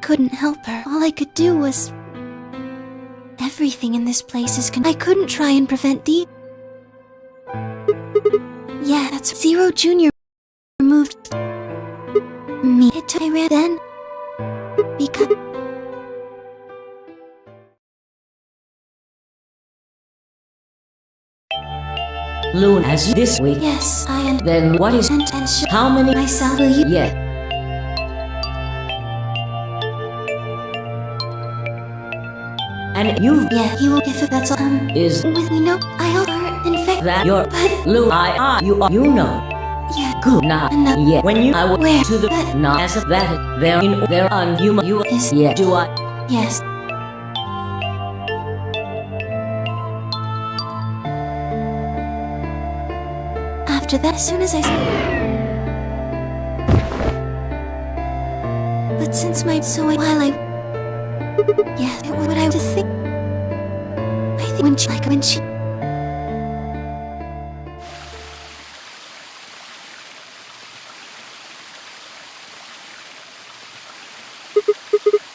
couldn't help her. All I could do was... Everything in this place is I couldn't try and prevent D. Yeah, that's Zero Jr. removed me. I ran then. Because... Loon as this week. Yes, I and Then what is and how many myself will you? Yeah. And you've Yeah, he will if that's all. is With me no, I'll in fact that your but Loon you know. yeah, Good not yet. When you I went where to the that not as of that they're unhuman you is yeah do I yes. After that, as soon as I but since my while I yeah, what I to think I think when she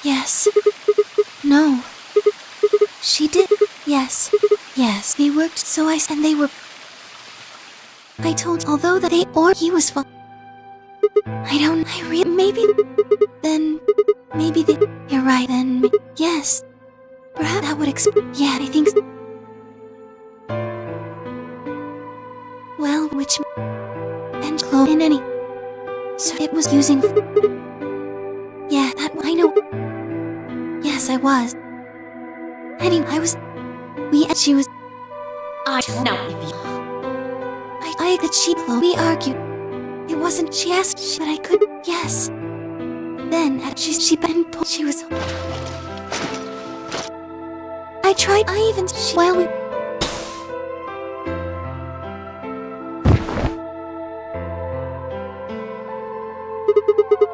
yes. No. She did. Yes. Yes. They worked so and they were I told although that they or he was fine. Maybe then maybe they you're right then yes. Perhaps that would yeah, I think so. Well, which and Chloe in any so it was using yeah, that I know. Yes, I was. Anyway, I was she was I don't know if you I that she we argued. It wasn't she asked but I could yes. Then she bent she was I tried I even while we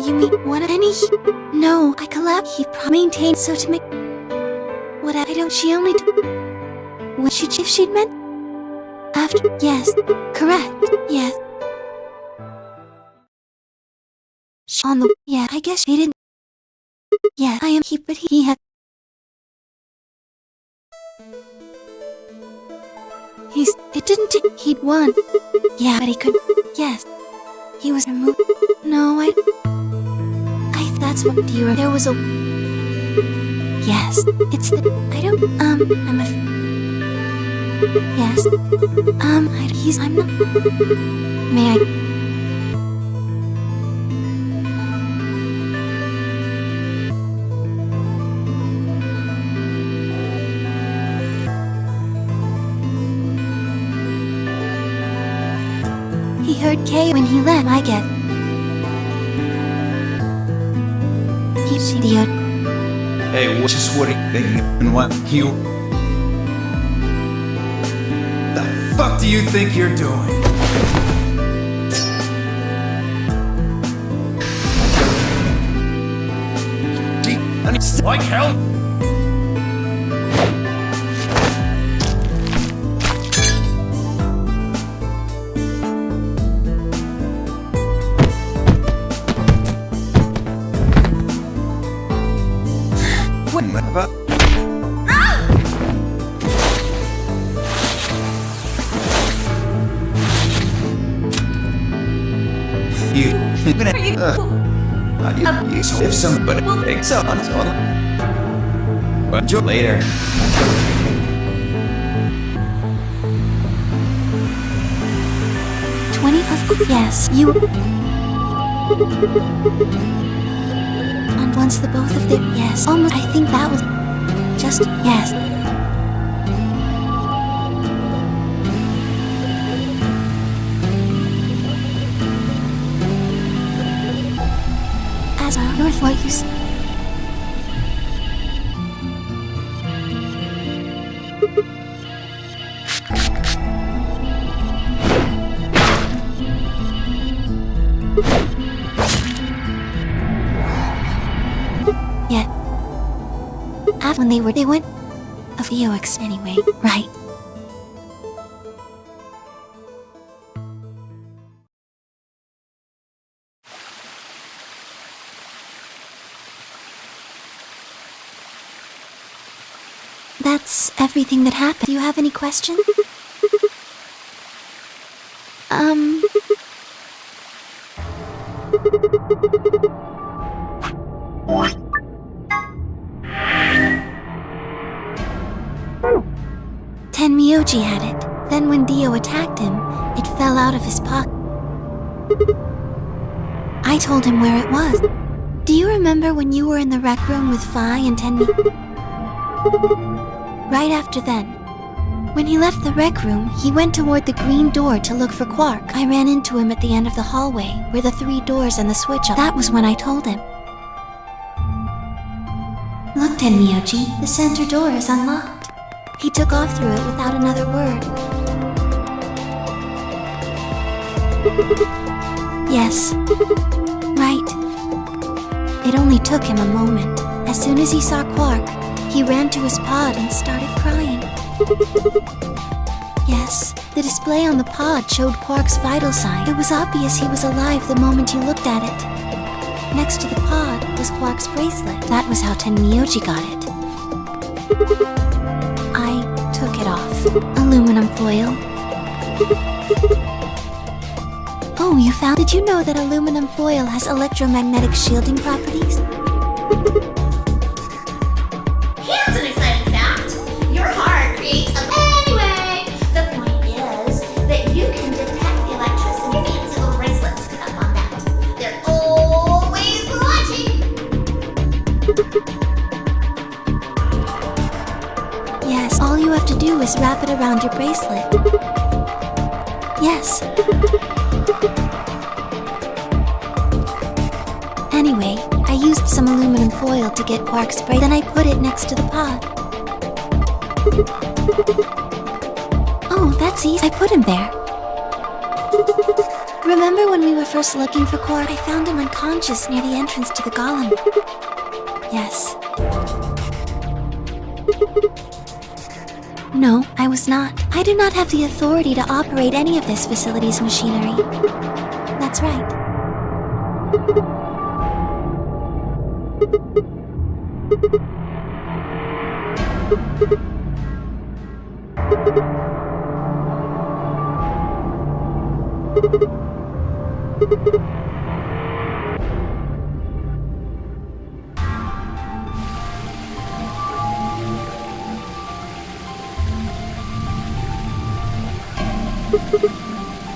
you mean what any no I collapsed he maintained so to make what I don't she only what she if she'd meant after yes correct yes on the yeah I guess he didn't yeah I am he but he had it didn't he'd won yeah but he could yes he was removed no I that's what there was a yes it's the I don't I'm a yes I'm not may I he heard Kay when he left I get he the hey just what are you thinking and what you the fuck do you think you're doing? Like hell? What? You gonna you if somebody takes on but you later. Yes, you and once the both of them yes almost I think that was just yes as north what you said yeah after when they went a VOX anyway right That's everything that happened. Do you have any questions? Tenmyoji had it. Then when Dio attacked him, it fell out of his pocket. I told him where it was. Do you remember when you were in the rec room with Fi and Tenmi? Right after then. When he left the rec room, he went toward the green door to look for Quark. I ran into him at the end of the hallway, where the 3 doors and the switch are. That was when I told him. Look, Tenmyoji, the center door is unlocked. He took off through it without another word. Yes. Right. It only took him a moment. As soon as he saw Quark, he ran to his pod and started crying. Yes, the display on the pod showed Quark's vital sign. It was obvious he was alive the moment you looked at it. Next to the pod was Quark's bracelet. That was how Tenmyoji got it. I took it off. Aluminum foil. Oh, you found— Did you know that aluminum foil has electromagnetic shielding properties? Here's an exciting fact. Your heart creates a... Anyway, the point is that you can detect the electricity feeds to the bracelets. Pick up on that. They're always watching. Yes, all you have to do is wrap it around your bracelet. Yes. Anyway, I used some aluminum foil to get Quark's bracelet, then I put it next to the pod. Oh, that's easy. I put him there. Remember when we were first looking for Quark? I found him unconscious near the entrance to the golem. Yes. No, I was not. I do not have the authority to operate any of this facility's machinery. That's right.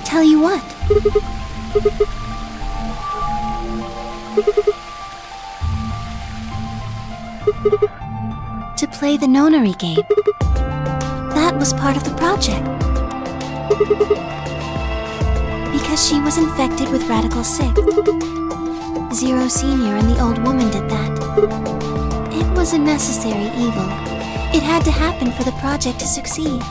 Tell you what. To play the Nonary game. That was part of the project. Because she was infected with Radical 6. Zero Senior and the old woman did that. It was a necessary evil. It had to happen for the project to succeed.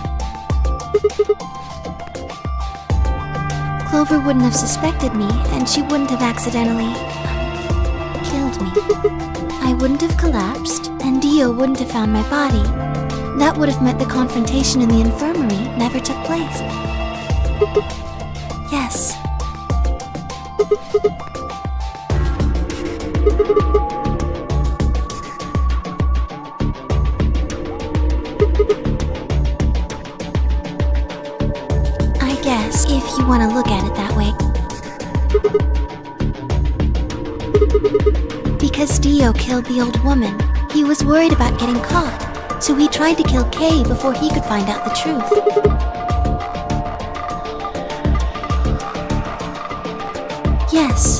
Clover wouldn't have suspected me, and she wouldn't have accidentally killed me. I wouldn't have collapsed, and Dio wouldn't have found my body. That would have meant the confrontation in the infirmary never took place. Yes. I guess, if you want to look at it that way. Because Dio killed the old woman, he was worried about getting caught, so he tried to kill Kay before he could find out the truth. Yes.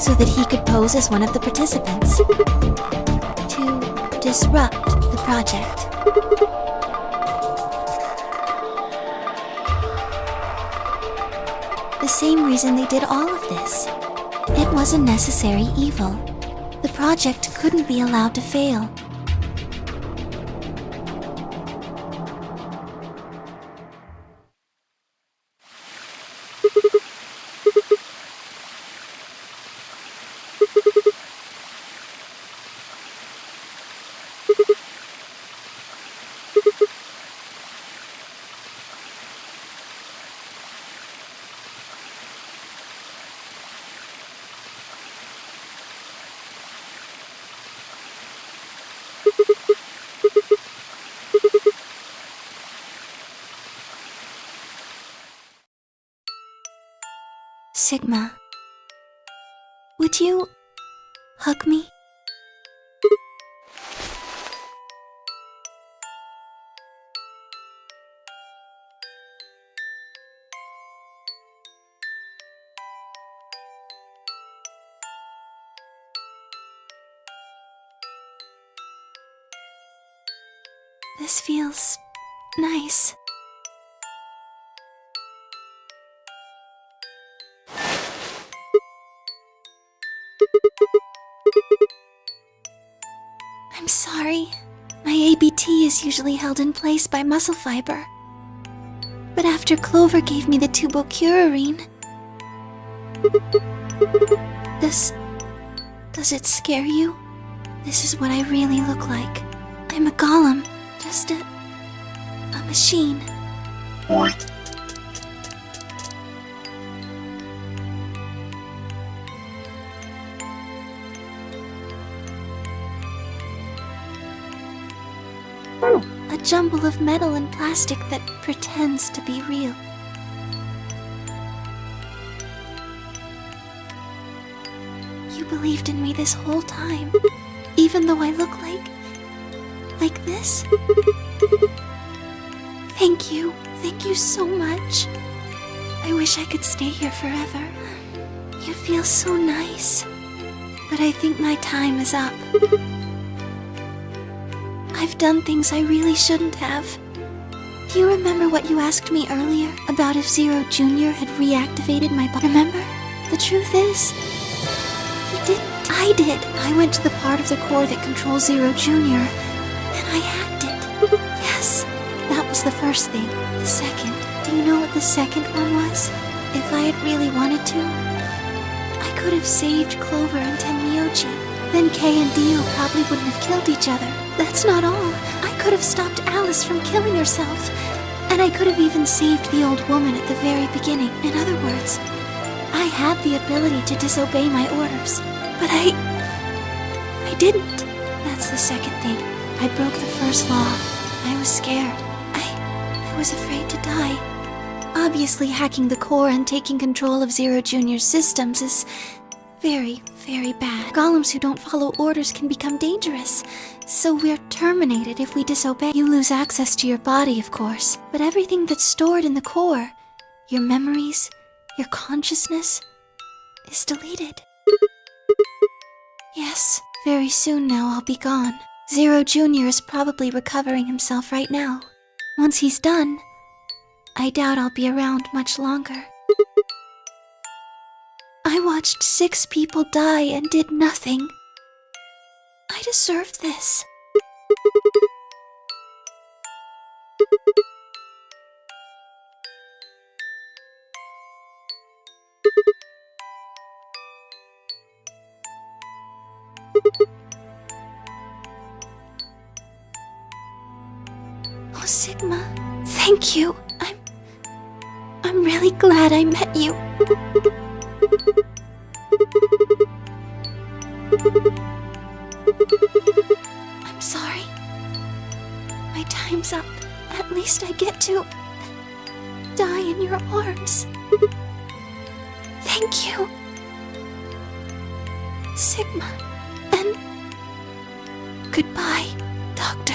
So that he could pose as one of the participants. To disrupt the project. The same reason they did all of this. It was a necessary evil. The project couldn't be allowed to fail. Sigma, would you hug me? This feels nice. I'm sorry. My ABT is usually held in place by muscle fiber. But after Clover gave me the tubocurarine... Does it scare you? This is what I really look like. I'm a golem. Just a machine. A jumble of metal and plastic that pretends to be real. You believed in me this whole time, even though I look like this? Thank you. Thank you so much. I wish I could stay here forever. You feel so nice. But I think my time is up. I've done things I really shouldn't have. Do you remember what you asked me earlier about if Zero Jr. had reactivated my body? Remember? The truth is, he didn't. I did. I went to the part of the core that controls Zero Jr. and I hacked it. Yes, that was the first thing. The second. Do you know what the second one was? If I had really wanted to, I could have saved Clover and Tenmyoji. Then Kei and Dio probably wouldn't have killed each other. That's not all. I could have stopped Alice from killing herself. And I could have even saved the old woman at the very beginning. In other words, I had the ability to disobey my orders. But I didn't. That's the second thing. I broke the first law. I was scared. I was afraid to die. Obviously, hacking the core and taking control of Zero Jr.'s systems is very, very bad. Golems who don't follow orders can become dangerous, so we're terminated if we disobey. You lose access to your body, of course, but everything that's stored in the core, your memories, your consciousness, is deleted. Yes, very soon now I'll be gone. Zero Jr. is probably recovering himself right now. Once he's done, I doubt I'll be around much longer. I watched 6 people die and did nothing. I deserved this. Oh, Sigma, thank you. I'm really glad I met you. I'm sorry. My time's up. At least I get to die in your arms. Thank you, Sigma. And goodbye, Doctor.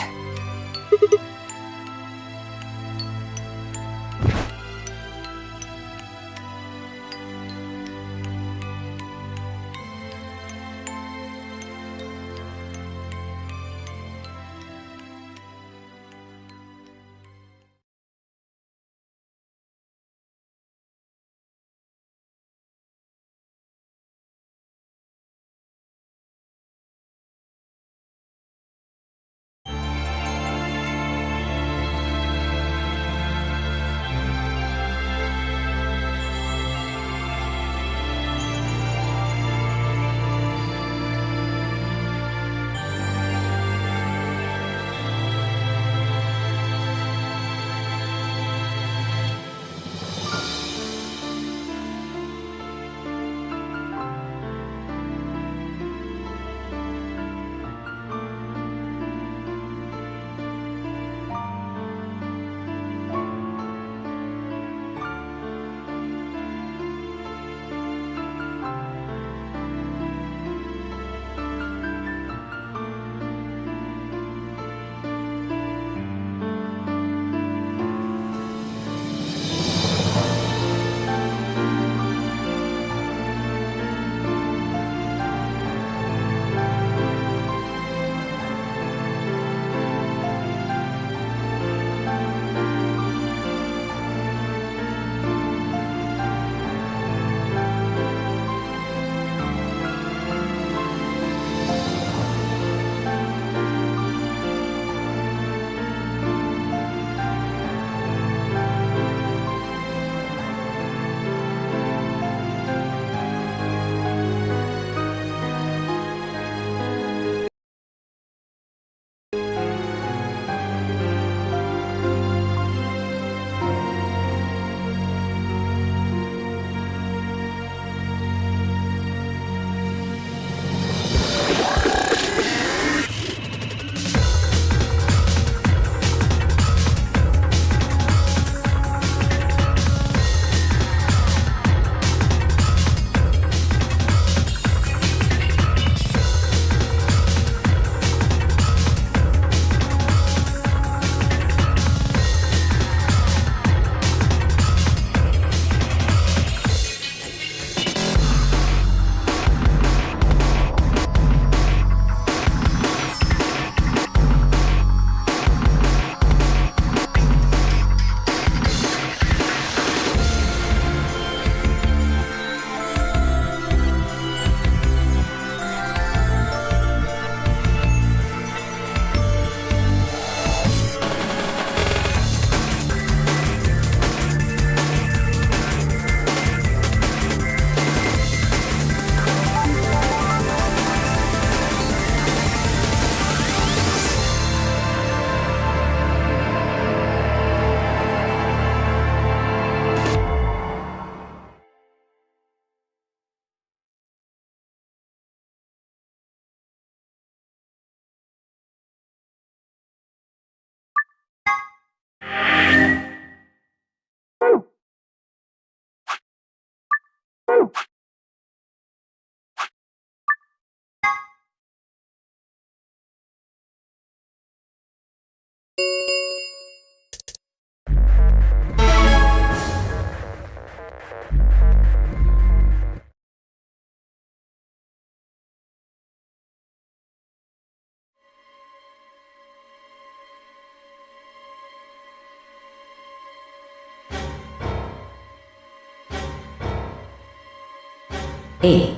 8,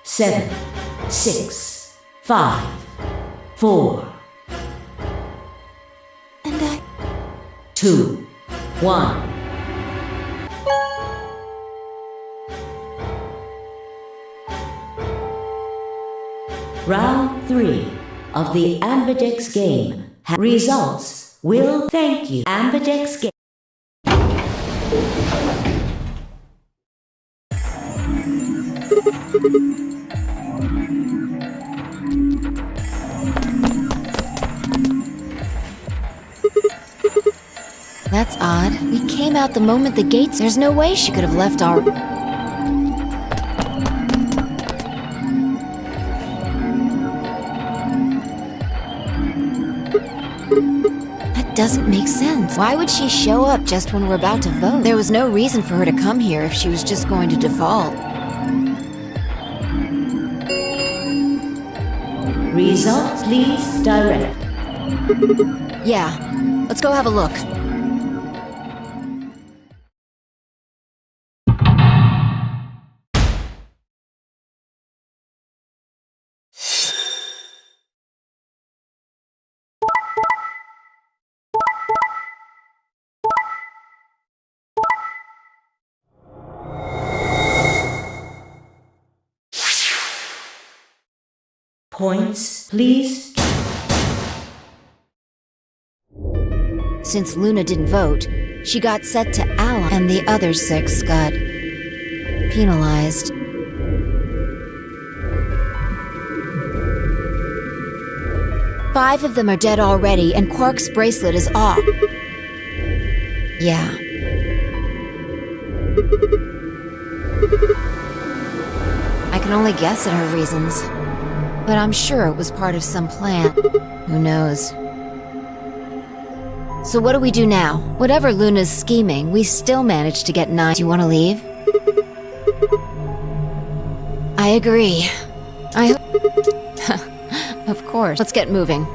7, 6, 5, 4, And I... 2, 1. Round 3 of the Ambidex game. Results will thank you. Ambidex game. That's odd. We came out the moment the gates... There's no way she could have left our... That doesn't make sense. Why would she show up just when we're about to vote? There was no reason for her to come here if she was just going to default. Results please direct. Yeah, let's go have a look. Points, please. Since Luna didn't vote, she got set to ally, and the other 6 got penalized. Five of them are dead already, and Quark's bracelet is off. Yeah. I can only guess at her reasons. But I'm sure it was part of some plan. Who knows? So what do we do now? Whatever Luna's scheming, we still managed to get 9. Do you want to leave? I agree. Of course. Let's get moving.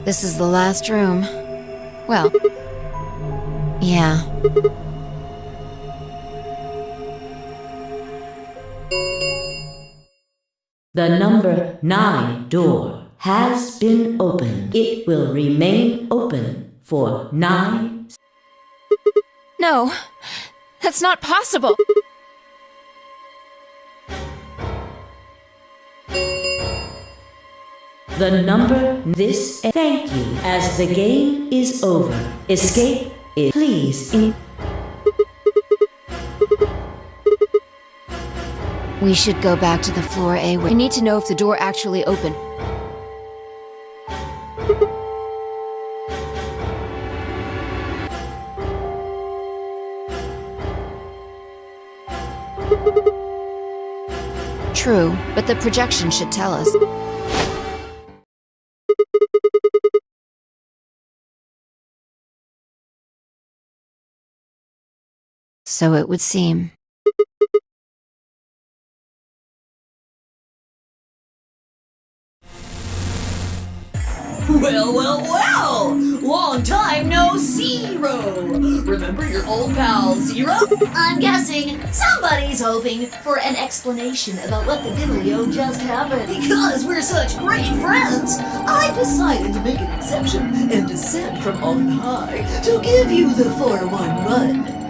This is the last room. Well, yeah. The number 9 door has been opened. It will remain open for 9. No, that's not possible. The number this thank you as the game is over. Escape it please in. We should go back to the floor A. We need to know if the door actually opened. True, but the projection should tell us. So it would seem. Well! Long time no Zero! Remember your old pal Zero? I'm guessing somebody's hoping for an explanation about what the diddlio just happened. Because we're such great friends, I decided to make an exception and descend from on high to give you the 4-1 run.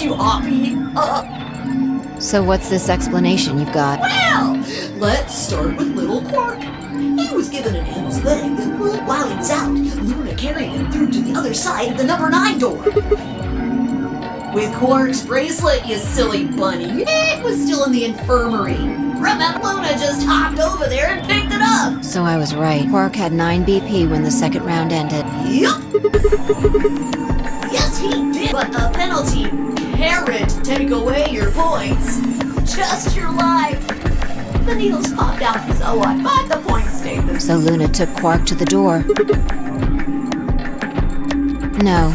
aren't you happy? So what's this explanation you've got? Well, let's start with little Quark. He was given an anesthetic, and while he was out, Luna carried him through to the other side of the number 9 door. With Quark's bracelet, you silly bunny. It was still in the infirmary. Remember, Luna just hopped over there and picked it up. So I was right. Quark had 9 BP when the second round ended. Yup. Yes, he did. But a penalty can't take away your points. Just your life. The needles popped out, so what? But the points stayed the So same. Luna took Quark to the door. No,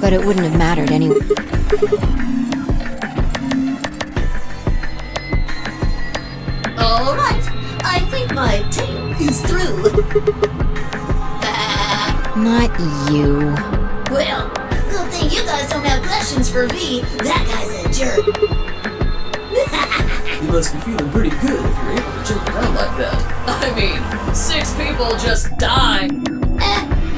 but it wouldn't have mattered anyway. All right, I think my tale is through. Not you. Well, good thing you guys don't have questions for V. That guy's a jerk. You must be feeling pretty good if you're able to jump around like that. I mean, 6 people just died.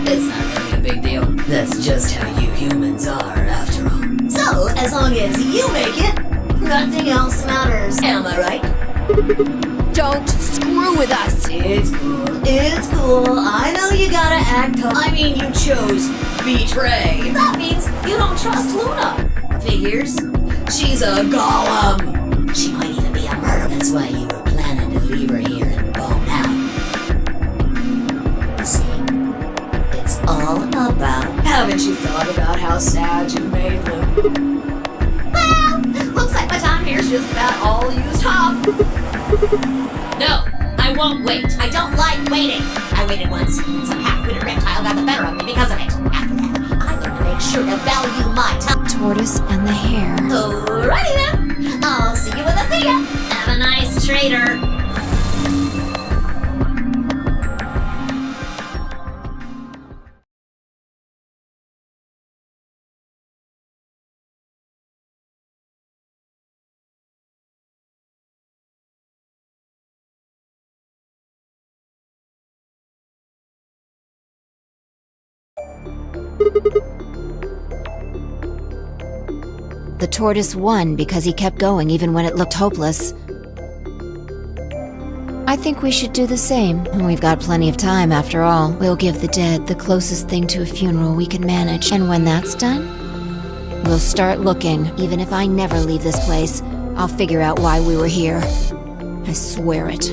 It's not really a big deal. That's just how you humans are, after all. So, as long as you make it, nothing else matters. Am I right? Don't screw with us! It's cool. It's cool. I know you gotta act tough. I mean, you chose betray. That means you don't trust Luna. Figures. She's a golem. She might even be a murderer. That's why you were planning to leave her here and bone out. You see, it's all about... Haven't you thought about how sad you made them? Well, looks like my time here's just about all used up. No, I won't wait. I don't like waiting. I waited once, and some half-witted reptile got the better of me because of it. After that, I learned to make sure to value my time. Tortoise and the hare. Alrighty then. I'll see you when I see ya. Have a nice trader. The tortoise won because he kept going even when it looked hopeless. I think we should do the same. We've got plenty of time after all. We'll give the dead the closest thing to a funeral we can manage. And when that's done, we'll start looking. Even if I never leave this place, I'll figure out why we were here. I swear it.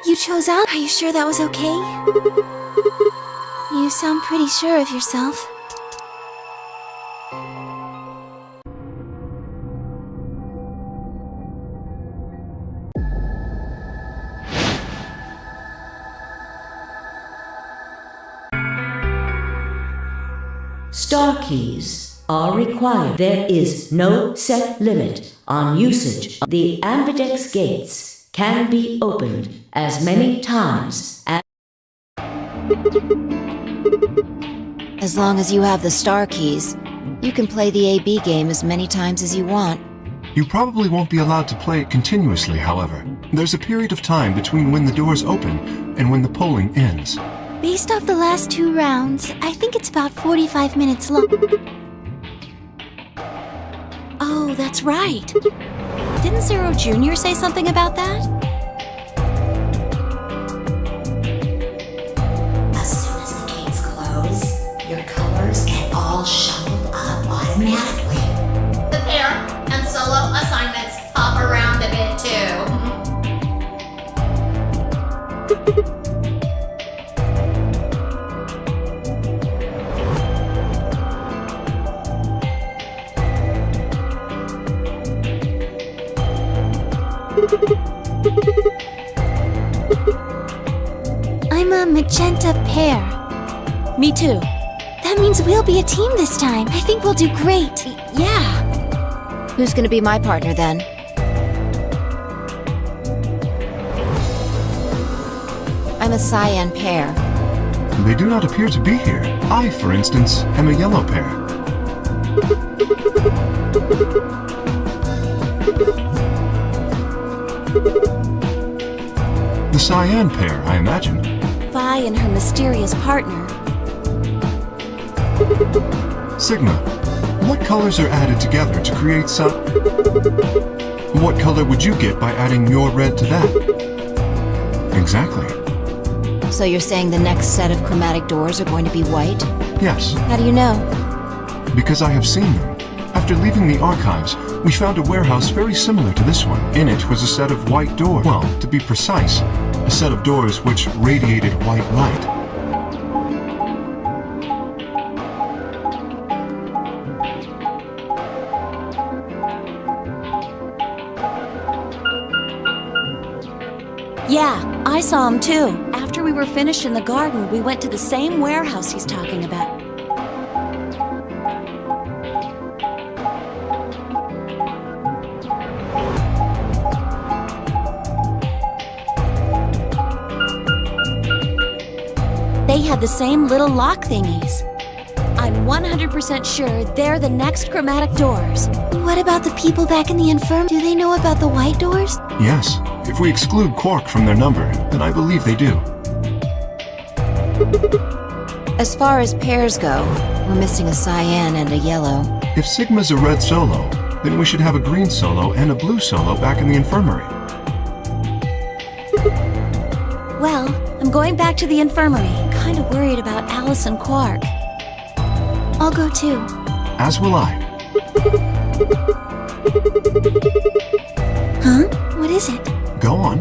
You chose out? Are you sure that was okay? You sound pretty sure of yourself. Star keys are required. There is no set limit on usage. The ambidex gates can be opened as many times As long as you have the star keys, you can play the AB game as many times as you want. You probably won't be allowed to play it continuously, however. There's a period of time between when the doors open and when the polling ends. Based off the last 2 rounds, I think it's about 45 minutes long. Oh, that's right. Didn't Zero Jr. say something about that? As soon as the gates close, your colors get all shuffled up automatically. The pair and solo assignments hop around a bit too. I'm a magenta pair. Me too. That means we'll be a team this time. I think we'll do great. Yeah. Who's gonna be my partner then? I'm a cyan pair. They do not appear to be here. I, for instance, am a yellow pair. The cyan pair, I imagine. Vi and her mysterious partner. Sigma, what colors are added together to create some... What color would you get by adding your red to that? Exactly. So you're saying the next set of chromatic doors are going to be white? Yes, How do you know? because I have seen them. After leaving the archives, we found a warehouse very similar to this one. In it was a set of white doors. Well, to be precise, a set of doors which radiated white light. Yeah, I saw him too. After we were finished in the garden, we went to the same warehouse he's talking about. They had the same little lock thingies. I'm 100% sure they're the next chromatic doors. What about the people back in the infirm? Do they know about the white doors? Yes, if we exclude Quark from their number, then I believe they do. As far as pairs go, we're missing a cyan and a yellow. If Sigma's a red solo, then we should have a green solo and a blue solo back in the infirmary. Well, I'm going back to the infirmary. Kind of worried about Alice and Quark. I'll go too. As will I. Huh? What is it? Go on.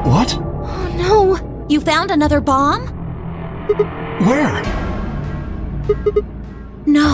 What? Oh no! You found another bomb? Where? No!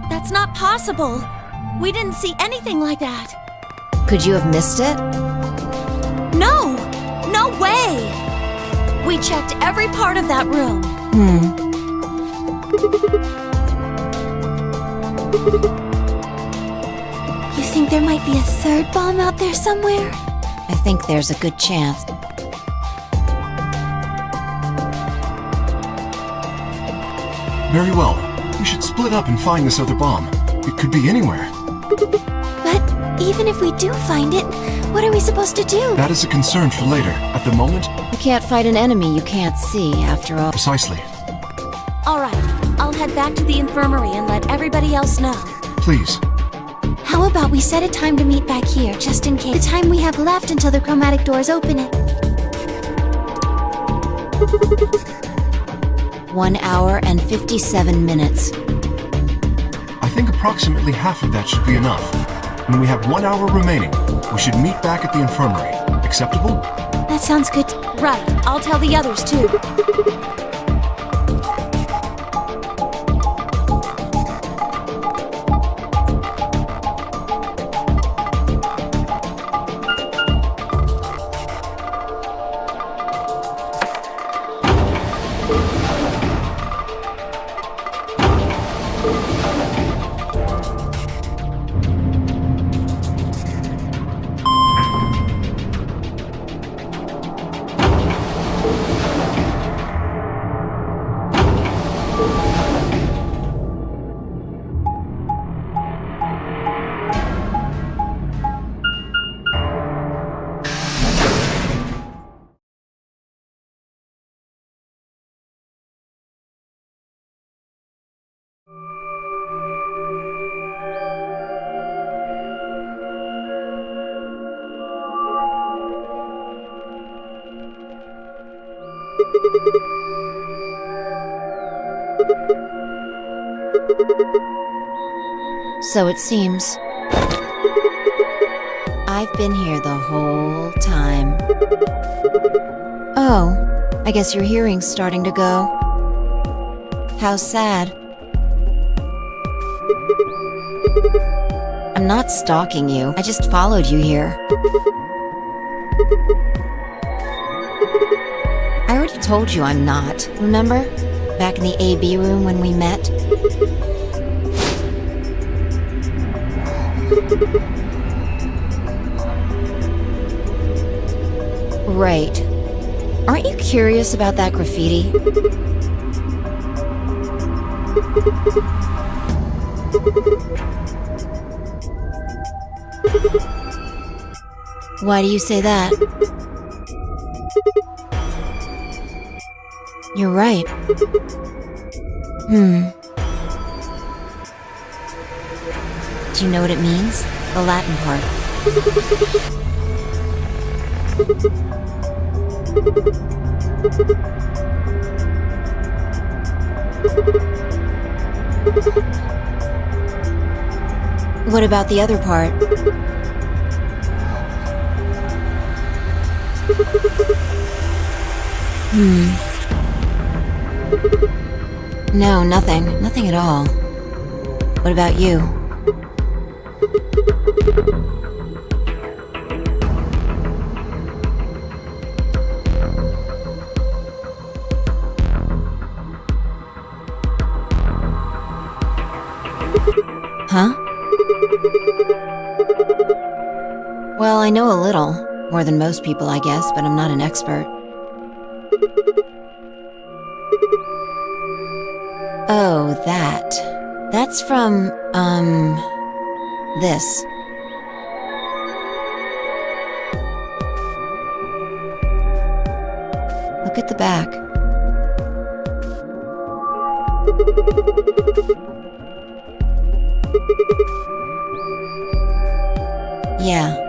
That's not possible. We didn't see anything like that. Could you have missed it? No! No way! We checked every part of that room. You think there might be a third bomb out there somewhere? I think there's a good chance. Very well. We should split up and find this other bomb. It could be anywhere. But even if we do find it, what are we supposed to do? That is a concern for later. At the moment, You can't fight an enemy you can't see, after all. precisely. All right, I'll head back to the infirmary and let everybody else know. Please. How about we set a time to meet back here, just in case? The time we have left until the chromatic doors open it. 1 hour and 57 minutes. I think approximately half of that should be enough. When we have 1 hour remaining, we should meet back at the infirmary. Acceptable? That sounds good. Right, I'll tell the others too. So it seems. I've been here the whole time. Oh, I guess your hearing's starting to go. How sad. I'm not stalking you. I just followed you here. I already told you I'm not. Remember? Back in the AB room when we met? Right. Aren't you curious about that graffiti? Why do you say that? You're right. Do you know what it means? The Latin part. What about the other part? No, nothing. Nothing at all. What about you? Huh? Well, I know a little. More than most people, I guess, but I'm not an expert. Oh, that. That's from, this. Look at the back. Yeah.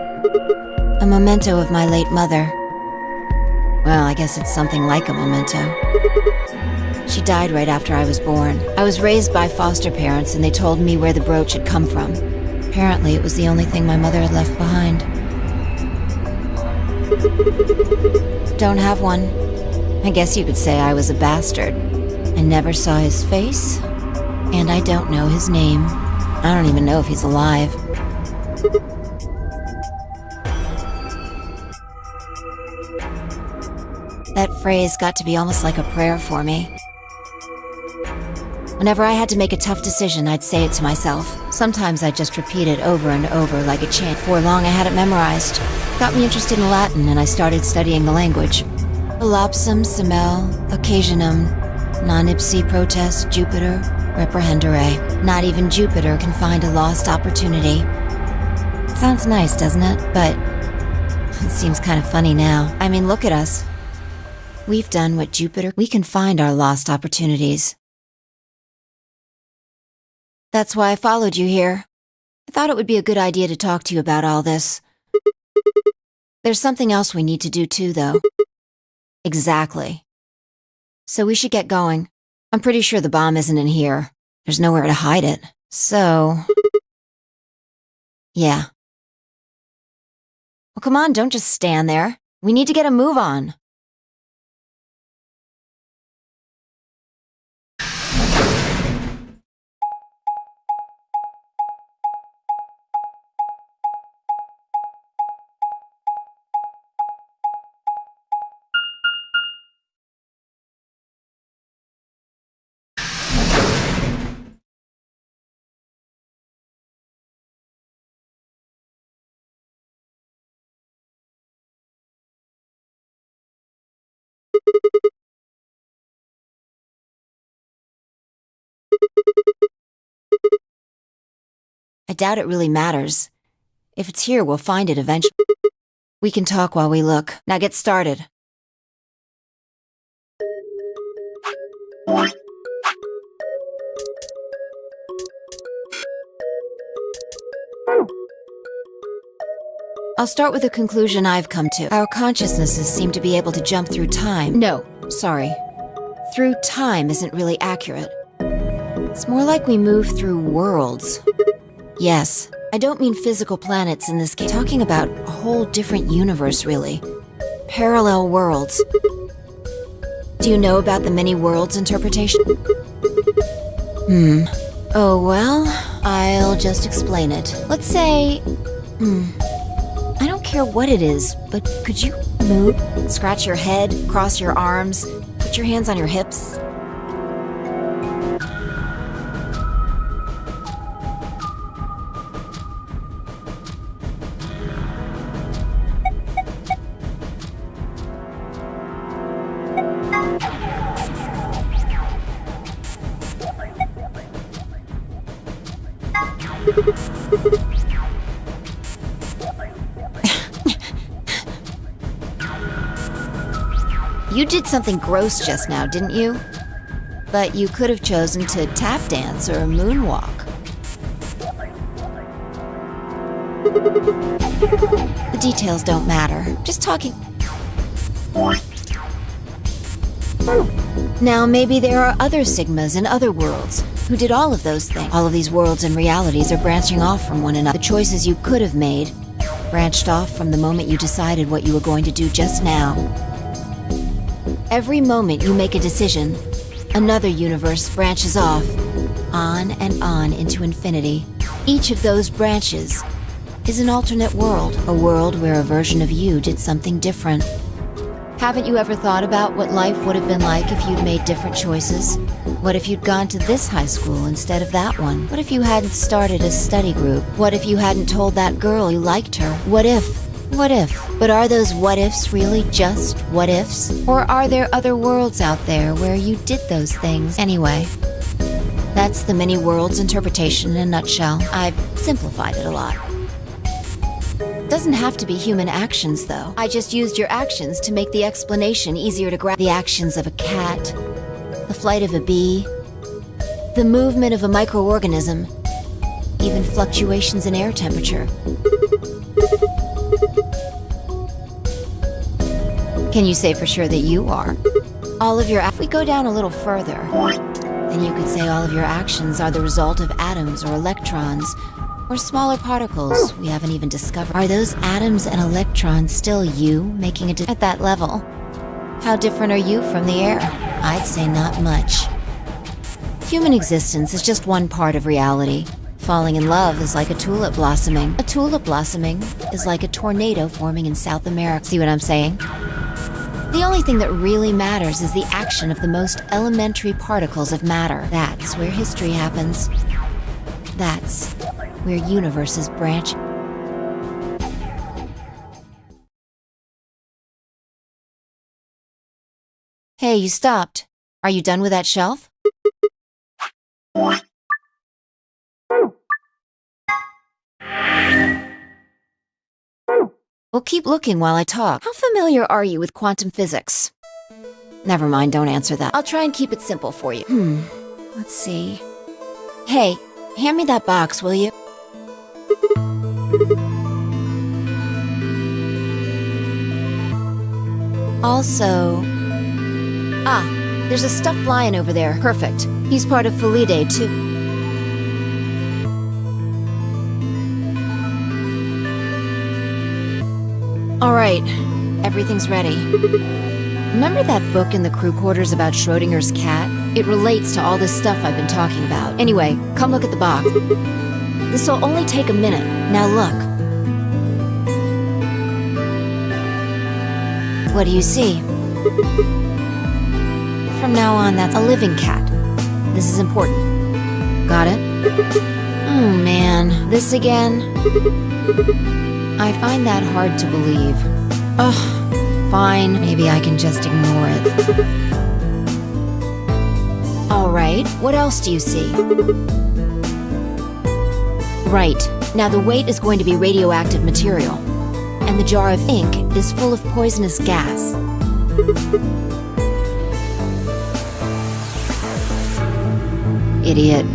A memento of my late mother. Well, I guess it's something like a memento. She died right after I was born. I was raised by foster parents, and they told me where the brooch had come from. Apparently, it was the only thing my mother had left behind. Don't have one. I guess you could say I was a bastard. I never saw his face, and I don't know his name. I don't even know if he's alive. That phrase got to be almost like a prayer for me. Whenever I had to make a tough decision, I'd say it to myself. Sometimes I'd just repeat it over and over like a chant. Before long, I had it memorized. Got me interested in Latin, and I started studying the language. Elapsum semel occasionum non ipsi protest Jupiter reprehendere. Not even Jupiter can find a lost opportunity. Sounds nice, doesn't it? But it seems kind of funny now. I mean, look at us. We've done what Jupiter... We can find our lost opportunities. That's why I followed you here. I thought it would be a good idea to talk to you about all this. There's something else we need to do too, though. Exactly. So we should get going. I'm pretty sure the bomb isn't in here. There's nowhere to hide it. So... yeah. Well, come on, don't just stand there. We need to get a move on. I doubt it really matters. If it's here, we'll find it eventually. We can talk while we look. Now get started. I'll start with a conclusion I've come to. Our consciousnesses seem to be able to jump through time. No, sorry. Through time isn't really accurate. It's more like we move through worlds. Yes, I don't mean physical planets in this case. I'm talking about a whole different universe, really. Parallel worlds. Do you know about the many worlds interpretation? Oh, well, I'll just explain it. Let's say... I don't care what it is, but could you move? Scratch your head, cross your arms, put your hands on your hips. You did something gross just now, didn't you? But you could have chosen to tap dance or moonwalk. The details don't matter. Just talking. Now, maybe there are other Sigmas in other worlds who did all of those things. All of these worlds and realities are branching off from one another. The choices you could have made branched off from the moment you decided what you were going to do just now. Every moment you make a decision, another universe branches off, on and on into infinity. Each of those branches is an alternate world, a world where a version of you did something different. Haven't you ever thought about what life would have been like if you'd made different choices? What if you'd gone to this high school instead of that one? What if you hadn't started a study group? What if you hadn't told that girl you liked her? What if? What if? But are those what-ifs really just what-ifs? Or are there other worlds out there where you did those things anyway? That's the many worlds interpretation in a nutshell. I've simplified it a lot. Doesn't have to be human actions, though. I just used your actions to make the explanation easier to grasp. The actions of a cat, the flight of a bee, the movement of a microorganism, even fluctuations in air temperature. Can you say for sure that you are? All of your... If we go down a little further, then you could say all of your actions are the result of atoms or electrons, or smaller particles we haven't even discovered. Are those atoms and electrons still you making a at that level? How different are you from the air? I'd say not much. Human existence is just one part of reality. Falling in love is like a tulip blossoming. A tulip blossoming is like a tornado forming in South America. See what I'm saying? The only thing that really matters is the action of the most elementary particles of matter. That's where history happens. That's where universes branch. Hey, you stopped. Are you done with that shelf? Well, keep looking while I talk. How familiar are you with quantum physics? Never mind, don't answer that. I'll try and keep it simple for you. Let's see. Hey, hand me that box, will you? Also... Ah, there's a stuffed lion over there. Perfect. He's part of Felidae, too. Alright, everything's ready. Remember that book in the crew quarters about Schrodinger's cat? It relates to all this stuff I've been talking about. Anyway, come look at the box. This'll only take a minute. Now look. What do you see? From now on, that's a living cat. This is important. Got it? Oh man, this again? I find that hard to believe. Ugh, fine, maybe I can just ignore it. Alright, what else do you see? Right, now the weight is going to be radioactive material, and the jar of ink is full of poisonous gas. Idiot.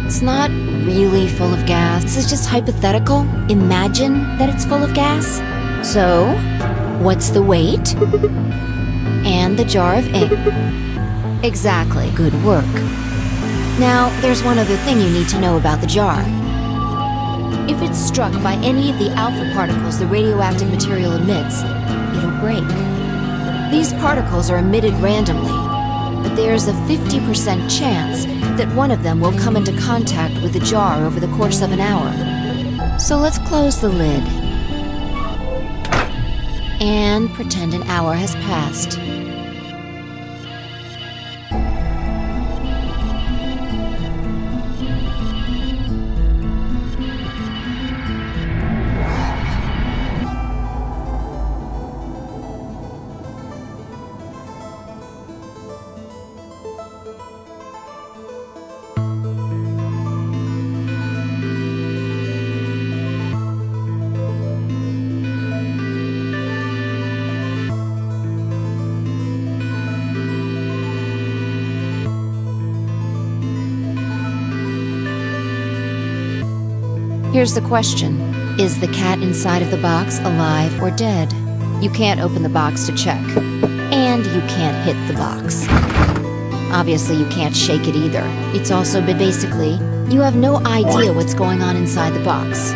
It's not really full of gas. This is just hypothetical. Imagine that it's full of gas. So, what's the weight? And the jar of ink. Exactly. Good work. Now, there's one other thing you need to know about the jar. If it's struck by any of the alpha particles the radioactive material emits, it'll break. These particles are emitted randomly, but there's a 50% chance that one of them will come into contact with the jar over the course of an hour. So let's close the lid and pretend an hour has passed. Here's the question. Is the cat inside of the box alive or dead? You can't open the box to check. And you can't hit the box. Obviously, you can't shake it either. It's also basically, you have no idea what's going on inside the box.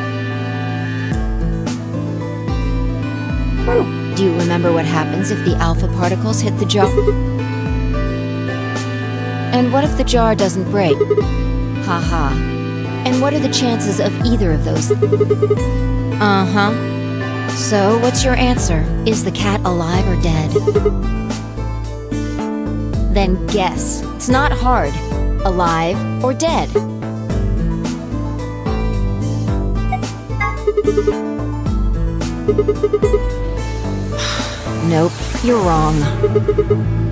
Do you remember what happens if the alpha particles hit the jar? And what if the jar doesn't break? Haha. And what are the chances of either of those? Uh-huh. So, what's your answer? Is the cat alive or dead? Then guess. It's not hard. Alive or dead? Nope, you're wrong.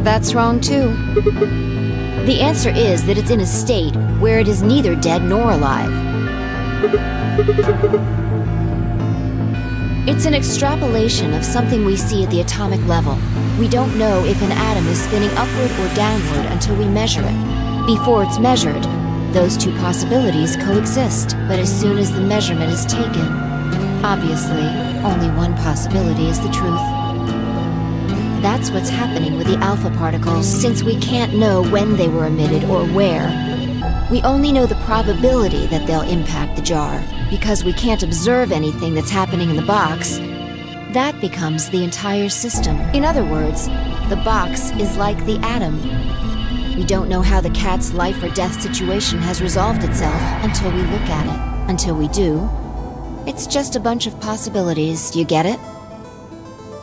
That's wrong too. The answer is that it's in a state where it is neither dead nor alive. It's an extrapolation of something we see at the atomic level. We don't know if an atom is spinning upward or downward until we measure it. Before it's measured, those two possibilities coexist. But as soon as the measurement is taken, obviously, only one possibility is the truth. That's what's happening with the alpha particles, since we can't know when they were emitted or where. We only know the probability that they'll impact the jar. Because we can't observe anything that's happening in the box, that becomes the entire system. In other words, the box is like the atom. We don't know how the cat's life or death situation has resolved itself until we look at it. Until we do, it's just a bunch of possibilities, you get it?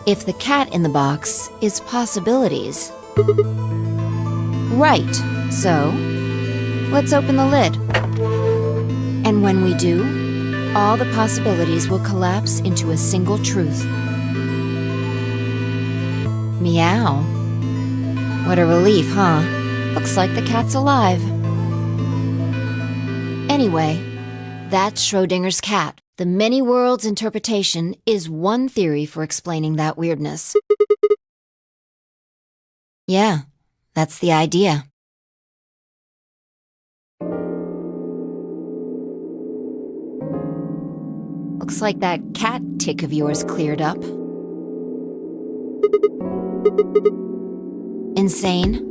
If the cat in the box is possibilities. Right, so let's open the lid. And when we do, all the possibilities will collapse into a single truth. Meow. What a relief, huh? Looks like the cat's alive. Anyway, that's Schrodinger's cat. The many worlds interpretation is one theory for explaining that weirdness. Yeah, that's the idea. Looks like that cat tick of yours cleared up. Insane?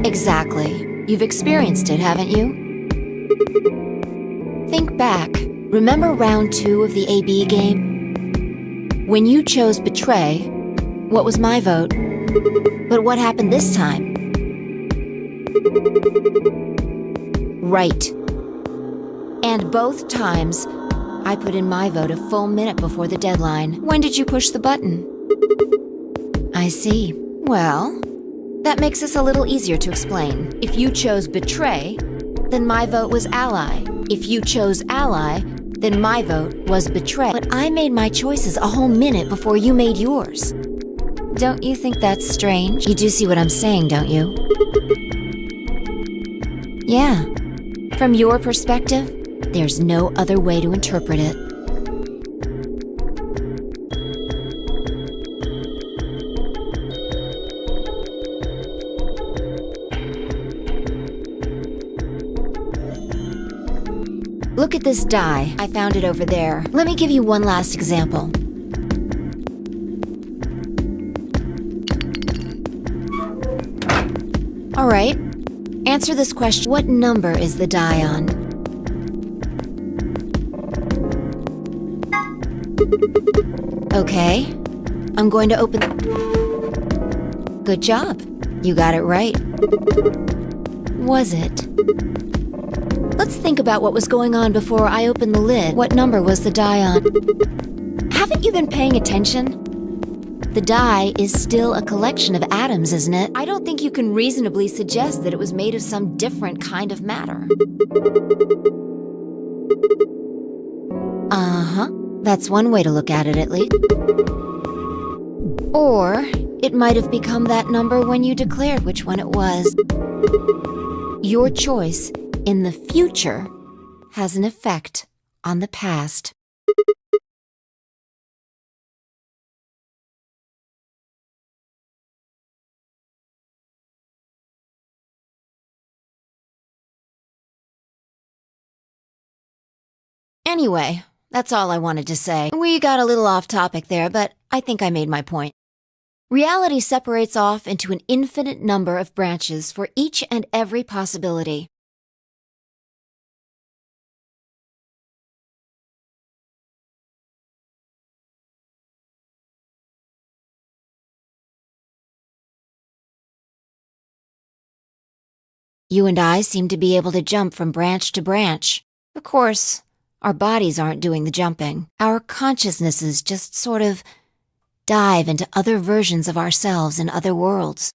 Exactly. You've experienced it, haven't you? Think back. Remember round 2 of the AB game? When you chose Betray, what was my vote? But what happened this time? Right. And both times, I put in my vote a full minute before the deadline. When did you push the button? I see. Well, that makes this a little easier to explain. If you chose Betray, then my vote was Ally. If you chose Ally, then my vote was Betray. But I made my choices a whole minute before you made yours. Don't you think that's strange? You do see what I'm saying, don't you? Yeah. From your perspective, there's no other way to interpret it. Look at this die. I found it over there. Let me give you one last example. All right. Answer this question. What number is the die on? Okay. I'm going to open... Good job. You got it right. Was it? Let's think about what was going on before I opened the lid. What number was the die on? Haven't you been paying attention? The die is still a collection of atoms, isn't it? I don't think you can reasonably suggest that it was made of some different kind of matter. Uh-huh. That's one way to look at it, at least. Or it might have become that number when you declared which one it was. Your choice in the future has an effect on the past. Anyway, that's all I wanted to say. We got a little off topic there, but I think I made my point. Reality separates off into an infinite number of branches for each and every possibility. You and I seem to be able to jump from branch to branch. Of course, our bodies aren't doing the jumping. Our consciousnesses just sort of dive into other versions of ourselves in other worlds.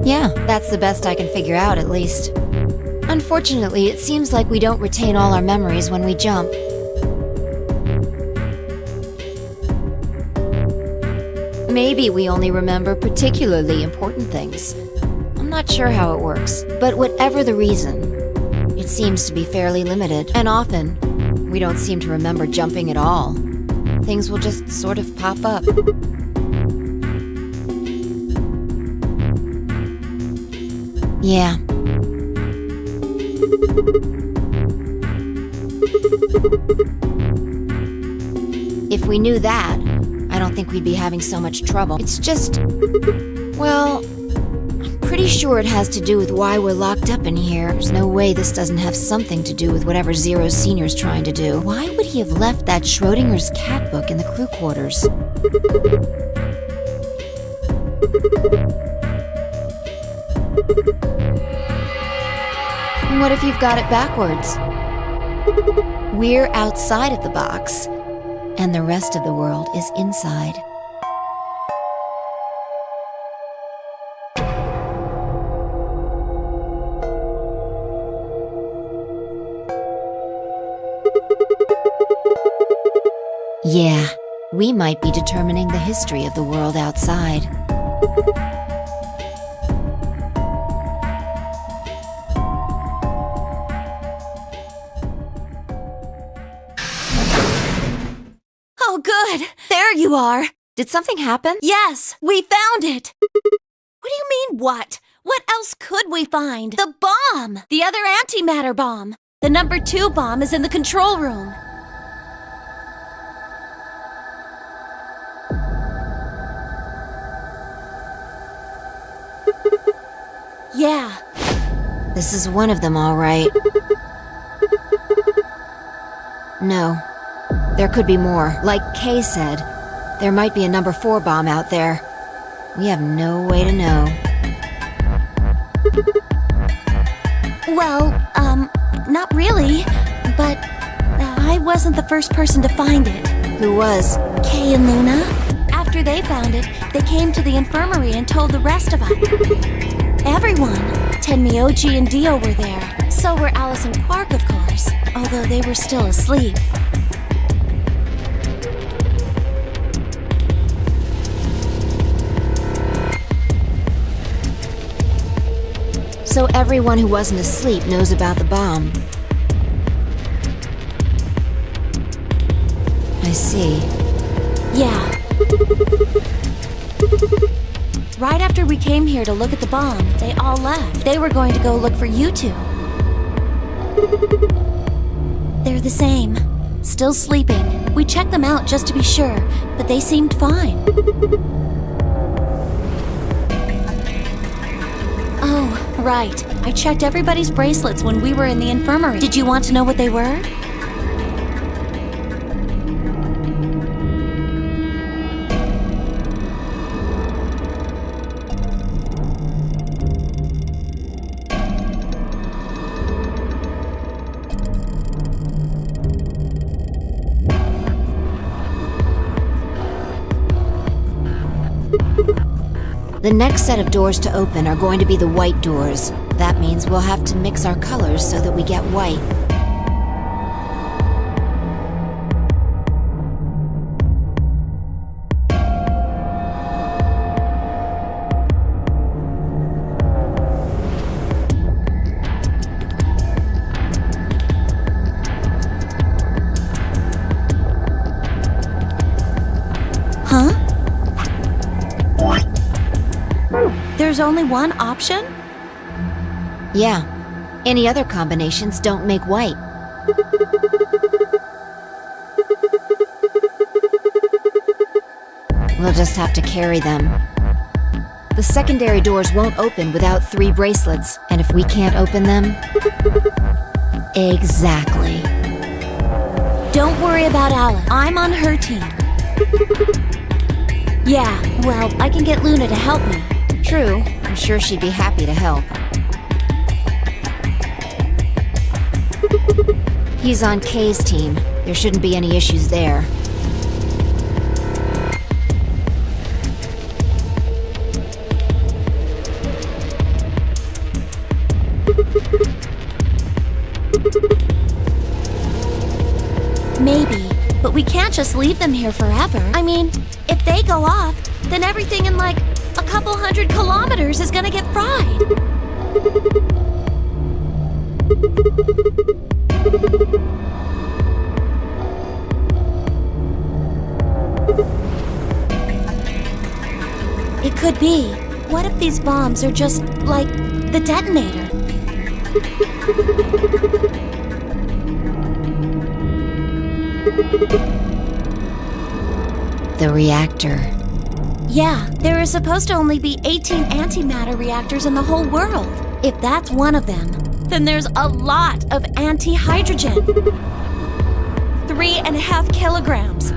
Yeah, that's the best I can figure out, at least. Unfortunately, it seems like we don't retain all our memories when we jump. Maybe we only remember particularly important things. I'm not sure how it works, but whatever the reason, it seems to be fairly limited. And often, we don't seem to remember jumping at all. Things will just sort of pop up. Yeah. If we knew that, I don't think we'd be having so much trouble. It's just, well, I'm pretty sure it has to do with why we're locked up in here. There's no way this doesn't have something to do with whatever Zero Senior's trying to do. Why would he have left that Schrodinger's cat book in the crew quarters? What if you've got it backwards? We're outside of the box, and the rest of the world is inside. Yeah, we might be determining the history of the world outside. Oh, good. There you are. Did something happen? Yes, we found it. What do you mean, what? What else could we find? The bomb! The other antimatter bomb. The number 2 bomb is in the control room. Yeah. This is one of them, all right. No. There could be more. Like Kay said, there might be a number 4 bomb out there. We have no way to know. Well, not really. But I wasn't the first person to find it. Who was? Kay and Luna. After they found it, they came to the infirmary and told the rest of us. Everyone. Tenmyoji and Dio were there. So were Alice and Quark, of course. Although they were still asleep. So everyone who wasn't asleep knows about the bomb. I see. Yeah. Right after we came here to look at the bomb, they all left. They were going to go look for you two. They're the same. Still sleeping. We checked them out just to be sure, but they seemed fine. Oh, right. I checked everybody's bracelets when we were in the infirmary. Did you want to know what they were? The next set of doors to open are going to be the white doors. That means we'll have to mix our colors so that we get white. Huh? There's only one option? Yeah. Any other combinations don't make white. We'll just have to carry them. The secondary doors won't open without 3 bracelets, and if we can't open them... Exactly. Don't worry about Alice. I'm on her team. Yeah, well, I can get Luna to help me. True. I'm sure she'd be happy to help. He's on Kay's team. There shouldn't be any issues there. just leave them here forever. I mean, if they go off, then everything in like a couple 100 kilometers is gonna get fried. It could be. What if these bombs are just like the detonator? The reactor. Yeah, there is supposed to only be 18 antimatter reactors in the whole world. If that's one of them, then there's a lot of anti-hydrogen. 3.5 kilograms.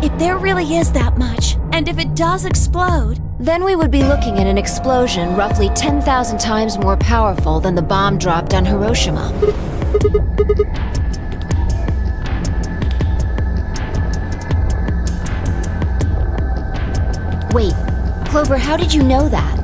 If there really is that much, and if it does explode, Then we would be looking at an explosion roughly 10,000 times more powerful than the bomb dropped on Hiroshima. Wait, Clover, how did you know that?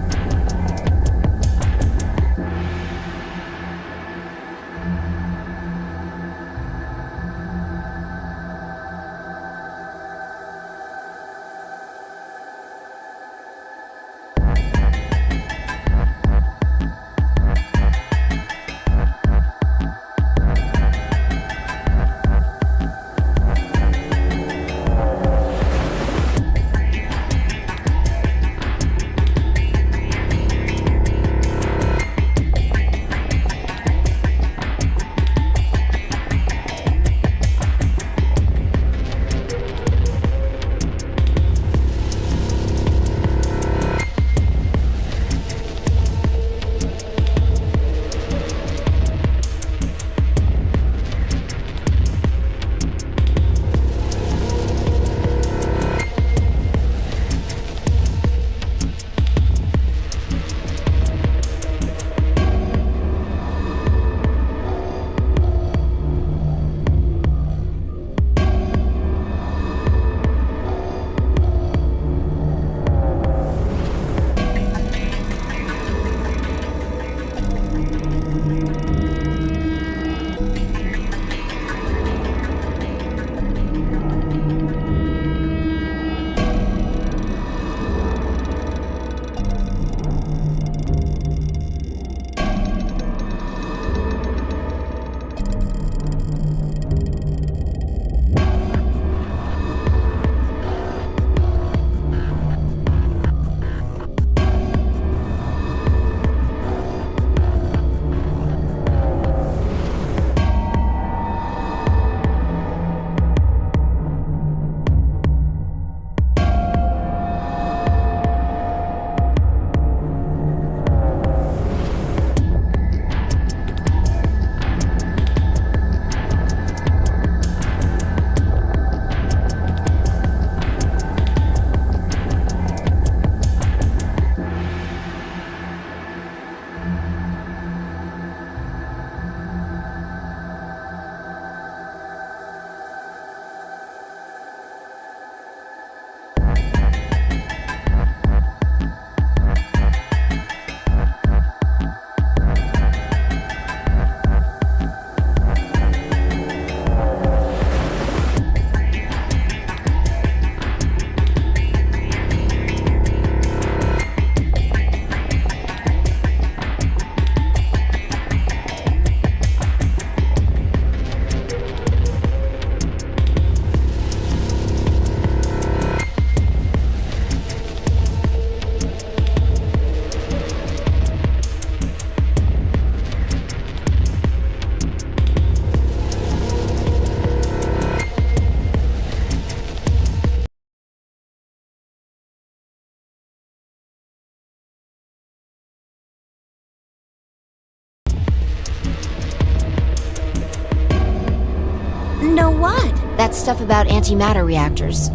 know what? That stuff about antimatter reactors.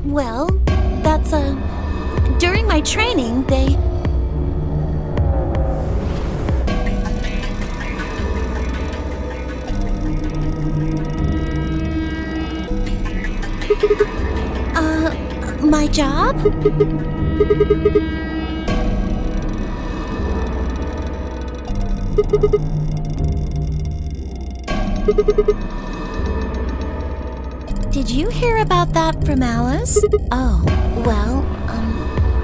Well, that's, during my training, they... my job? Did you hear about that from Alice? Oh, well,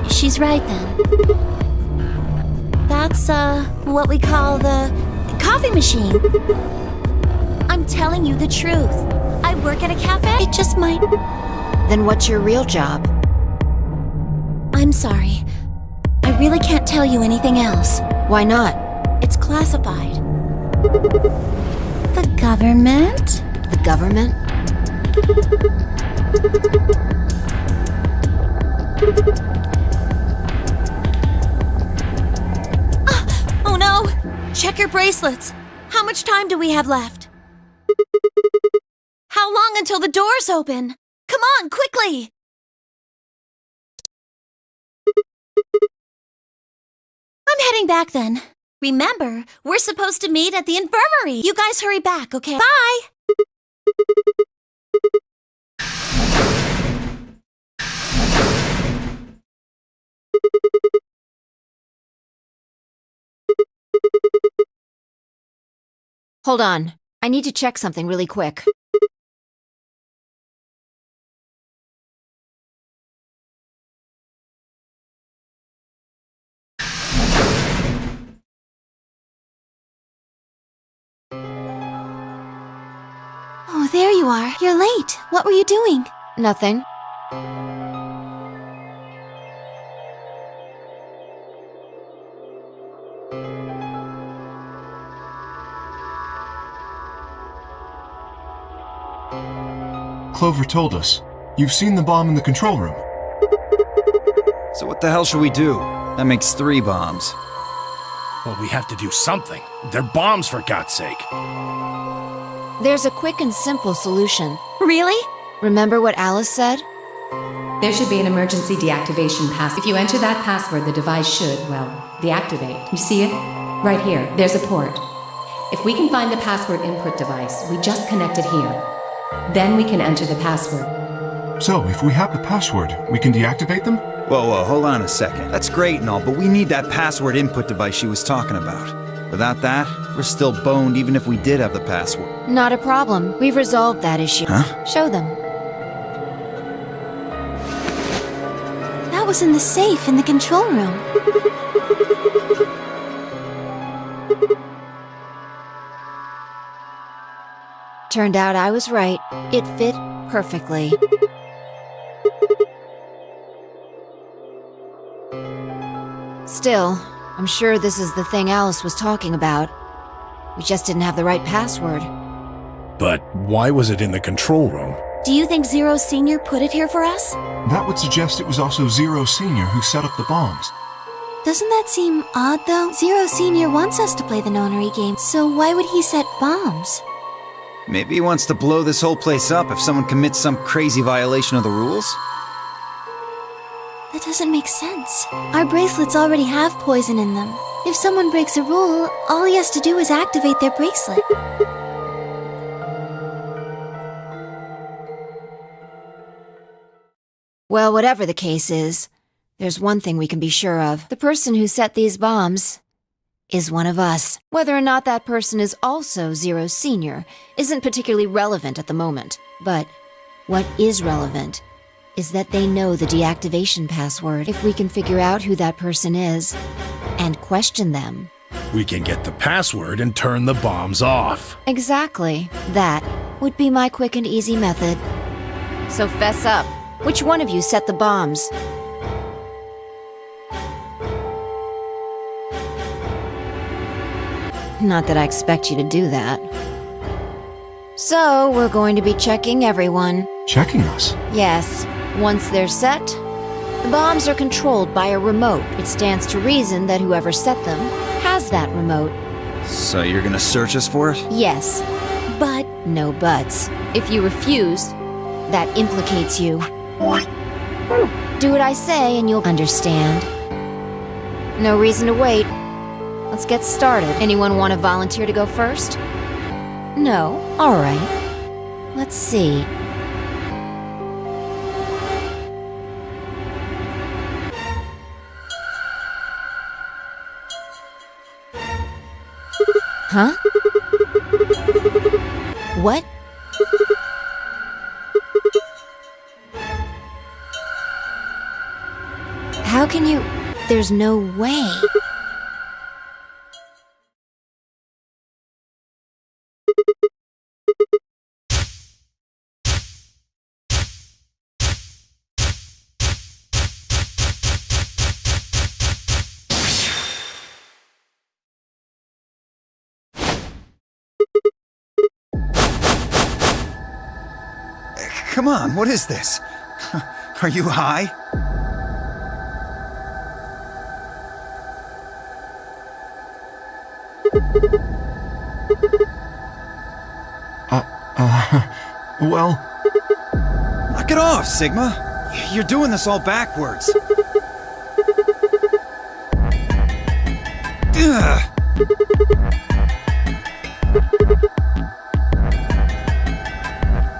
she's right then. That's, what we call the coffee machine. I'm telling you the truth. I work at a cafe. It just might... Then what's your real job? I'm sorry. I really can't tell you anything else. Why not? It's classified. The government? The government? Oh no! Check your bracelets. How much time do we have left? How long until the doors open? Come on, quickly! I'm heading back then. Remember, we're supposed to meet at the infirmary. You guys hurry back, okay? Bye! Hold on. I need to check something really quick. Oh, there you are. You're late. What were you doing? Nothing. Clover told us. You've seen the bomb in the control room. So what the hell should we do? That makes 3 bombs. Well, we have to do something. They're bombs, for God's sake. There's a quick and simple solution. Really? Remember what Alice said? There should be an emergency deactivation pass. If you enter that password, the device should, well, deactivate. You see it? Right here. There's a port. If we can find the password input device, we just connect it here. Then we can enter the password. So, if we have the password, we can deactivate them? Whoa, hold on a second. That's great and all, but we need that password input device she was talking about. Without that, we're still boned even if we did have the password. Not a problem. We've resolved that issue. Huh? Show them. That was in the safe in the control room. Turned out I was right. It fit perfectly. Still, I'm sure this is the thing Alice was talking about. We just didn't have the right password. But why was it in the control room? Do you think Zero Senior put it here for us? That would suggest it was also Zero Senior who set up the bombs. Doesn't that seem odd, though? Zero Senior wants us to play the nonary game, so why would he set bombs? Maybe he wants to blow this whole place up if someone commits some crazy violation of the rules? That doesn't make sense. Our bracelets already have poison in them. If someone breaks a rule, all he has to do is activate their bracelet. Well, whatever the case is, there's one thing we can be sure of. The person who set these bombs is one of us. Whether or not that person is also Zero Senior isn't particularly relevant at the moment. But what is relevant is that they know the deactivation password. If we can figure out who that person is and question them. We can get the password and turn the bombs off. Exactly. That would be my quick and easy method. So fess up. Which one of you set the bombs? Not that I expect you to do that. So, we're going to be checking everyone. Checking us? Yes. Once they're set, the bombs are controlled by a remote. It stands to reason that whoever set them has that remote. So you're gonna search us for it? Yes. But no buts. If you refuse, that implicates you. Do what I say and you'll understand. No reason to wait. Let's get started. Anyone want to volunteer to go first? No? All right. Let's see. Huh? What? How can you... There's no way. Come on, what is this? Are you high? Well, Knock it off, Sigma. You're doing this all backwards. Ugh.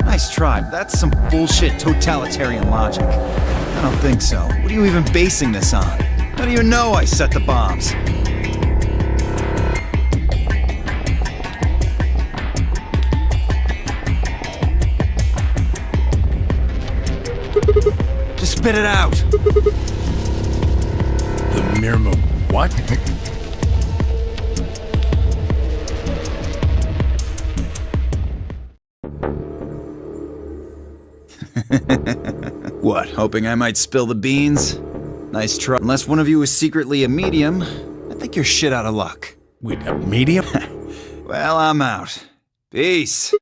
Nice try. That's some bullshit totalitarian logic. I don't think so. What are you even basing this on? How do you know I set the bombs? Just spit it out. The Mirmo. What? What, hoping I might spill the beans? Nice try. Unless one of you is secretly a medium, I think you're shit out of luck. Wait, a medium? Well, I'm out. Peace.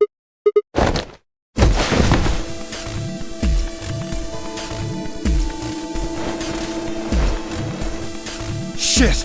Shit!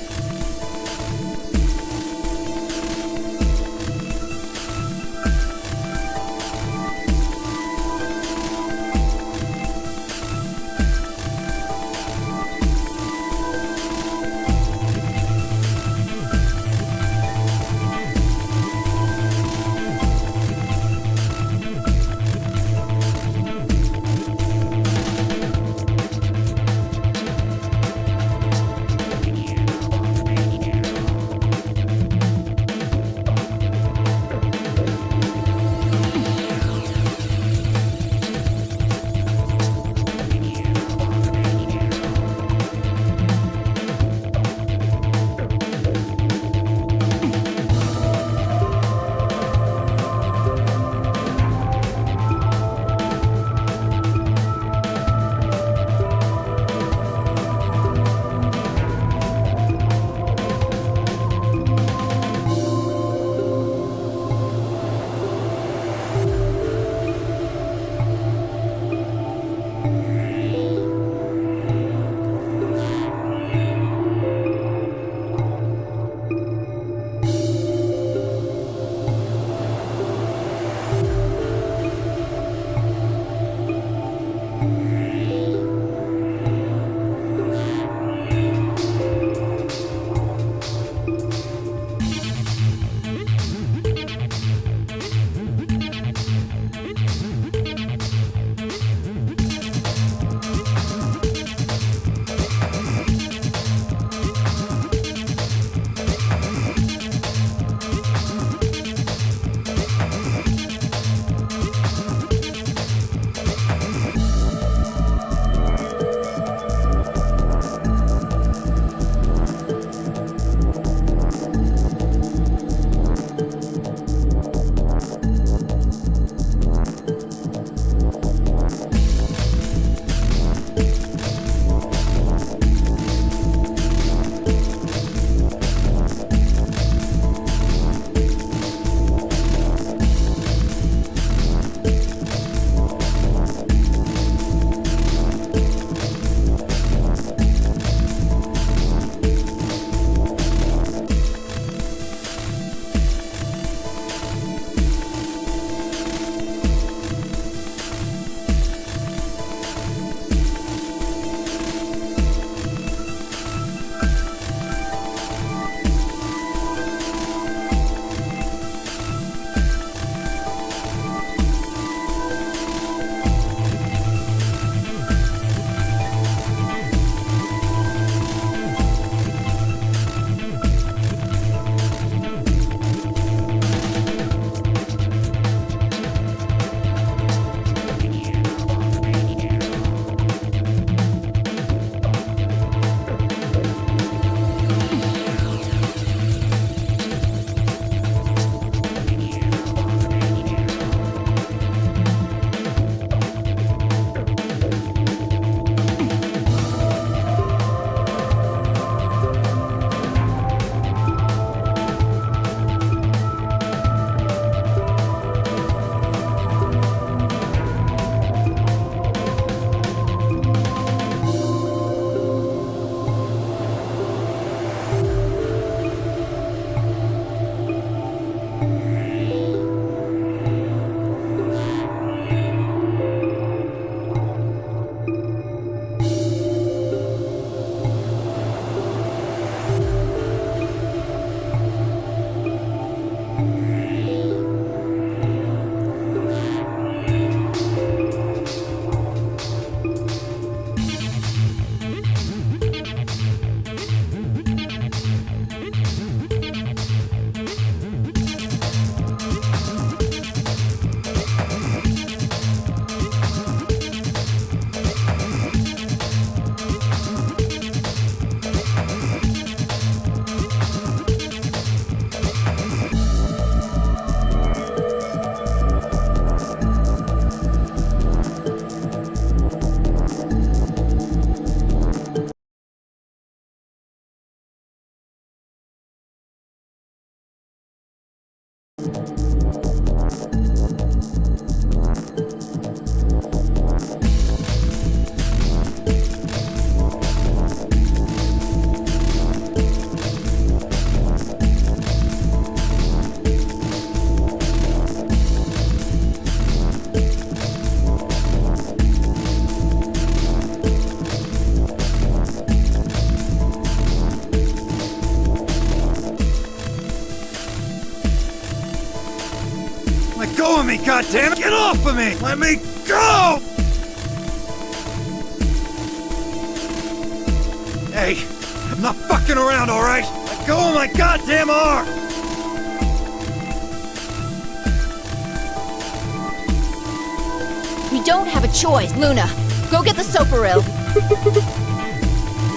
go of me, goddammit! Get off of me! Let me go! Hey, I'm not fucking around, alright? Let go of my goddamn arm! We don't have a choice. Luna, go get the Soparil.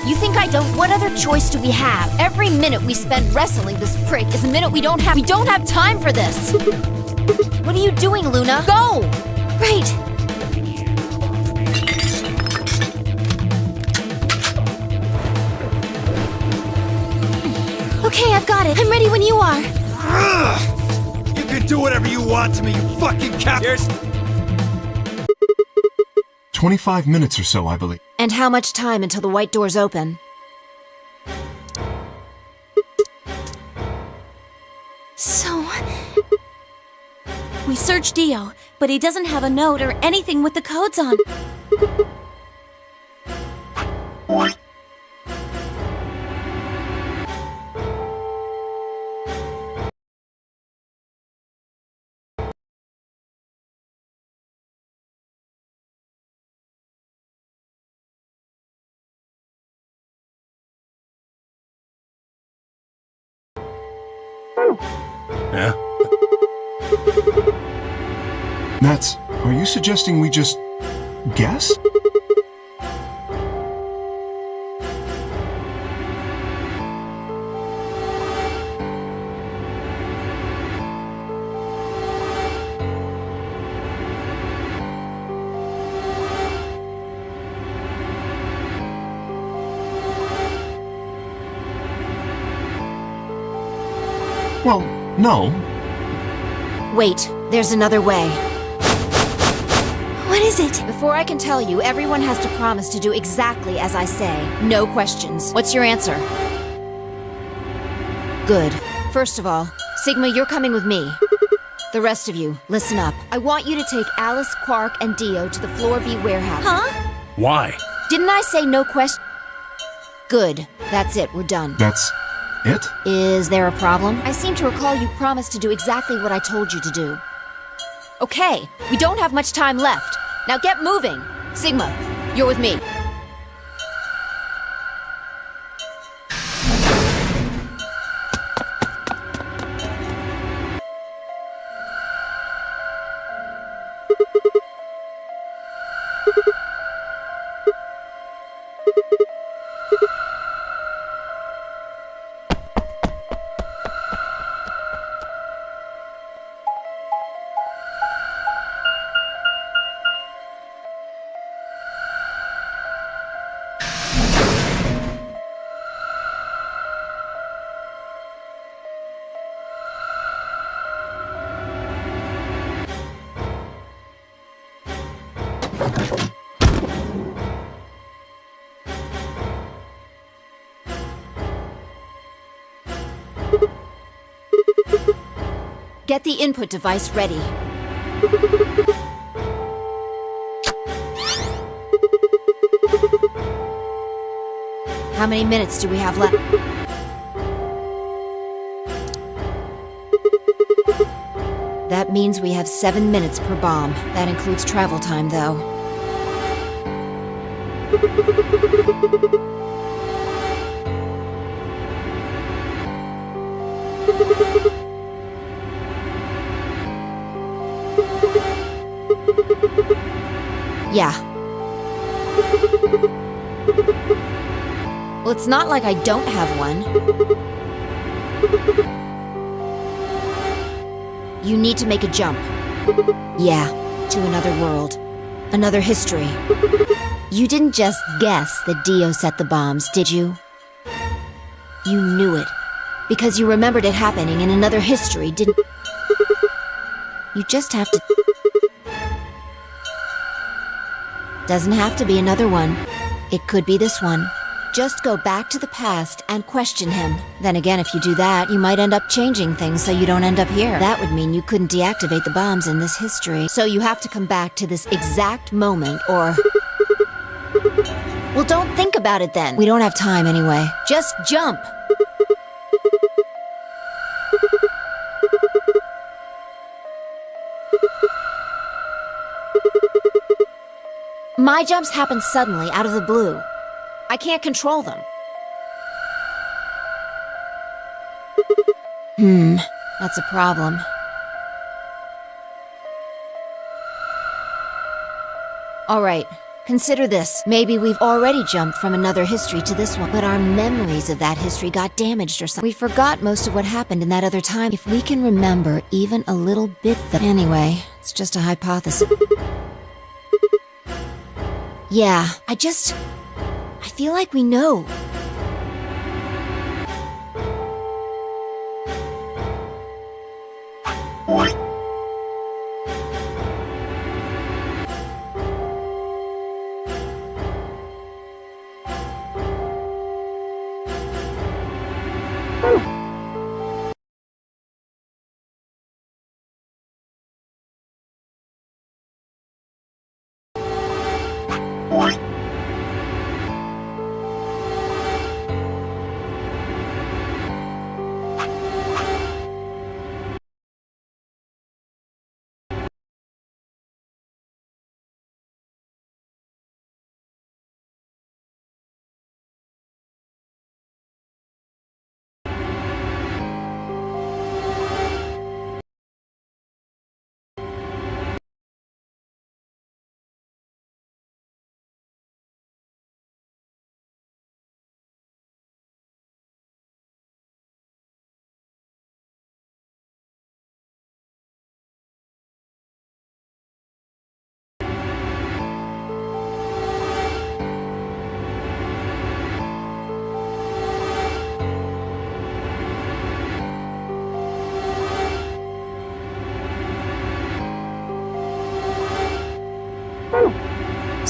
You think I don't? What other choice do we have? Every minute we spend wrestling this prick is a minute we don't have. We don't have time for this. What are you doing, Luna? Go! Right. Okay, I've got it. I'm ready when you are. Ugh! You can do whatever you want to me, you fucking cowards! 25 minutes or so, I believe. And how much time until the white doors open? So, We searched Dio, but he doesn't have a note or anything with the codes on. Yeah? Nats, are you suggesting we just guess? Well, no. Wait, there's another way. what is it? Before I can tell you, everyone has to promise to do exactly as I say. No questions. What's your answer? Good. First of all, Sigma, you're coming with me. The rest of you, listen up. I want you to take Alice, Quark, and Dio to the Floor B warehouse. Huh? Why? Didn't I say no question? Good. That's it. We're done. That's it? Is there a problem? I seem to recall you promised to do exactly what I told you to do. Okay, we don't have much time left. Now get moving. Sigma, you're with me. Get the input device ready. How many minutes do we have left? That means we have 7 minutes per bomb. That includes travel time, though. Yeah. Well, it's not like I don't have one. You need to make a jump. Yeah, to another world. Another history. You didn't just guess that Dio set the bombs, did you? You knew it. Because you remembered it happening in another history, didn't... You just have to... Doesn't have to be another one. It could be this one. Just go back to the past and question him. Then again, if you do that, you might end up changing things so you don't end up here. That would mean you couldn't deactivate the bombs in this history. So you have to come back to this exact moment, or... Well, don't think about it then. We don't have time anyway. Just jump! My jumps happen suddenly, out of the blue. I can't control them. That's a problem. Alright, consider this. Maybe we've already jumped from another history to this one, but our memories of that history got damaged or something. We forgot most of what happened in that other time. If we can remember even a little bit Anyway, it's just a hypothesis. Yeah, I feel like we know.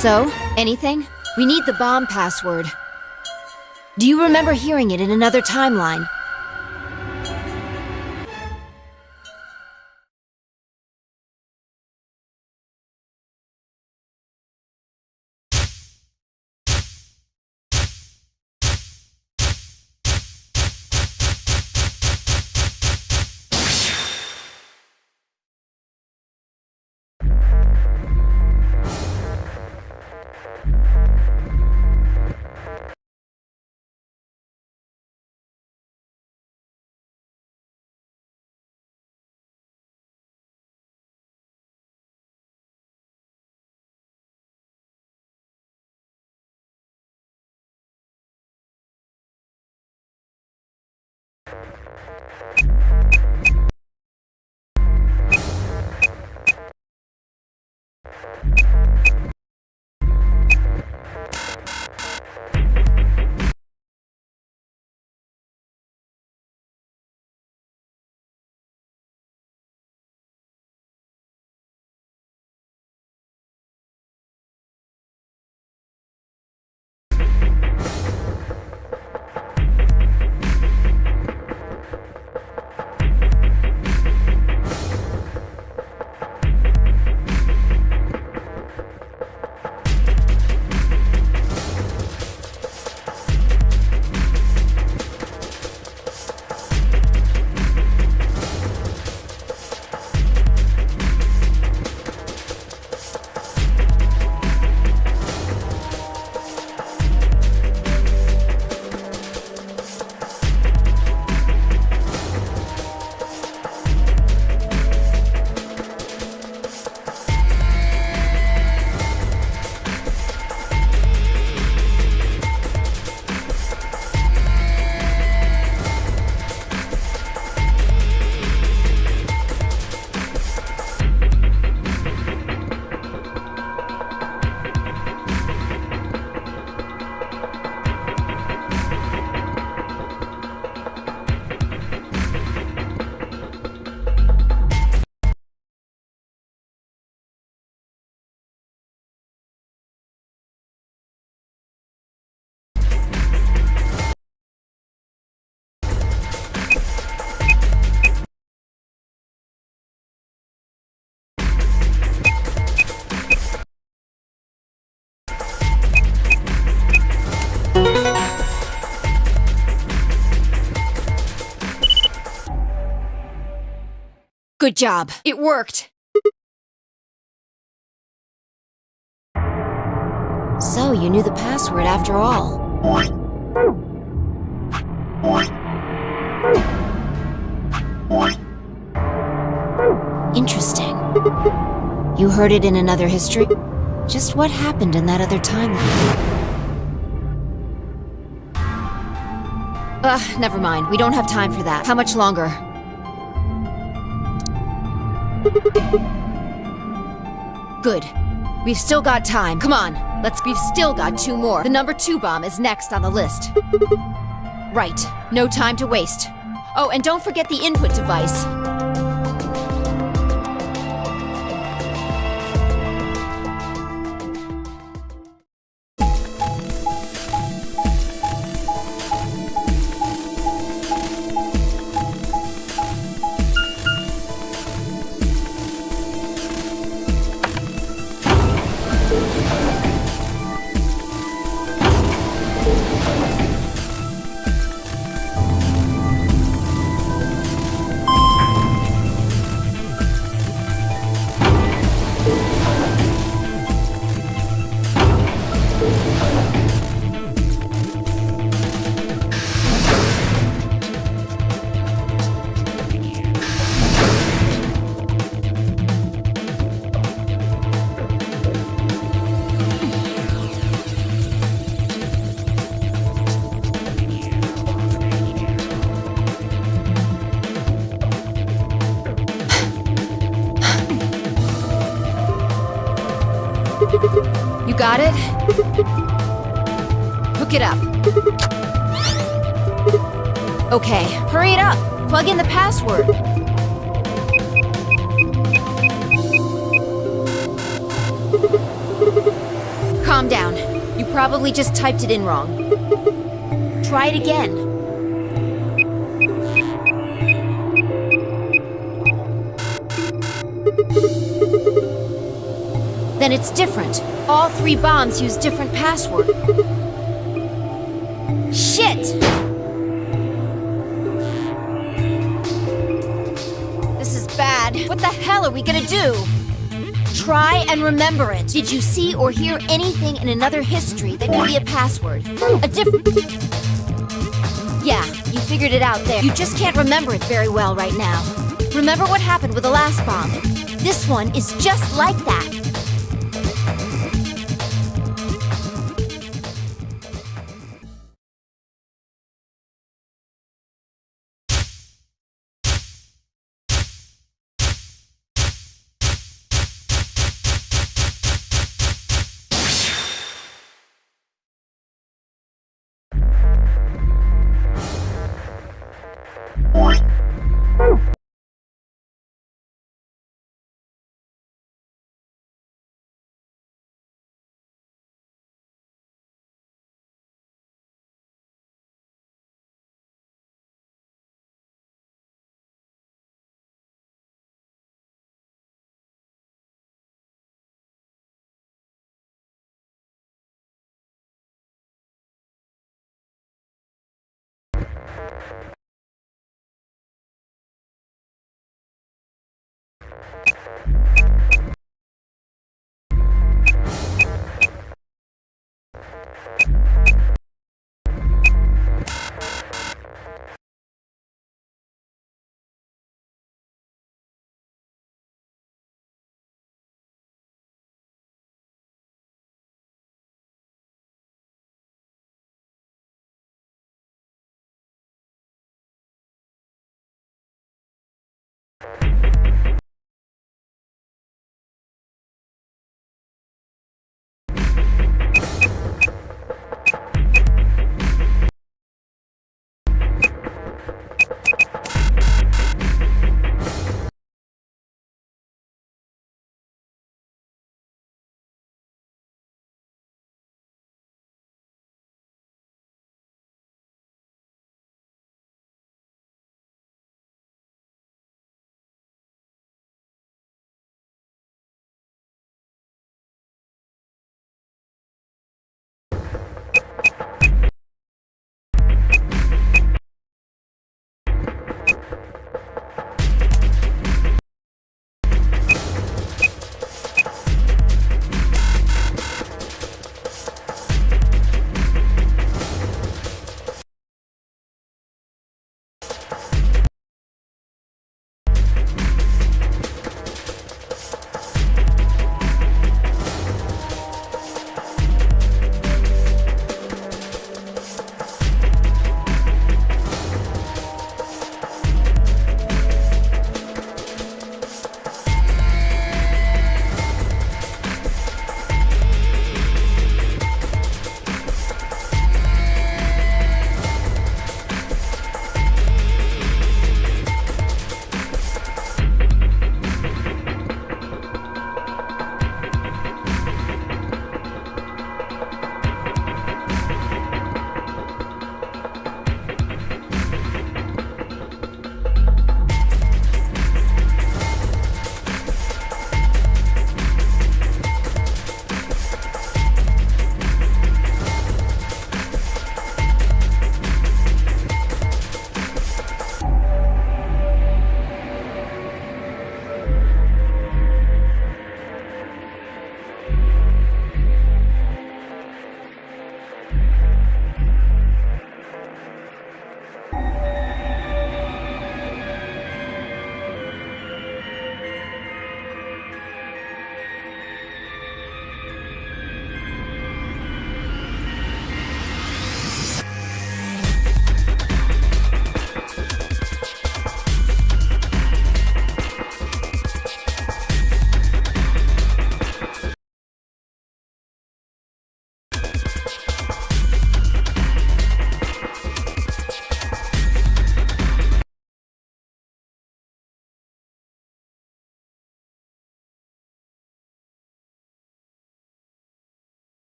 So, anything? We need the bomb password. Do you remember hearing it in another timeline? Good job. It worked. So, you knew the password after all. Interesting. You heard it in another history? Just what happened in that other timeline? Never mind. We don't have time for that. How much longer? Good. We've still got time. Come on. We've still got 2 more. The number 2 bomb is next on the list. Right. No time to waste. Oh, and don't forget the input device. You got it? Hook it up. Okay, hurry it up. Plug in the password. Calm down. You probably just typed it in wrong. Try it again. Then it's different. All 3 bombs use different password. Shit! This is bad. What the hell are we gonna do? Try and remember it. Did you see or hear anything in another history that could be a password? A different... Yeah, you figured it out there. You just can't remember it very well right now. Remember what happened with the last bomb. This one is just like that.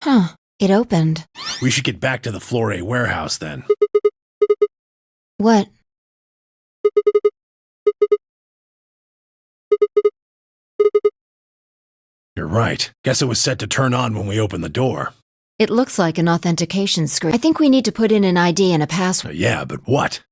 Huh. It opened. We should get back to the Flore warehouse then. What? You're right. Guess it was set to turn on when we opened the door. It looks like an authentication screen. I think we need to put in an ID and a password. Yeah, but what?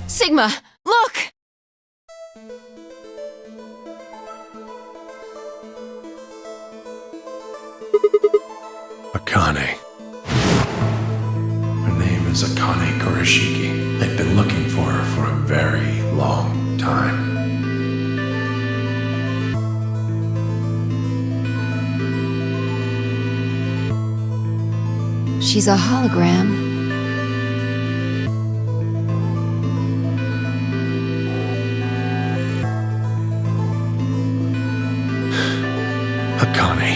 Sigma, look! Akane. Her name is Akane Kurashiki. They've been looking for her for a very long time. She's a hologram. Akane.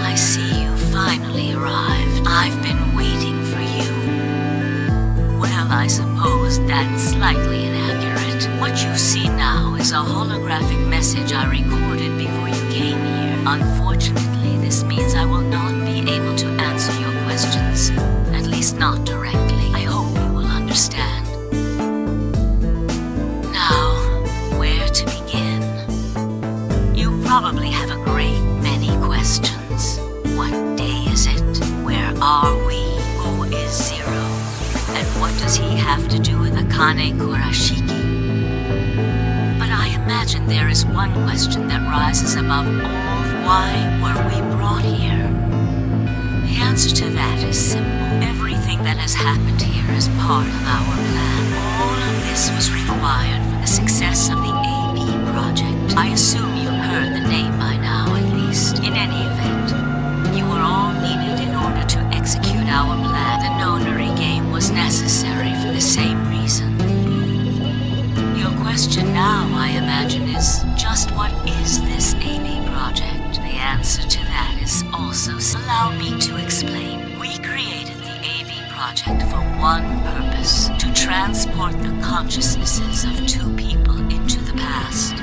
I see you finally arrived. I've been waiting for you. Well, I I suppose that's slightly inaccurate. What you see now is a holographic message I recorded before you came here. Unfortunately, this means I will not be able to answer your questions. At least not directly. I hope you will understand. Now, where to begin? You probably have a great many questions. What day is it? Where are we? Who is Zero? And what does he have to do with Akane Kurashiki? But I imagine there is one question that rises above all. Why were we brought here? The answer to that is simple. Everything that has happened here is part of our plan. All of this was required for the success of the AB project. I assume you've heard the name by now, at least. In any event, you were all needed in order to execute our plan. The Nonary game was necessary for the same reason. Your question now, I imagine, is just what is this AB project? The answer to that is also, allow me to explain. We created the AB project for one purpose: to transport the consciousnesses of two people into the past.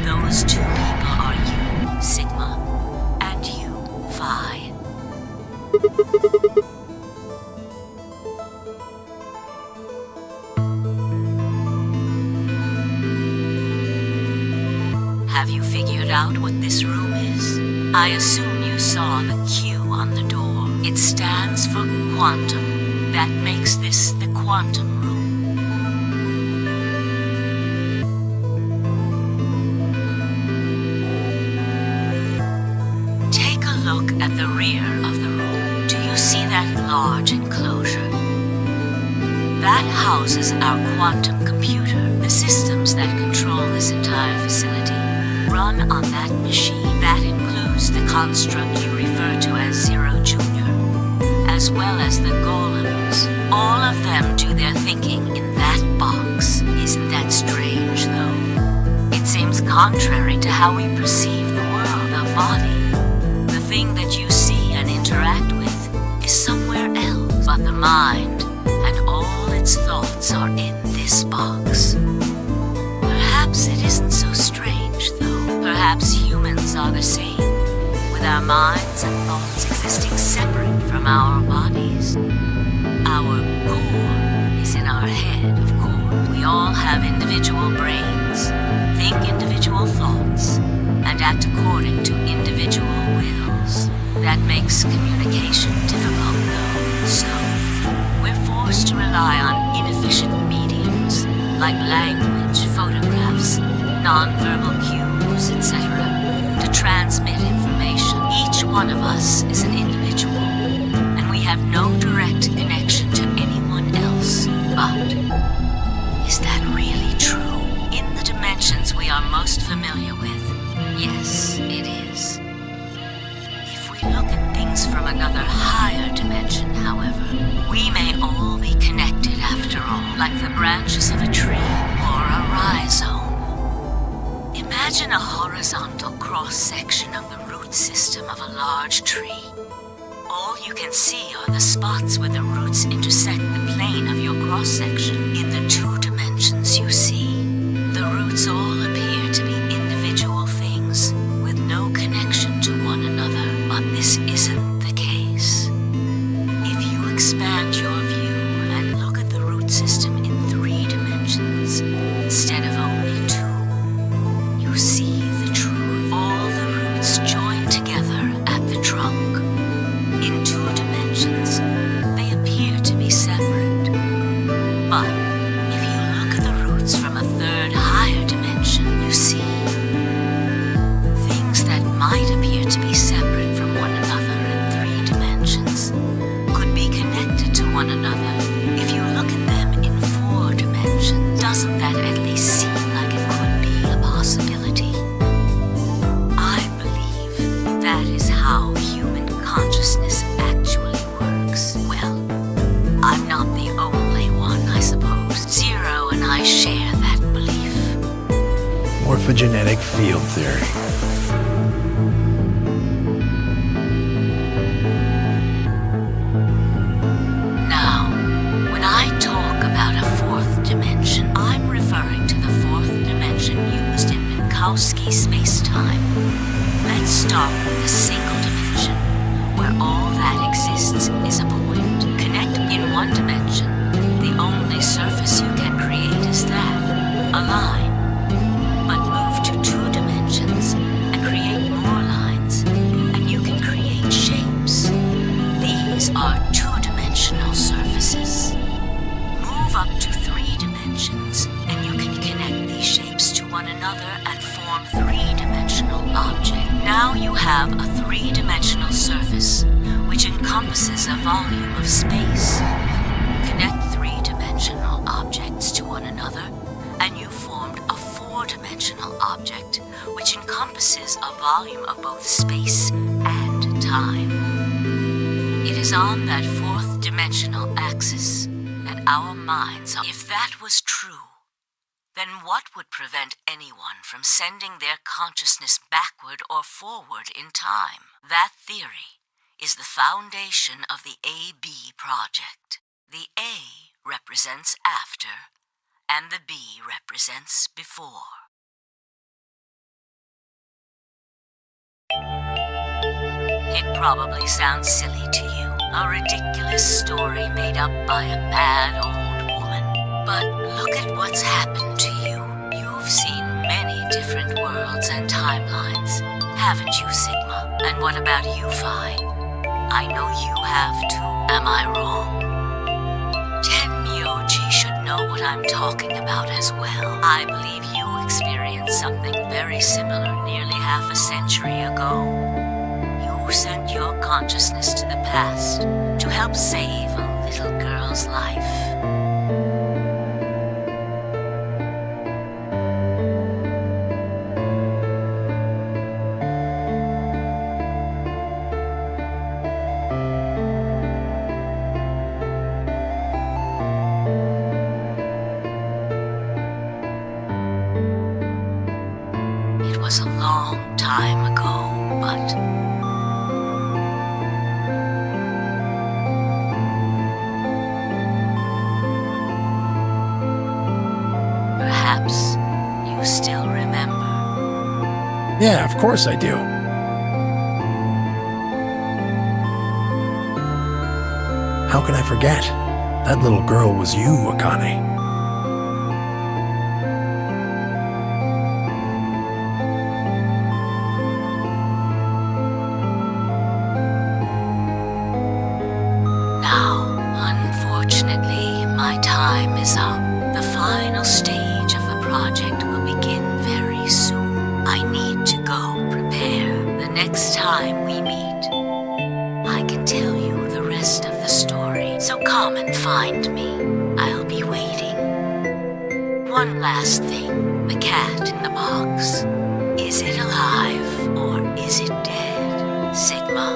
Those two people are you, Sigma, and you, Phi. Have you figured out what this room is? I assume you saw the Q on the door. It stands for quantum. That makes this the quantum room. Take a look at the rear of the room. Do you see that large enclosure? That houses our quantum computer. The systems that control this entire facility run on that machine. That includes the construct you refer to as Zero Jr., as well as the golems. All of them do their thinking in that box. Isn't that strange, though? It seems contrary to how we perceive the world, the body. The thing that you see and interact with is somewhere else, but the mind and all its thoughts are in this box. Perhaps it isn't so strange, though. Perhaps humans are the same, with our minds and thoughts existing separate from our bodies. Our core is in our head, of course. We all have individual brains, think individual thoughts, and act according to individual wills. That makes communication difficult, though. So, we're forced to rely on inefficient mediums, like language, photographs, non-verbal cues, etc., to transmit information. Each one of us is an individual, and we have no direct connection to anyone else. But is that really true? In the dimensions we are most familiar with, yes, it is. If we look at things from another higher dimension, however, we may all be connected after all, like the branches of a tree or a rhizome. Imagine a horizontal cross-section of the root system of a large tree. All you can see are the spots where the roots intersect the plane of your cross-section. In the two dimensions you see, the roots all appear to be individual things with no connection to one another. But this isn't the case. If you expand your view and look at the root system in 3 dimensions instead of only 2, you see the truth. All the roots join together at the trunk. In 2 dimensions, they appear to be separate. But if you look at the roots from a 3rd higher dimension, you see things that might appear to be separate from one another in 3 dimensions could be connected to one another if you look at them in 4 dimensions. Doesn't that at least seem like it could be a possibility? I believe that is how human consciousness actually works. Well, I'm not the only one, I suppose. Zero and I share that belief. Morphogenetic field theory. Now, when I talk about encompasses a volume of space. Connect three-dimensional objects to one another, and you formed a four-dimensional object, which encompasses a volume of both space and time. It is on that fourth dimensional axis that our minds are. If that was true, then what would prevent anyone from sending their consciousness backward or forward in time? That theory is the foundation of the AB project. The A represents after, and the B represents before. It probably sounds silly to you, a ridiculous story made up by a mad old woman. But look at what's happened to you. You've seen many different worlds and timelines, haven't you, Sigma? And what about you, Phi? I know you have too. Am I wrong? Tenmyoji should know what I'm talking about as well. I believe you experienced something very similar nearly half a century ago. You sent your consciousness to the past to help save a little girl's life. It was a long time ago, but perhaps you still remember. Yeah, of course I do. How can I forget? That little girl was you, Akane. Now, unfortunately, my time is up. The final stage of the project will begin very soon. I need to go prepare. The next time we meet, I can tell you the rest of the story. So come and find me. I'll be waiting. One last thing. The cat in the box. Is it alive or is it dead? Sigma?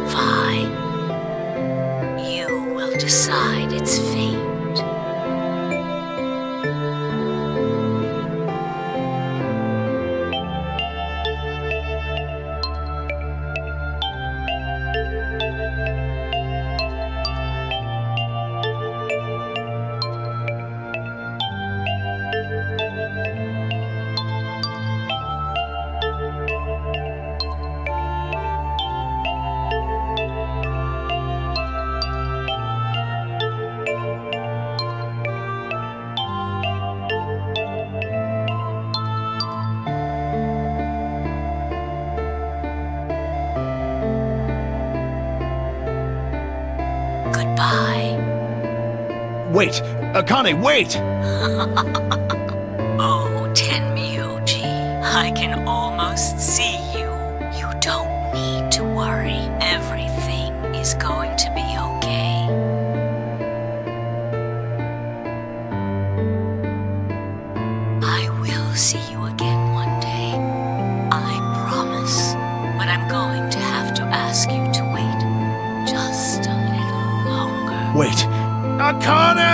Phi? You will decide its fate. Goodbye. Wait! Akane, wait! Oh, Tenmyoji, I can almost see you. You don't need to worry. Everything is going to be okay. I will see you again one day. I promise. But I'm going to have to ask you to wait just a little longer. Wait! Akane!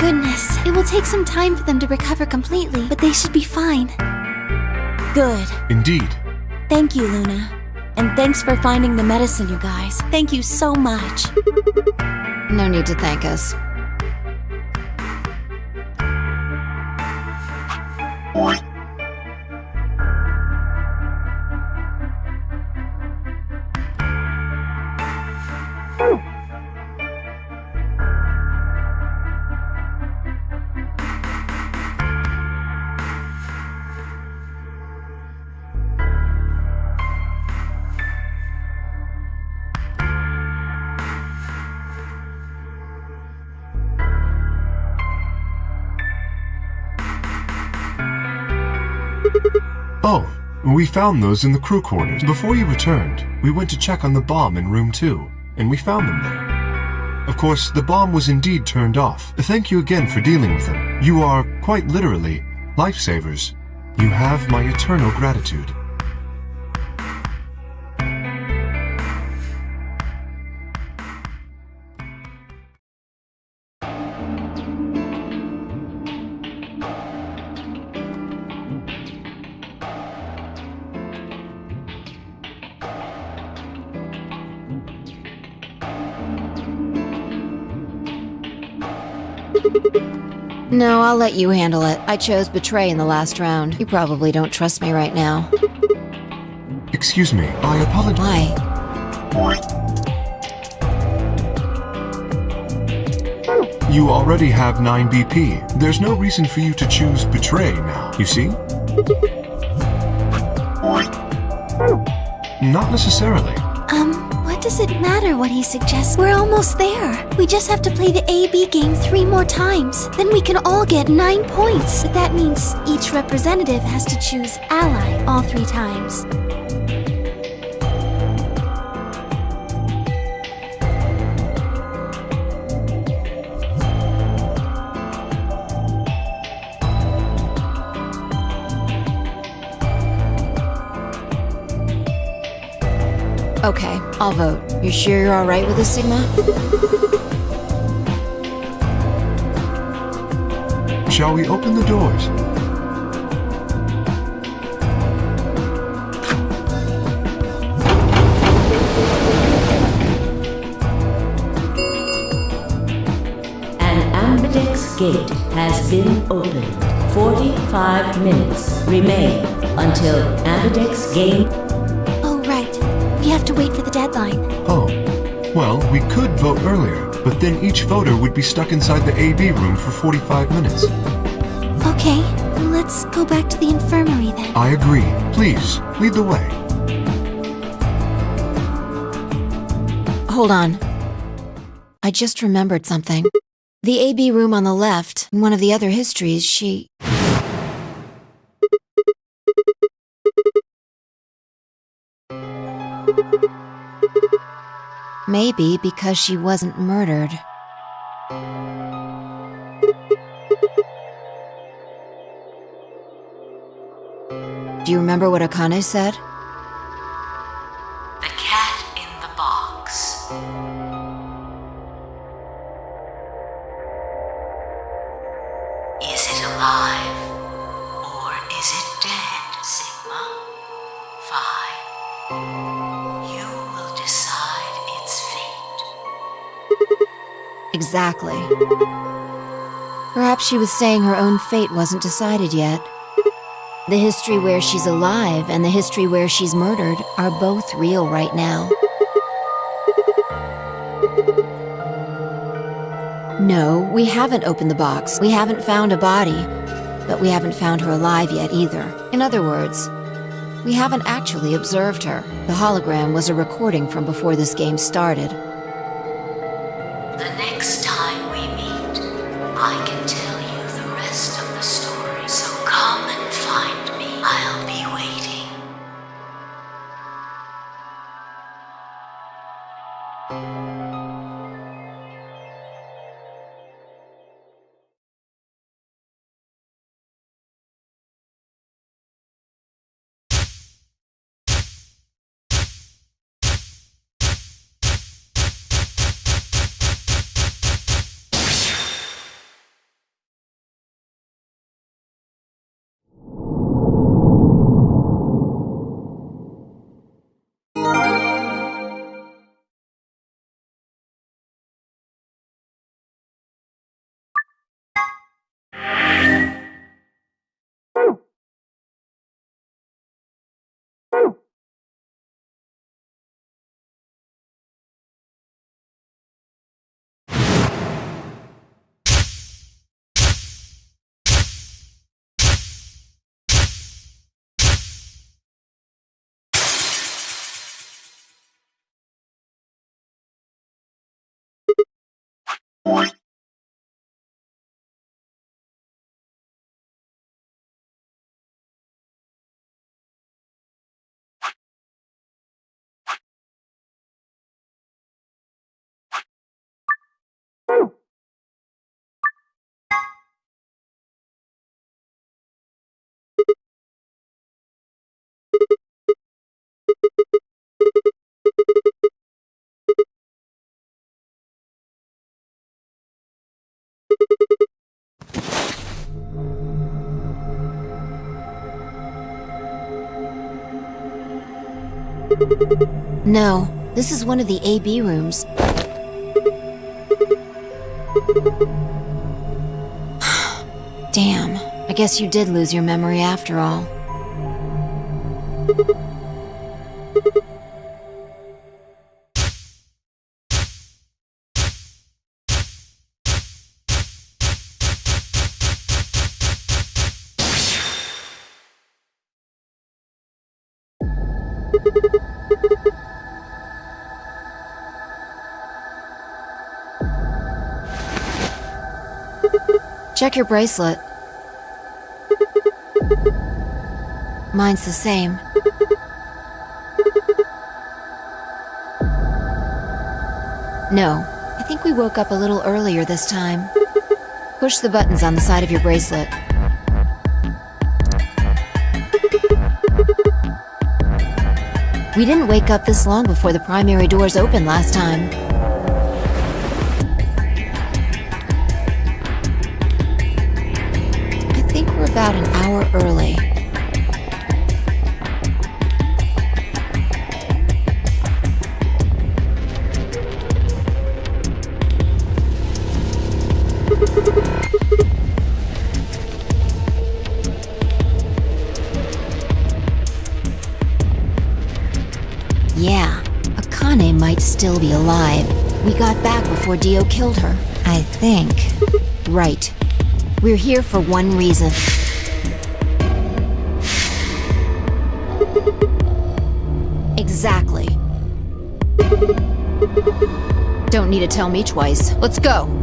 goodness. It will take some time for them to recover completely, but they should be fine. Good. Indeed. Thank you, Luna. And thanks for finding the medicine, you guys. Thank you so much. No need to thank us. Oh, we found those in the crew quarters. Before you returned, we went to check on the bomb in room 2, and we found them there. Of course, the bomb was indeed turned off. Thank you again for dealing with them. You are, quite literally, lifesavers. You have my eternal gratitude. No, I'll let you handle it. I chose Betray in the last round. You probably don't trust me right now. Excuse me, I apologize. Why? You already have 9 BP. There's no reason for you to choose Betray now, you see? Not necessarily. What does it matter what he suggests? We're almost there. We just have to play the A-B game 3 more times. Then we can all get 9 points. But that means each representative has to choose ally all 3 times. Okay, I'll vote. You sure you're alright with this, Sigma? Shall we open the doors? An Ambidex gate has been opened. 45 minutes remain until Ambidex game. Oh, right. We have to wait for the deadline. Oh. Well, we could vote earlier, but then each voter would be stuck inside the AB room for 45 minutes. Okay, let's go back to the infirmary then. I agree. Please, lead the way. Hold on. I just remembered something. The AB room on the left, in one of the other histories, she... Maybe because she wasn't murdered. Do you remember what Akane said? The cat in the box. Is it alive? Or is it dead, Sigma? Phi. You will decide its fate. Exactly. Perhaps she was saying her own fate wasn't decided yet. The history where she's alive and the history where she's murdered are both real right now. No, we haven't opened the box. We haven't found a body. But we haven't found her alive yet either. In other words, we haven't actually observed her. The hologram was a recording from before this game started. The next time we meet, I can tell you the rest of the story. So come and find me. I'll be waiting. No, this is one of the AB rooms. Damn, I guess you did lose your memory after all. Check your bracelet. Mine's the same. No, I think we woke up a little earlier this time. Push the buttons on the side of your bracelet. We didn't wake up this long before the primary doors opened last time. I think we're about an hour early. Yeah, Akane might still be alive. We got back before Dio killed her, I think. Right. We're here for one reason. Exactly. Don't need to tell me twice. Let's go.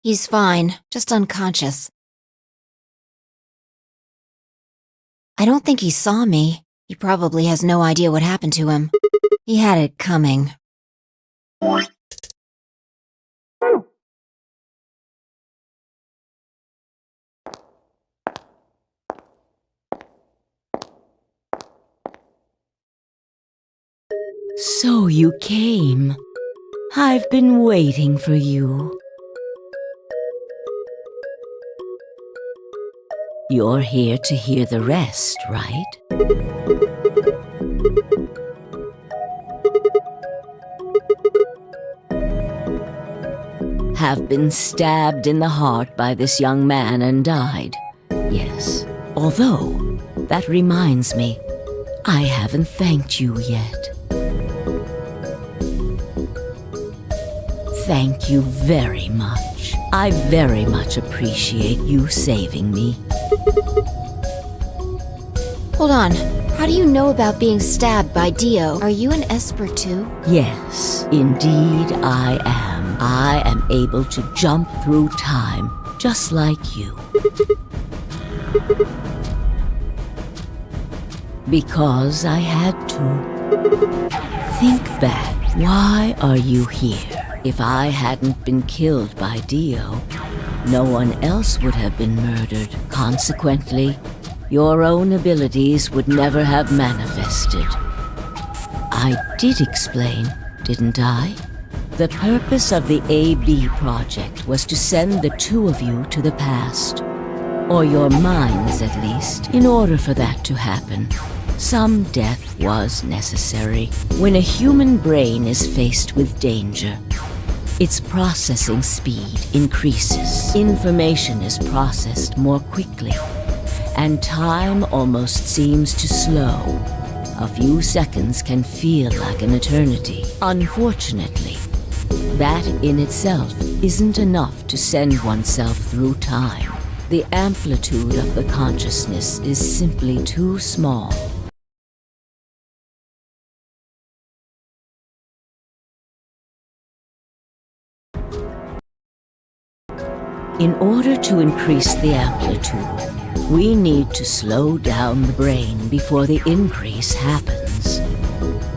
He's fine, just unconscious. I don't think he saw me. He probably has no idea what happened to him. He had it coming. So you came. I've been waiting for you. You're here to hear the rest, right? Have been stabbed in the heart by this young man and died. Yes. Although, that reminds me, I haven't thanked you yet. Thank you very much. I very much appreciate you saving me. Hold on. How do you know about being stabbed by Dio? Are you an Esper too? Yes, indeed I am. I am able to jump through time, just like you. Because I had to. Think back. Why are you here? If I hadn't been killed by Dio, no one else would have been murdered. Consequently, your own abilities would never have manifested. I did explain, didn't I? The purpose of the AB project was to send the two of you to the past. Or your minds, at least. In order for that to happen, some death was necessary. When a human brain is faced with danger, its processing speed increases. Information is processed more quickly, and time almost seems to slow. A few seconds can feel like an eternity. Unfortunately, that in itself isn't enough to send oneself through time. The amplitude of the consciousness is simply too small. In order to increase the amplitude, we need to slow down the brain before the increase happens.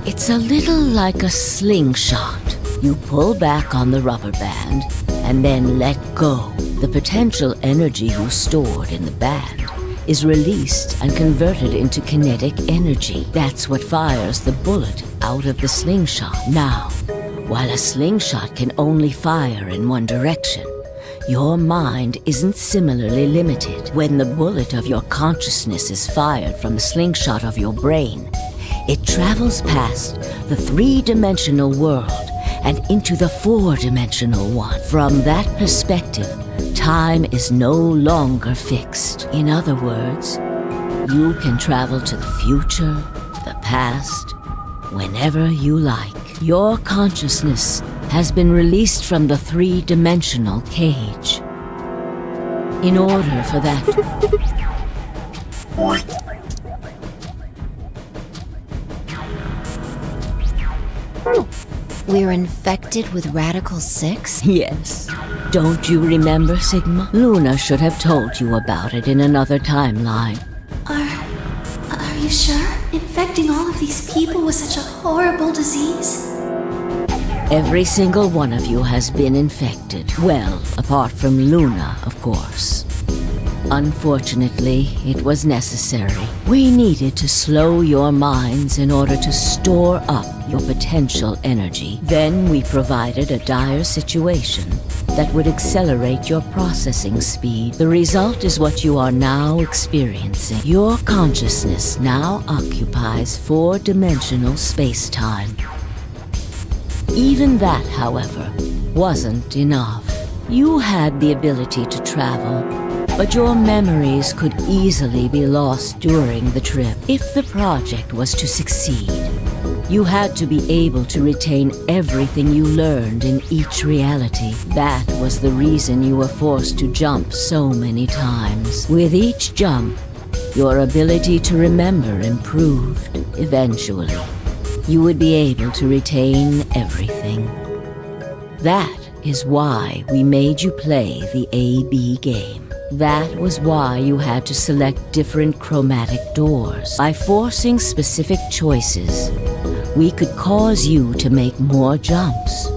It's a little like a slingshot. You pull back on the rubber band and then let go. The potential energy you stored in the band is released and converted into kinetic energy. That's what fires the bullet out of the slingshot. Now, while a slingshot can only fire in one direction, your mind isn't similarly limited. When the bullet of your consciousness is fired from the slingshot of your brain, it travels past the three-dimensional world and into the four-dimensional one. From that perspective, time is no longer fixed. In other words, you can travel to the future, the past, whenever you like. Your consciousness has been released from the three-dimensional cage. In order for that... We're infected with Radical 6? Yes. Don't you remember, Sigma? Luna should have told you about it in another timeline. Are you sure? Infecting all of these people with such a horrible disease? Every single one of you has been infected. Well, apart from Luna, of course. Unfortunately, it was necessary. We needed to slow your minds in order to store up your potential energy. Then we provided a dire situation that would accelerate your processing speed. The result is what you are now experiencing. Your consciousness now occupies four-dimensional space-time. Even that, however, wasn't enough. You had the ability to travel, but your memories could easily be lost during the trip. If the project was to succeed, you had to be able to retain everything you learned in each reality. That was the reason you were forced to jump so many times. With each jump, your ability to remember improved. Eventually, you would be able to retain everything. That is why we made you play the A-B game. That was why you had to select different chromatic doors. By forcing specific choices, we could cause you to make more jumps.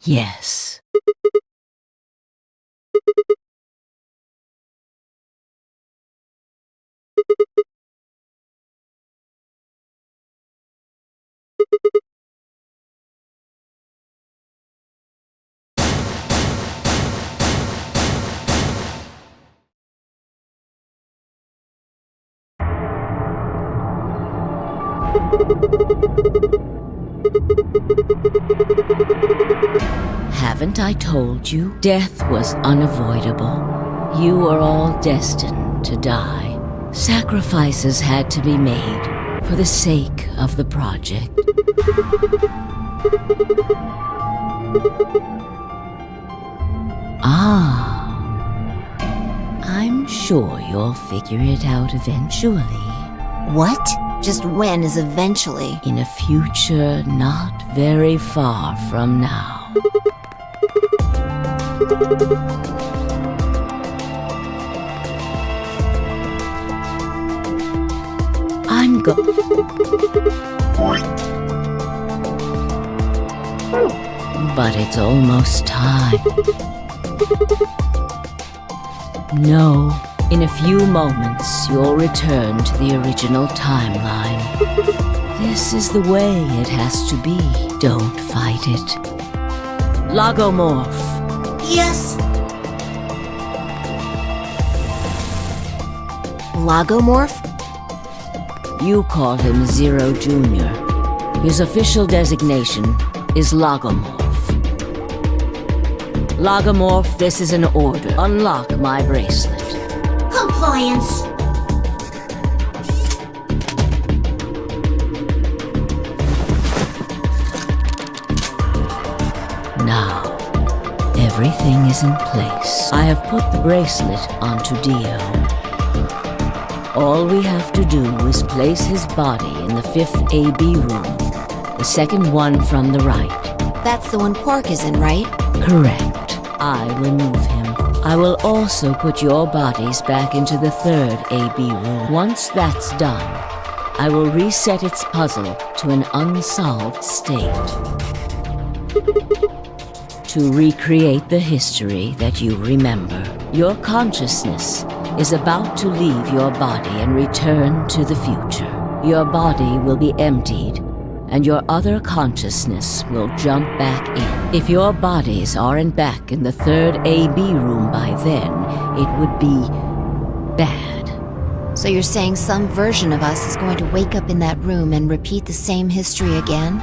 Yes. Haven't I told you? Death was unavoidable. You were all destined to die. Sacrifices had to be made for the sake of the project. Ah. I'm sure you'll figure it out eventually. What? Just when is eventually? In a future not very far from now. I'm But it's almost time. No, in a few moments you'll return to the original timeline. This is the way it has to be. Don't fight it. Logomorph. Yes. Logomorph? You call him Zero Jr. His official designation is Logomorph. Logomorph, this is an order. Unlock my bracelet. Compliance. Now, everything is in place. I have put the bracelet onto Dio. All we have to do is place his body in the 5th AB room, the second one from the right. That's the one Quark is in, right? Correct. I will move him. I will also put your bodies back into the 3rd AB room. Once that's done, I will reset its puzzle to an unsolved state. To recreate the history that you remember. Your consciousness is about to leave your body and return to the future. Your body will be emptied, and your other consciousness will jump back in. If your bodies aren't back in the 3rd AB room by then, it would be bad. So you're saying some version of us is going to wake up in that room and repeat the same history again?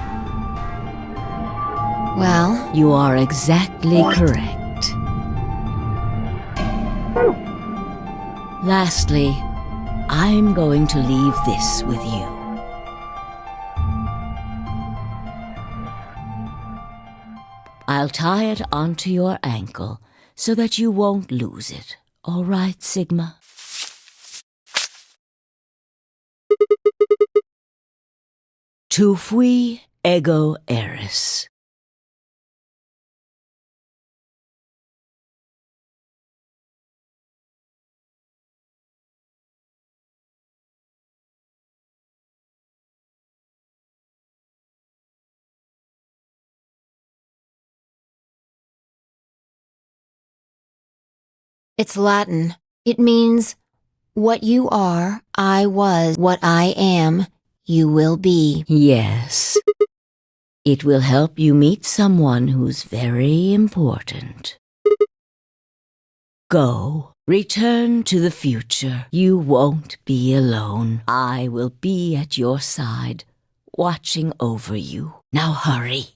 Well, you are exactly correct. Lastly, I'm going to leave this with you. I'll tie it onto your ankle so that you won't lose it. All right, Sigma? Tu fui ego eris. it's Latin. It means, what you are, I was. What I am, you will be. Yes. It will help you meet someone who's very important. Go. Return to the future. You won't be alone. I will be at your side, watching over you. Now hurry.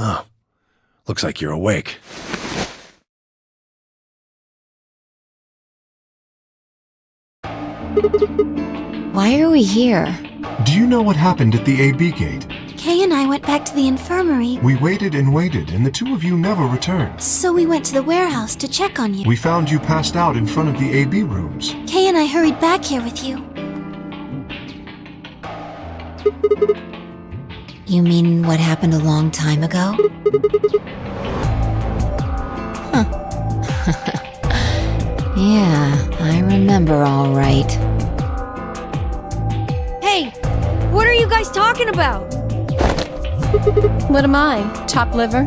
Oh, looks like you're awake. Why are we here? Do you know what happened at the AB gate? Kay and I went back to the infirmary, We waited and waited, and the two of you never returned. so we went to the warehouse to check on you. We found you passed out in front of the AB rooms. Kay and I hurried back here with you. You mean what happened a long time ago? Huh. Yeah, I remember all right. Hey, what are you guys talking about? What am I? Chopped liver?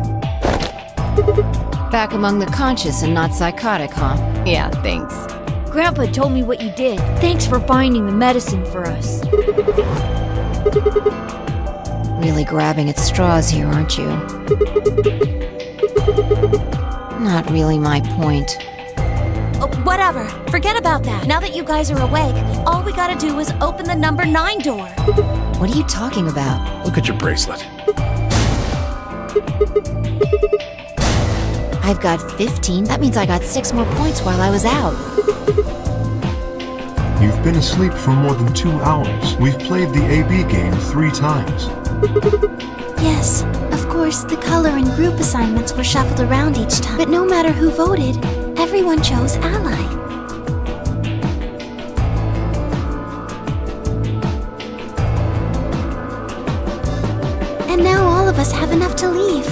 Back among the conscious and not psychotic, huh? Yeah, thanks. Grandpa told me what you did. Thanks for finding the medicine for us. Really grabbing at straws here, aren't you? Not really my point. Oh, whatever. Forget about that. Now that you guys are awake, all we gotta do is open the number 9 door. What are you talking about? Look at your bracelet. I've got 15. That means I got 6 more points while I was out. You've been asleep for more than 2 hours. We've played the AB game 3 times. Yes, of course, the color and group assignments were shuffled around each time. But no matter who voted, everyone chose Ally. And now all of us have enough to leave.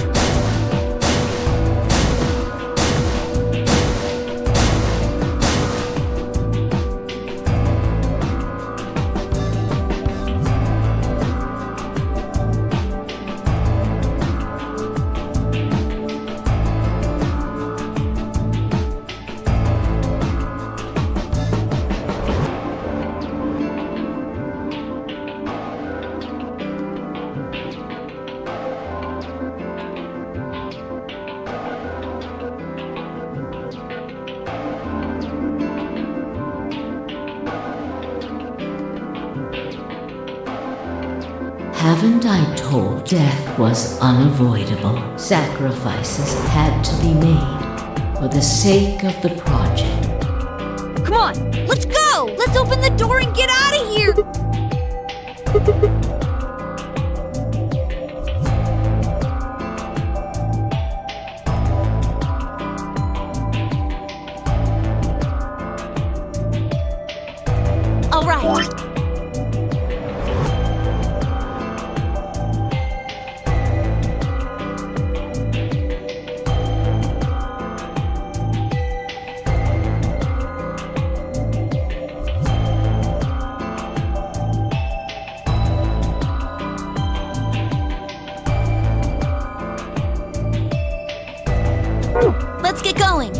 Haven't I told death was unavoidable? Sacrifices had to be made for the sake of the project. Come on, let's go! Let's open the door and get out of here! All right. Let's get going.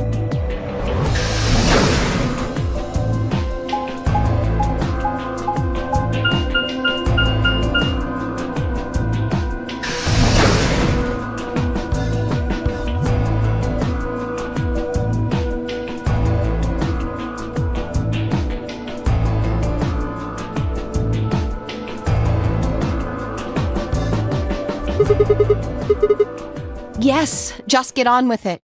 Yes, just get on with it.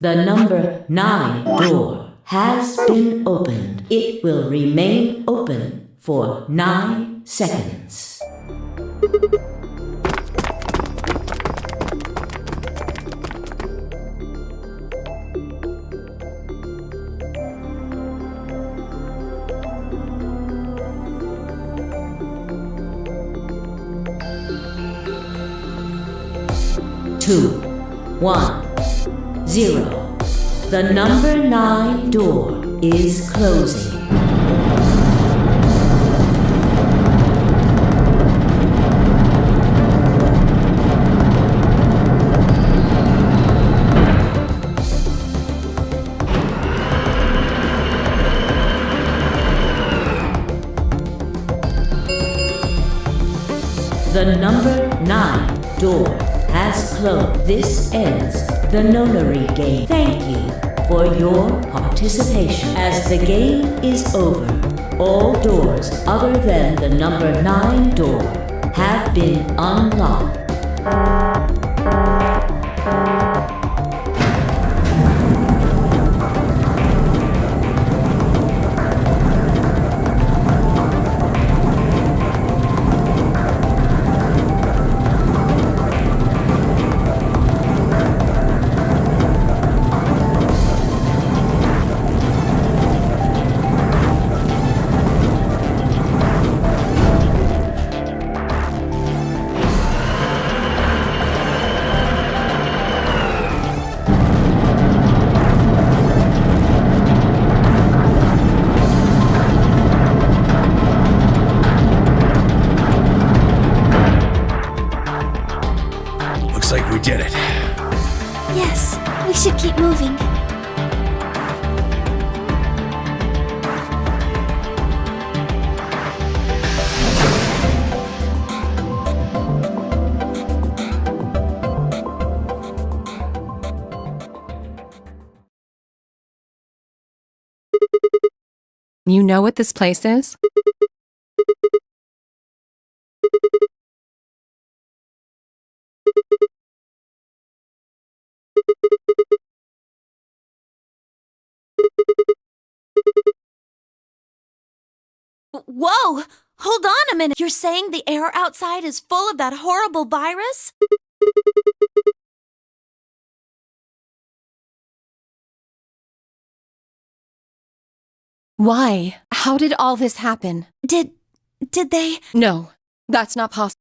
The number 9 door has been opened. It will remain open for 9 seconds. Two, 1, 0. The number 9 door is closing. The number 9 door has closed. This ends the nonary game. Thank you for your participation. As the game is over, all doors other than the number 9 door have been unlocked. Looks like we did it. Yes, we should keep moving. You know what this place is? Whoa! Hold on a minute. You're saying the air outside is full of that horrible virus? Why? How did all this happen? Did they? No, that's not possible.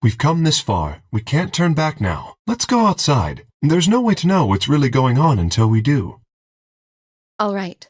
We've come this far. We can't turn back now. Let's go outside. There's no way to know what's really going on until we do. All right.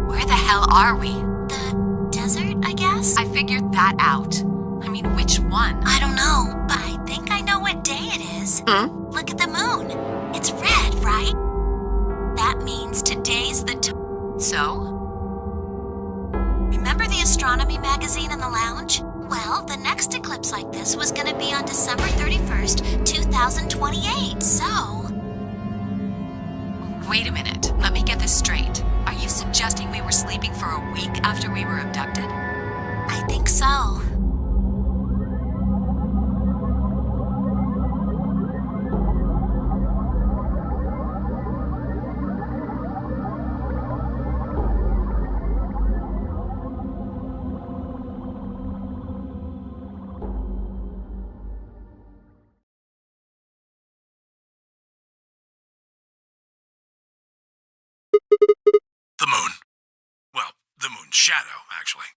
Where the hell are we? The desert, I guess? I figured that out. I mean, which one? I don't know, but I think I know what day it is. Look at the moon. It's red, right? That means today's the So? Remember the astronomy magazine in the lounge? Well, the next eclipse like this was gonna be on December 31st, 2028, so... Wait a minute. Let me get this straight. Are you suggesting we were sleeping for a week after we were abducted? I think so. The moon. Well, the moon's shadow, actually.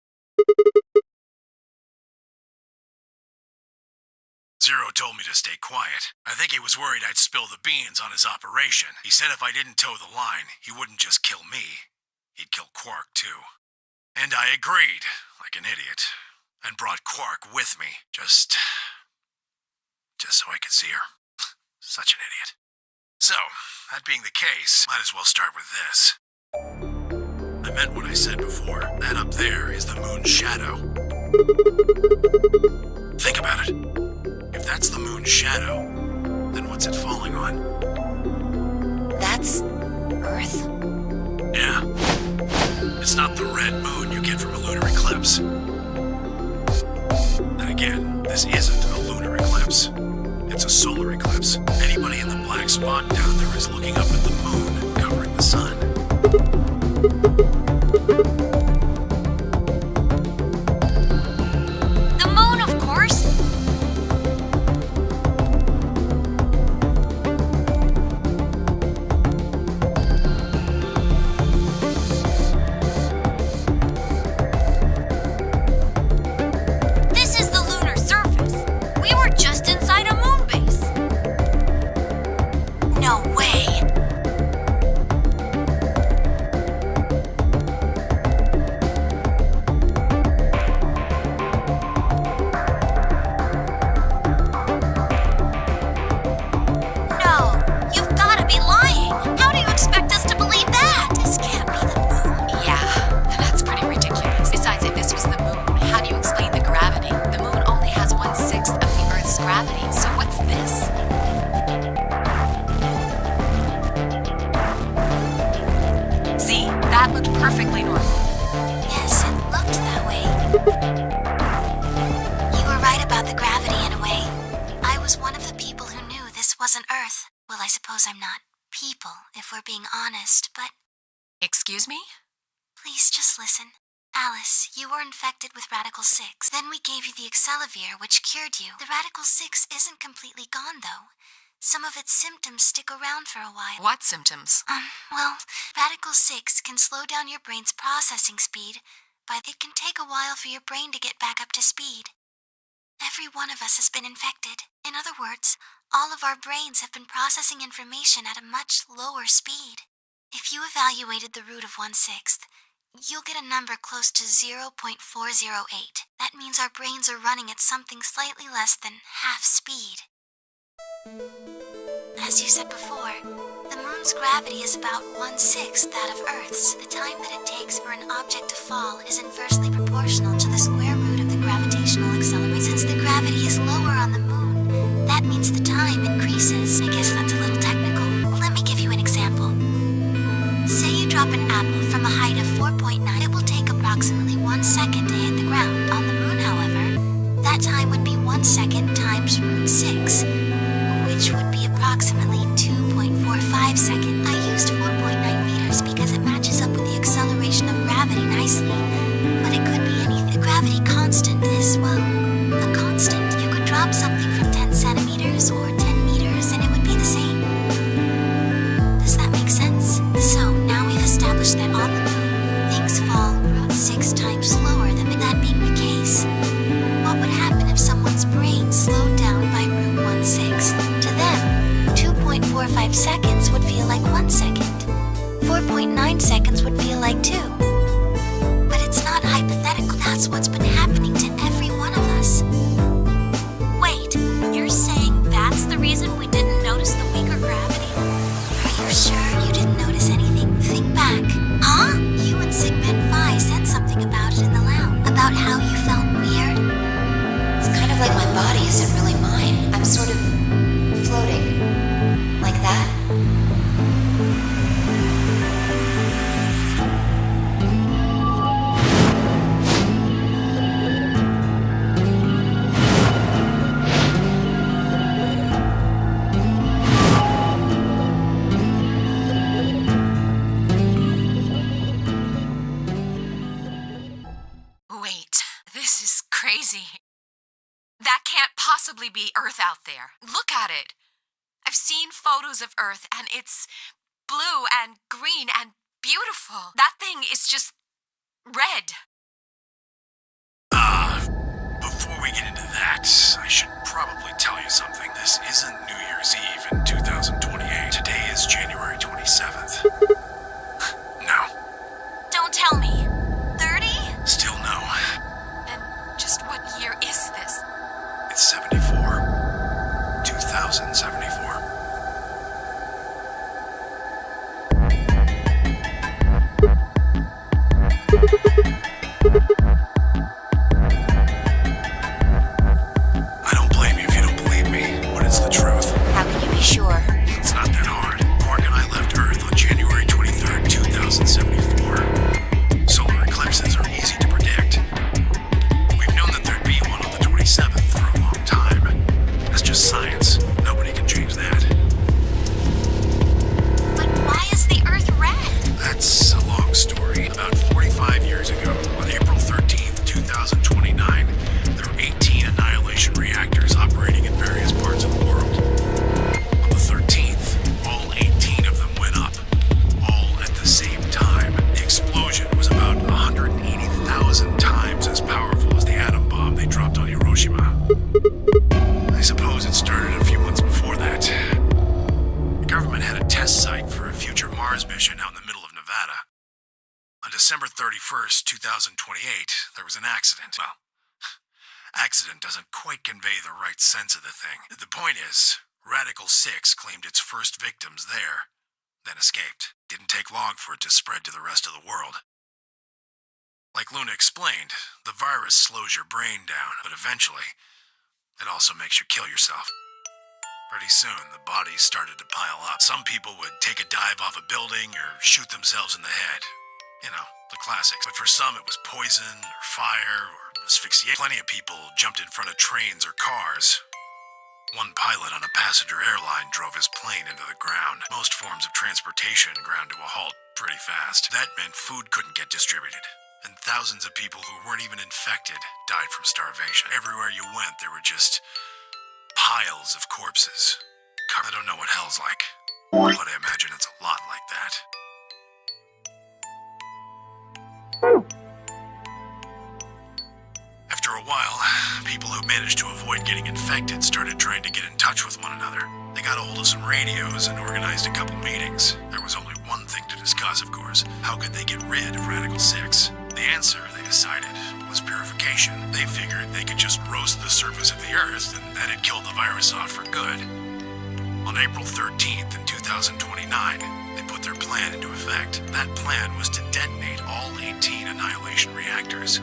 Zero told me to stay quiet. I think he was worried I'd spill the beans on his operation. He said if I didn't toe the line, he wouldn't just kill me. He'd kill Quark, too. And I agreed, like an idiot, and brought Quark with me, just so I could see her. Such an idiot. So, that being the case, might as well start with this. I meant what I said before. That up there is the moon's shadow. Think about it. If that's the moon's shadow, then what's it falling on? That's Earth? Yeah. It's not the red moon you get from a lunar eclipse. Again, this isn't a lunar eclipse. It's a solar eclipse. Anybody in the black spot down there is looking up at the moon, covering the sun. The moon, of course. This is the lunar surface. We were just inside a moon base. No way. No, you've got to be lying. How do you expect us to believe that? This can't be the moon. Yeah, that's pretty ridiculous. Besides, if this was the moon, how do you explain the gravity? The moon only has 1/6 of the Earth's gravity, so what's this? See, that looked perfectly normal. Yes, it looked that way. You were right about the gravity in a way. I was one of the people who knew this wasn't Earth. Well, I suppose I'm not people, if we're being honest, but Excuse me? please just listen. Alice, you were infected with Radical 6. Then we gave you the Excelavir, which cured you. The Radical 6 isn't completely gone, though. Some of its symptoms stick around for a while. What symptoms? Well, Radical 6 can slow down your brain's processing speed, but it can take a while for your brain to get back up to speed. Every one of us has been infected. In other words, all of our brains have been processing information at a much lower speed. If you evaluated the root of 1/6, you'll get a number close to 0.408. That means our brains are running at something slightly less than half speed. As you said before, the moon's gravity is about 1/6 that of Earth's. The time that it takes for an object to fall is inversely proportional to the square root of the gravitational acceleration. Since the gravity is lower on the moon, that means the time increases. I guess that's a little technical. Let me give you an example. Say you drop an apple from a height of 4.9. It will take approximately 1 second to hit the ground. On the moon, however, that time would be 1 second times root 6, which would be approximately 2.45 seconds. I used 4.9 meters because it matches up with the acceleration of gravity nicely, but it could be anything. The gravity constant is, well, a constant. You could drop something from 10 centimeters or 10 meters and it would be the same. Does that make sense? So, now we've established that on the moon, things fall root 6 times slower than that being the case. What would happen if someone's brain slowed down by root 1/6? To them, 2.45 seconds would feel like 1 second. 4.9 seconds would feel like 2. But it's not hypothetical. That's what's been happening to every one of us. Wait, you're saying that's the reason we didn't notice the weaker gravity? Are you sure you didn't notice anything? Think back. Huh? You and Sigmund Phi said something about it in the lounge. About how you felt weird. It's kind of like my body isn't really mine. I'm sort of floating. Like that. Wait, this is crazy. That can't possibly be Earth out there. Look at it. I've seen photos of Earth and it's blue and green and beautiful. That thing is just red. Before we get into that, I should probably tell you something. This isn't New Year's Eve in 2028. Today is January 27th. No. Don't tell me. 30? Still no. Then just what year is this? It's 74. 2074. 31st, 2028, there was an accident. Well, accident doesn't quite convey the right sense of the thing. The point is, Radical 6 claimed its first victims there, then escaped. Didn't take long for it to spread to the rest of the world. Like Luna explained, the virus slows your brain down, but eventually, it also makes you kill yourself. Pretty soon, the bodies started to pile up. Some people would take a dive off a building or shoot themselves in the head. You know, the classics. But for some, it was poison or fire or asphyxiation. Plenty of people jumped in front of trains or cars. One pilot on a passenger airline drove his plane into the ground. Most forms of transportation ground to a halt pretty fast. That meant food couldn't get distributed. And thousands of people who weren't even infected died from starvation. Everywhere you went, there were just piles of corpses. I don't know what hell's like, but I imagine it's a lot like that. After a while, people who managed to avoid getting infected started trying to get in touch with one another. They got a hold of some radios and organized a couple meetings. There was only one thing to discuss, of course. How could they get rid of Radical 6? The answer, they decided, was purification. They figured they could just roast the surface of the Earth and that'd kill the virus off for good. On April 13th in 2029, they put their plan into effect. That plan was to detonate all 18 annihilation reactors.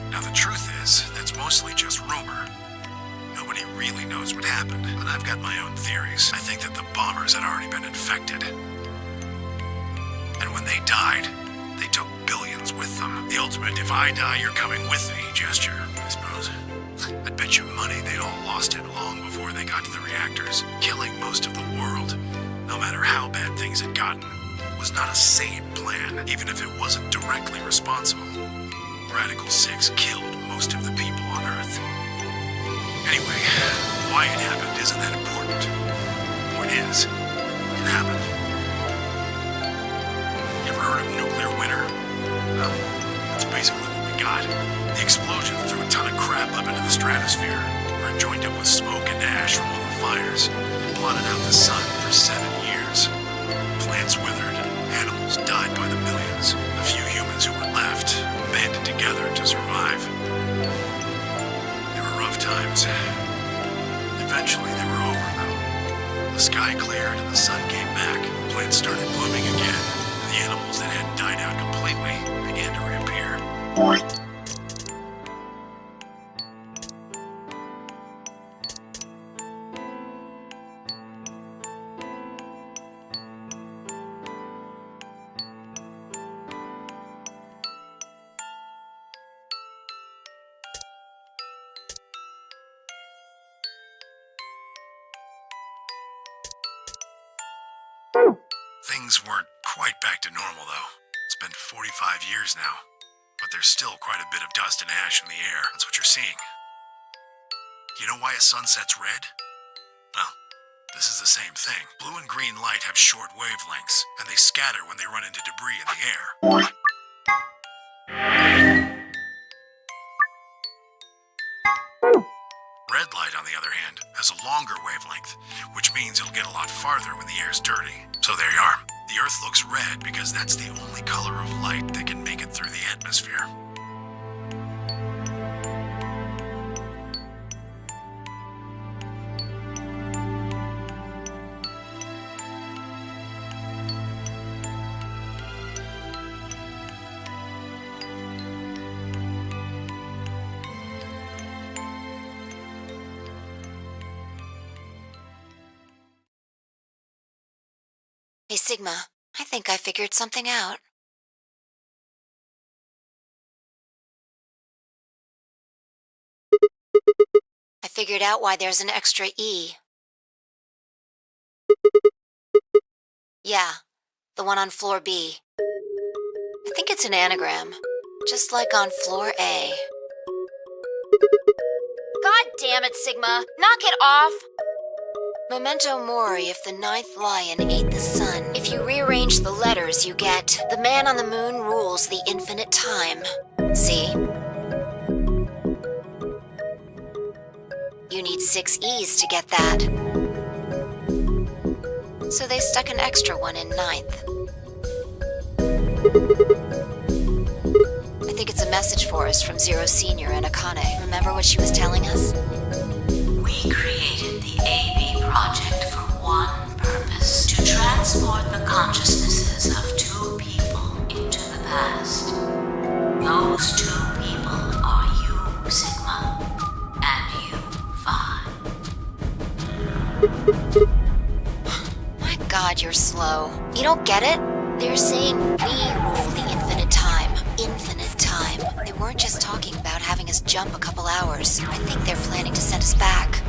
Now the truth is, that's mostly just rumor. Nobody really knows what happened, but I've got my own theories. I think that the bombers had already been infected. And when they died, they took billions with them. The ultimate if I die, you're coming with me gesture, I suppose. I'd bet you money they'd all lost it long before they got to the reactors. Killing most of the world, no matter how bad things had gotten, was not a sane plan, even if it wasn't directly responsible. Radical 6 killed most of the people on Earth. Anyway, why it happened isn't that important. Point is, it happened. You ever heard of nuclear winter? Well, that's basically what we got. The explosion threw a ton of crap up into the stratosphere, where it joined up with smoke and ash from all the fires, and blotted out the sun for 7 years. Plants withered, and animals died by the millions. The few humans who were left banded together to survive. They were rough times. Eventually they were over, though. The sky cleared and the sun came back. Plants started blooming again, and the animals that hadn't died out completely began to reappear. Things weren't quite back to normal, though. It's been 45 years now, but there's still quite a bit of dust and ash in the air. That's what you're seeing. You know why a sun sets red? Well, this is the same thing. Blue and green light have short wavelengths, and they scatter when they run into debris in the air. Red light, on the other hand, has a longer wavelength, which means it'll get a lot farther when the air's dirty. So there you are. The Earth looks red because that's the only color of light that can make it through the atmosphere. Hey, Sigma, I think I figured something out. I figured out why there's an extra E. Yeah, the one on floor B. I think it's an anagram, just like on floor A. God damn it, Sigma! Knock it off! Memento mori if the ninth lion ate the sun. If you rearrange the letters, you get the man on the moon rules the infinite time. See? You need 6 E's to get that. So they stuck an extra one in 9th. I think it's a message for us from Zero Senior and Akane. Remember what she was telling us? We created the AB project for one purpose: to transport the consciousnesses of 2 people into the past. Those 2 people are you, Sigma, and you, Vi. My God, you're slow. You don't get it? They're saying we rule the infinite time. Infinite time. They weren't just talking about having us jump a couple hours. I think they're planning to send us back.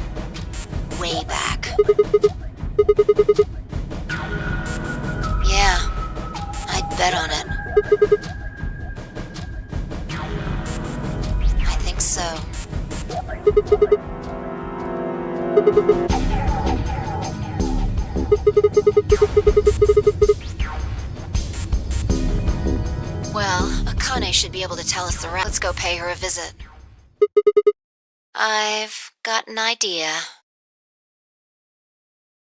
Way back. Yeah, I'd bet on it. I think so. Well, Akane should be able to tell us the rest. Let's go pay her a visit. I've got an idea.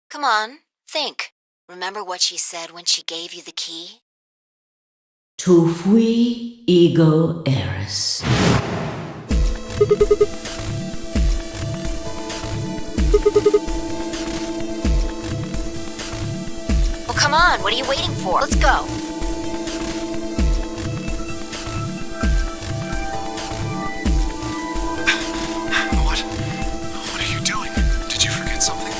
Come on, think. Remember what she said when she gave you the key? Tu fui ego eris. Well, come on, what are you waiting for? Let's go. What are you doing? Did you forget something?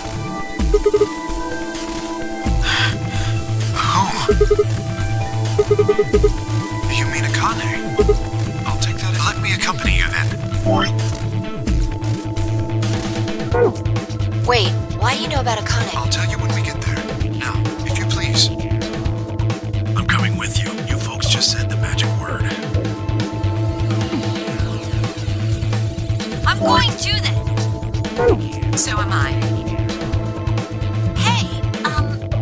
Who? You mean Akane? I'll take that. Let me accompany you then. Wait, why do you know about Akane? I'll tell you when we get there. Now, if you please. I'm coming with you. You folks just said the magic word. I'm going to then. So am I. Hey,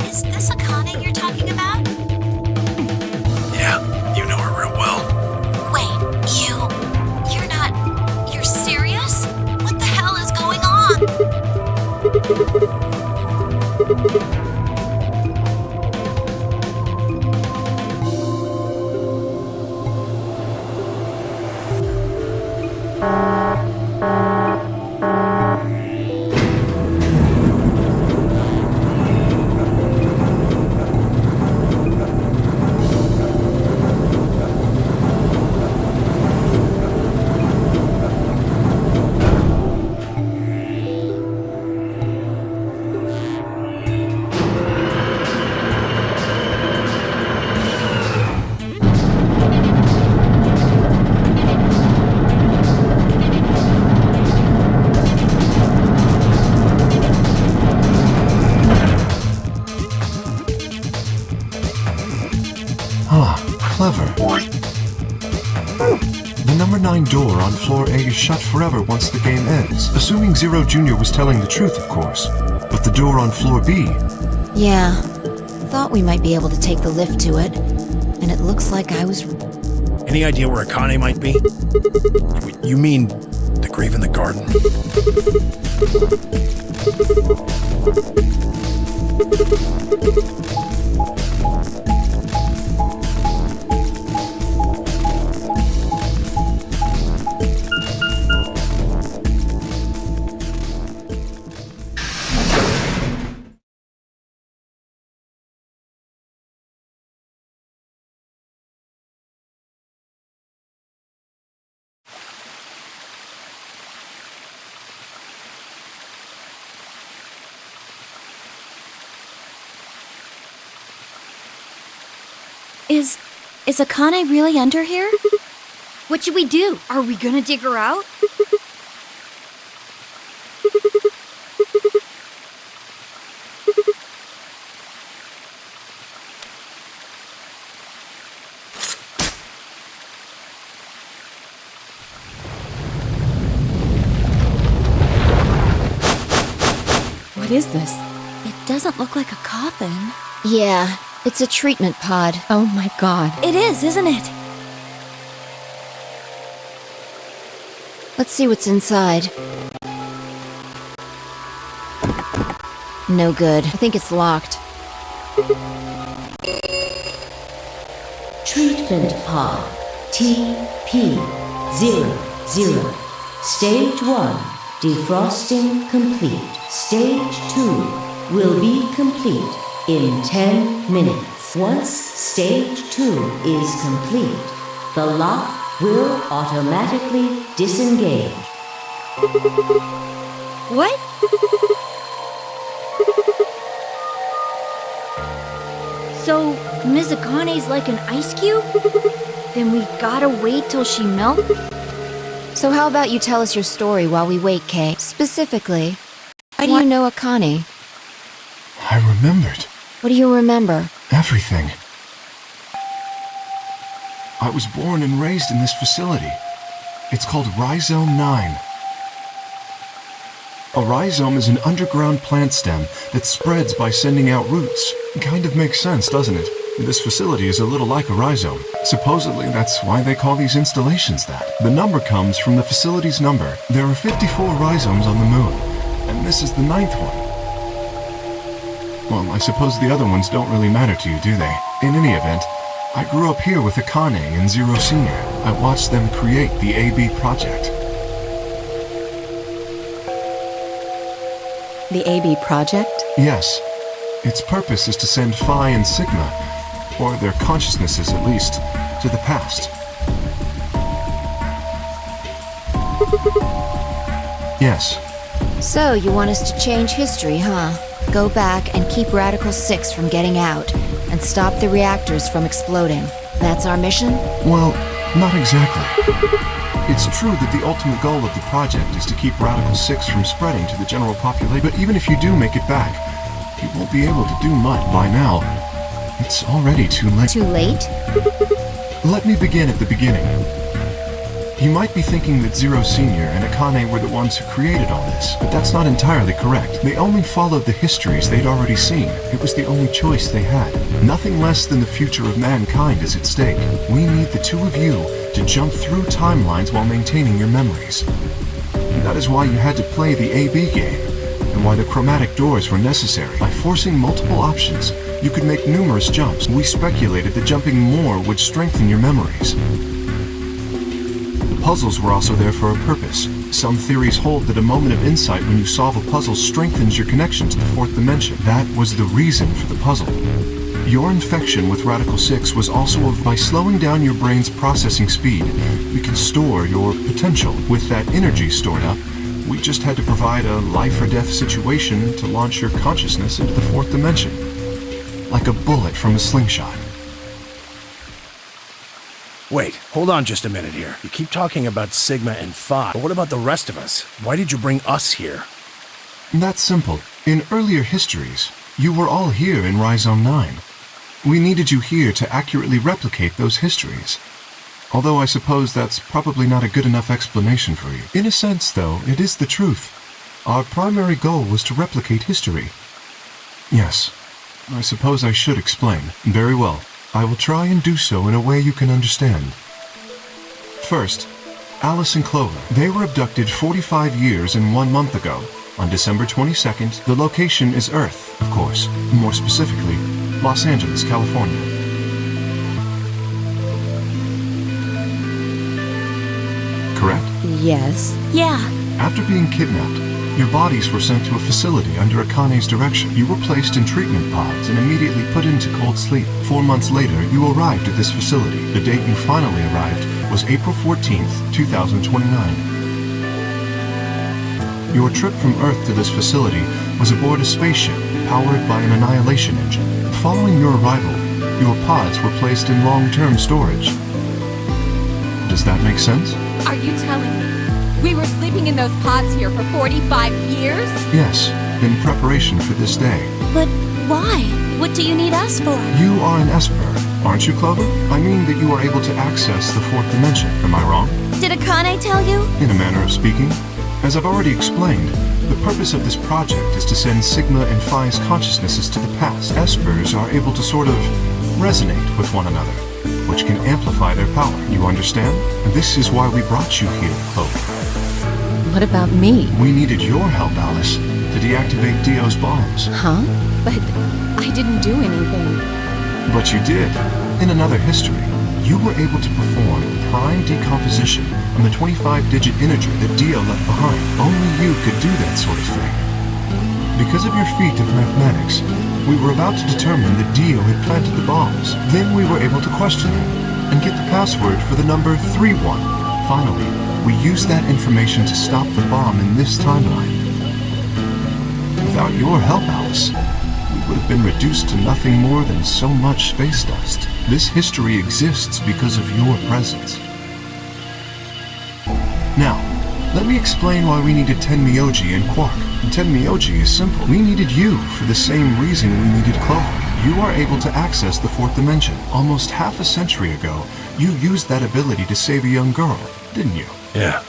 is this Akane you're talking about? Yeah, you know her real well. Wait, you're serious? What the hell is going on? Clever. The number 9 door on floor A is shut forever once the game ends. Assuming Zero Jr. was telling the truth, of course. But the door on floor B... Yeah, thought we might be able to take the lift to it. And it looks like I was... Any idea where Akane might be? You mean the grave in the garden? Is Akane really under here? What should we do? Are we gonna dig her out? What is this? It doesn't look like a coffin. Yeah, it's a treatment pod. Oh my God. It is, isn't it? Let's see what's inside. No good. I think it's locked. Treatment pod TP00. Stage 1 defrosting complete. Stage 2 will be complete in 10 minutes. Once stage 2 is complete, the lock will automatically disengage. What? So, Ms. Akane's like an ice cube? Then we gotta wait till she melts? So how about you tell us your story while we wait, Kay? Specifically, why do you know Akane? I remembered. What do you remember? Everything. I was born and raised in this facility. It's called Rhizome 9. A rhizome is an underground plant stem that spreads by sending out roots. Kind of makes sense, doesn't it? This facility is a little like a rhizome. Supposedly, that's why they call these installations that. The number comes from the facility's number. There are 54 rhizomes on the moon, and this is the 9th one. Well, I suppose the other ones don't really matter to you, do they? In any event, I grew up here with Akane and Zero Senior. I watched them create the AB project. The AB project? Yes. Its purpose is to send Phi and Sigma, or their consciousnesses at least, to the past. Yes. So, you want us to change history, huh? Go back and keep Radical 6 from getting out, and stop the reactors from exploding. That's our mission? Well, not exactly. It's true that the ultimate goal of the project is to keep Radical 6 from spreading to the general population, but even if you do make it back, you won't be able to do much by now. It's already too late. Too late? Let me begin at the beginning. You might be thinking that Zero Senior and Akane were the ones who created all this, but that's not entirely correct. They only followed the histories they'd already seen. It was the only choice they had. Nothing less than the future of mankind is at stake. We need the two of you to jump through timelines while maintaining your memories. And that is why you had to play the AB game, and why the chromatic doors were necessary. By forcing multiple options, you could make numerous jumps. We speculated that jumping more would strengthen your memories. The puzzles were also there for a purpose. Some theories hold that a moment of insight when you solve a puzzle strengthens your connection to the fourth dimension. That was the reason for the puzzle. Your infection with Radical 6 was also by slowing down your brain's processing speed, we can store your potential. With that energy stored up, we just had to provide a life or death situation to launch your consciousness into the fourth dimension. Like a bullet from a slingshot. Wait, hold on just a minute here. You keep talking about Sigma and Phi, but what about the rest of us? Why did you bring us here? That's simple. In earlier histories, you were all here in Rhizome 9. We needed you here to accurately replicate those histories. Although I suppose that's probably not a good enough explanation for you. In a sense, though, it is the truth. Our primary goal was to replicate history. Yes, I suppose I should explain. Very well. I will try and do so in a way you can understand. First, Alice and Clover. They were abducted 45 years and 1 month ago. On December 22nd, the location is Earth, of course. More specifically, Los Angeles, California. Correct? Yes. Yeah. After being kidnapped, your bodies were sent to a facility under Akane's direction. You were placed in treatment pods and immediately put into cold sleep. 4 months later, you arrived at this facility. The date you finally arrived was April 14th, 2029. Your trip from Earth to this facility was aboard a spaceship powered by an annihilation engine. Following your arrival, your pods were placed in long-term storage. Does that make sense? Are you telling me we were sleeping in those pods here for 45 years? Yes, in preparation for this day. But why? What do you need us for? You are an Esper, aren't you, Clover? I mean that you are able to access the fourth dimension. Am I wrong? Did Akane tell you? In a manner of speaking. As I've already explained, the purpose of this project is to send Sigma and Phi's consciousnesses to the past. Espers are able to sort of resonate with one another, which can amplify their power. You understand? And this is why we brought you here, Clover. What about me? We needed your help, Alice, to to deactivate Dio's bombs. Huh? But I didn't do anything. But you did. In another history, you were able to perform prime decomposition on the 25-digit integer that Dio left behind. Only you could do that sort of thing. Because of your feat of mathematics, we were about to determine that Dio had planted the bombs. Then we were able to question him and get the password for the number 31. Finally, we used that information to stop the bomb in this timeline. Without your help, Alice, we would have been reduced to nothing more than so much space dust. This history exists because of your presence. Now, let me explain why we needed Tenmyoji and Quark. Tenmyoji is simple. We needed you for the same reason we needed Clover. You are able to access the fourth dimension. Almost half a century ago, you used that ability to save a young girl, didn't you? Yeah,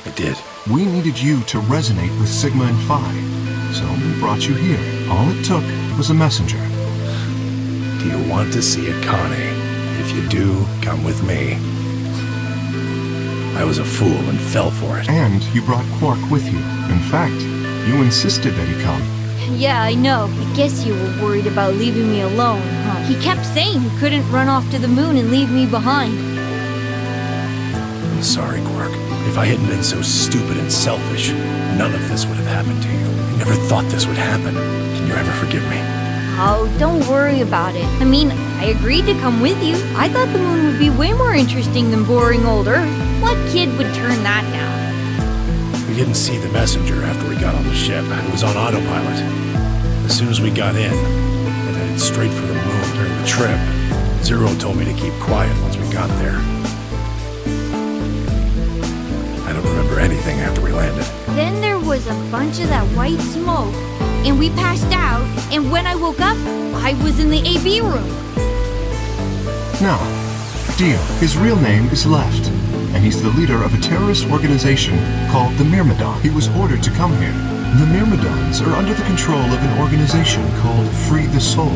I did. We needed you to resonate with Sigma and Phi, so we brought you here. All it took was a messenger. Do you want to see Akane? If you do, come with me. I was a fool and fell for it. And you brought Quark with you. In fact, you insisted that he come. Yeah, I know. I guess you were worried about leaving me alone, huh? He kept saying he couldn't run off to the moon and leave me behind. I'm sorry, Quark. If I hadn't been so stupid and selfish, none of this would have happened to you. I never thought this would happen. Can you ever forgive me? Oh, don't worry about it. I mean, I agreed to come with you. I thought the moon would be way more interesting than boring old Earth. What kid would turn that down? We didn't see the messenger after we got on the ship. It was on autopilot. As soon as we got in, it headed straight for the moon during the trip. Zero told me to keep quiet once we got there. I don't remember anything after we landed. Then there was a bunch of that white smoke, and we passed out, and when I woke up, I was in the AB room. Now, Dio, his real name is Left, and he's the leader of a terrorist organization called the Myrmidon. He was ordered to come here. The Myrmidons are under the control of an organization called Free the Soul,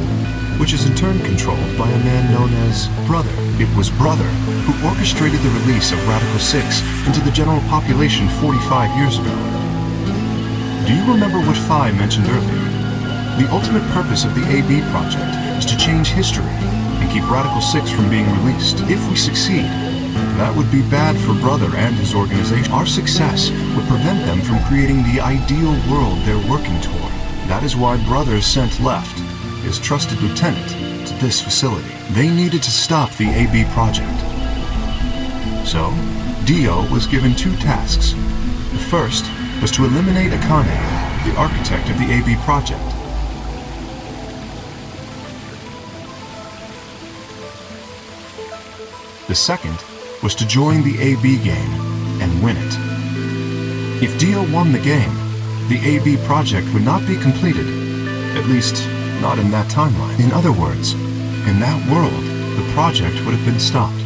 which is in turn controlled by a man known as Brother. It was Brother who orchestrated the release of Radical 6 into the general population 45 years ago. Do you remember what Phi mentioned earlier? The ultimate purpose of the AB project is to change history and keep Radical 6 from being released. If we succeed, that would be bad for Brother and his organization. Our success would prevent them from creating the ideal world they're working toward. That is why Brother sent Left, his trusted lieutenant, to this facility. They needed to stop the AB project. So, Dio was given two tasks. The first was to eliminate Akane, the architect of the AB project. The second was to join the AB game and win it. If Dio won the game, the AB project would not be completed, at least not in that timeline. In other words, in that world, the project would have been stopped.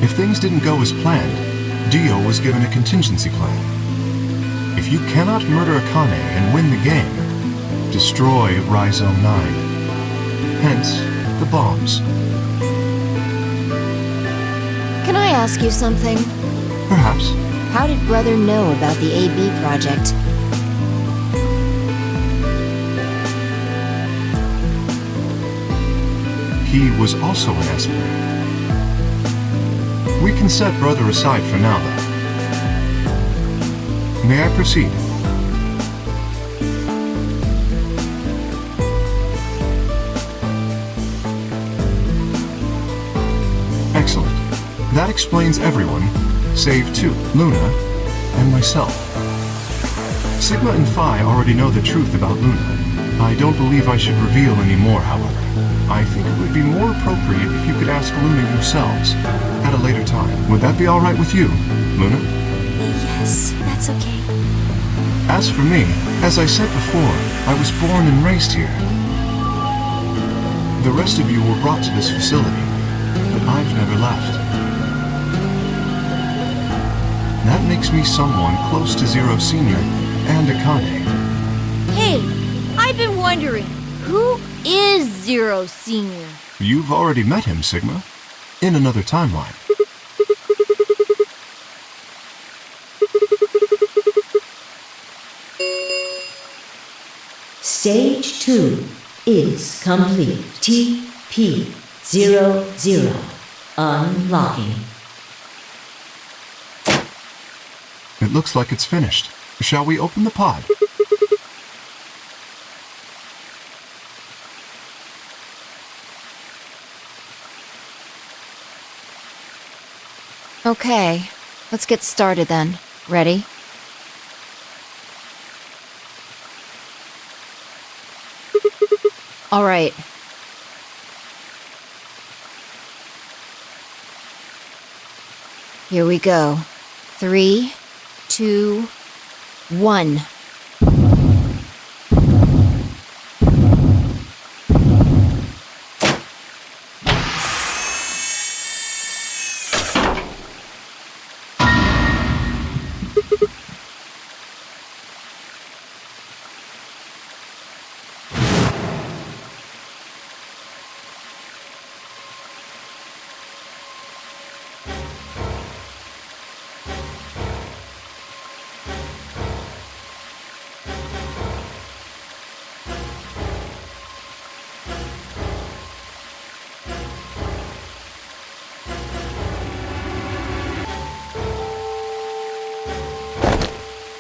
If things didn't go as planned, Dio was given a contingency plan. If you cannot murder Akane and win the game, destroy Rhizome 9. Hence, the bombs. Can I ask you something? Perhaps. How did Brother know about the AB project? He was also an Esper. We can set Brother aside for now, though. May I proceed? Excellent. That explains everyone, save two, Luna and myself. Sigma and Phi already know the truth about Luna. I don't believe I should reveal any more, however. I think it would be more appropriate if you could ask Luna yourselves at a later time. Would that be all right with you, Luna? Yes, that's okay. As for me, as I said before, I was born and raised here. The rest of you were brought to this facility, but I've never left. That makes me someone close to Zero Senior and Akane. Hey, I've been wondering, who is Zero Senior? You've already met him, Sigma, in another timeline. Stage 2 is complete. TP00 unlocking. It looks like it's finished. Shall we open the pod? Okay, let's get started then. Ready? All right. Here we go. 3, 2, 1.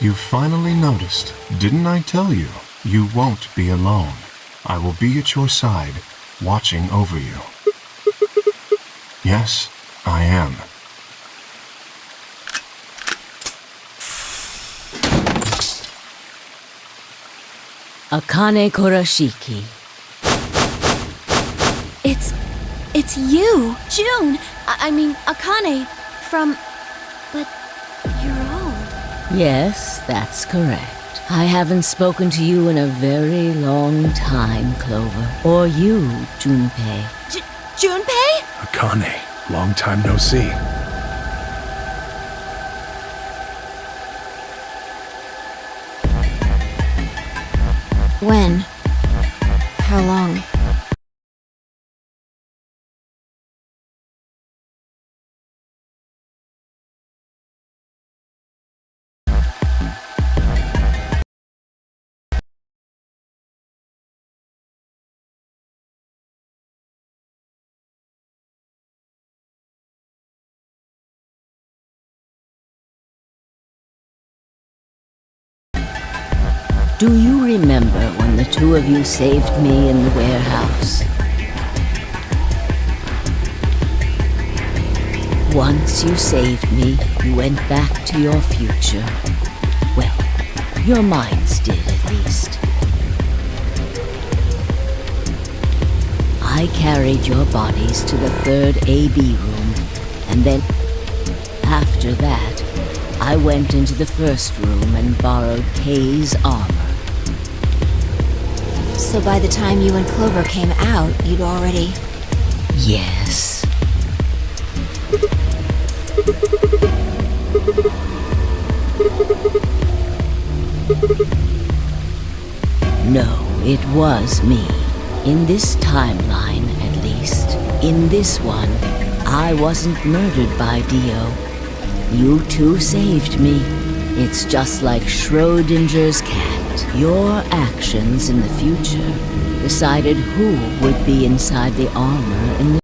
You finally noticed. Didn't I tell you? You won't be alone. I will be at your side, watching over you. Yes, I am. Akane Kurashiki. It's you, June. I mean, Akane, from... But you're old. Yes, that's correct. I haven't spoken to you in a very long time, Clover. Or you, Junpei. Junpei? Akane, long time no see. When? How long? Do you remember when the two of you saved me in the warehouse? Once you saved me, you went back to your future. Well, your minds did at least. I carried your bodies to the third AB room, and then after that, I went into the first room and borrowed Kay's armor. So by the time you and Clover came out, you'd already... Yes. No, it was me. In this timeline, at least. In this one, I wasn't murdered by Dio. You two saved me. It's just like Schrodinger's cat. Your actions in the future decided who would be inside the armor in the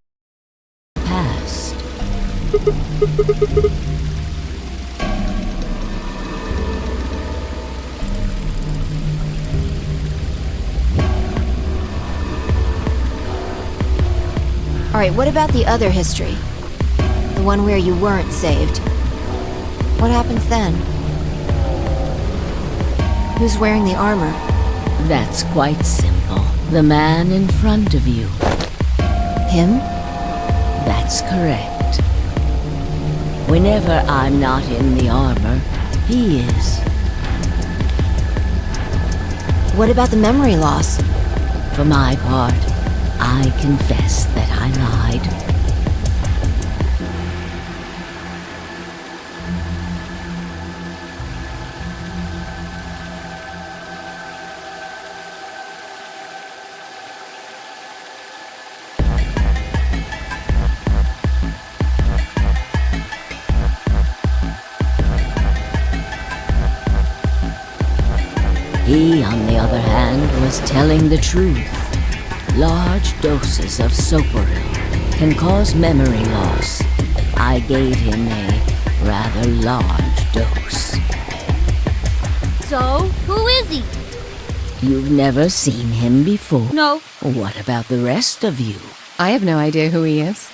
past. Alright, what about the other history? The one where you weren't saved. What happens then? Who's wearing the armor? That's quite simple. The man in front of you. Him? That's correct. Whenever I'm not in the armor, he is. What about the memory loss? For my part, I confess that I lied. He, on the other hand, was telling the truth. Large doses of Soporil can cause memory loss. I gave him a rather large dose. So, who is he? You've never seen him before? No. What about the rest of you? I have no idea who he is.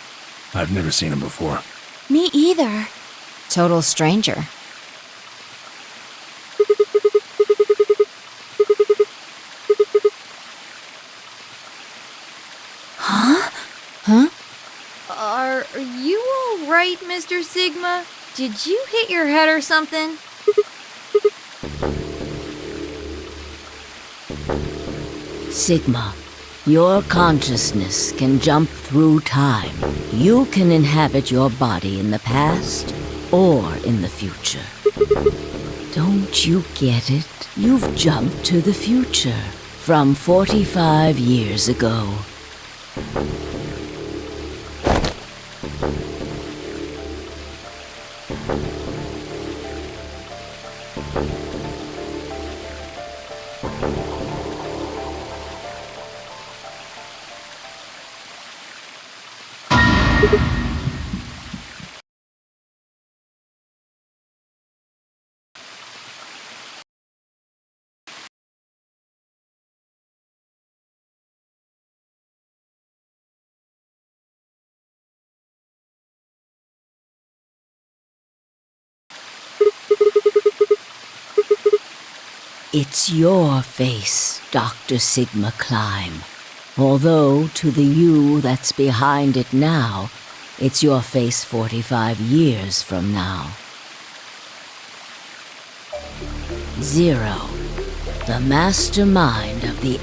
I've never seen him before. Me either. Total stranger. Huh? Are you alright, Mr. Sigma? Did you hit your head or something? Sigma, your consciousness can jump through time. You can inhabit your body in the past or in the future. Don't you get it? You've jumped to the future from 45 years ago. It's your face, Dr. Sigma Climb. Although, to the you that's behind it now, it's your face 45 years from now. Zero, the mastermind of the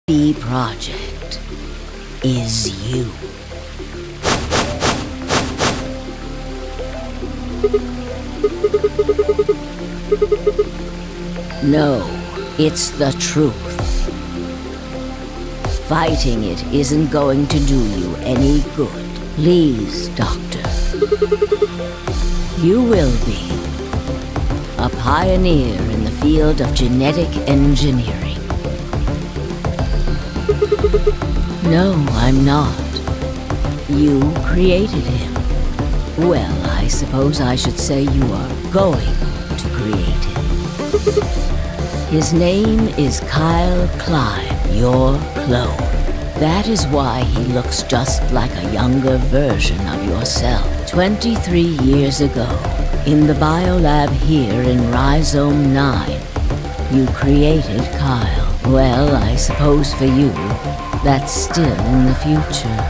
AB project, is you. No, it's the truth. Fighting it isn't going to do you any good. Please, Doctor. You will be a pioneer in the field of genetic engineering. No, I'm not. You created him. Well, I suppose I should say you are going to create him. His name is Kyle Climb, your clone. That is why he looks just like a younger version of yourself. 23 years ago, in the biolab here in Rhizome 9, you created Kyle. Well, I suppose for you, that's still in the future.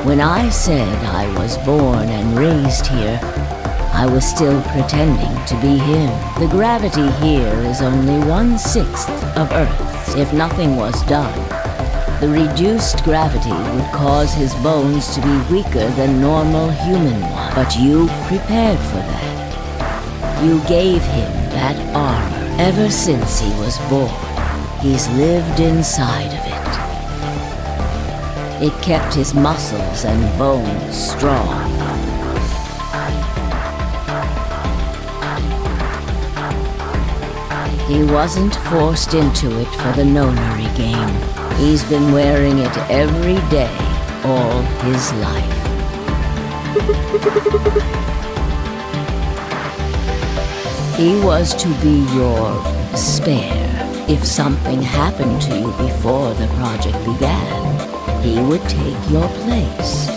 When I said I was born and raised here, I was still pretending to be him. The gravity here is only 1/6 of Earth's. If nothing was done, the reduced gravity would cause his bones to be weaker than normal human ones. But you prepared for that. You gave him that armor. Ever since he was born, he's lived inside of it. It kept his muscles and bones strong. He wasn't forced into it for the nonary game. He's been wearing it every day, all his life. He was to be your spare. If something happened to you before the project began, he would take your place.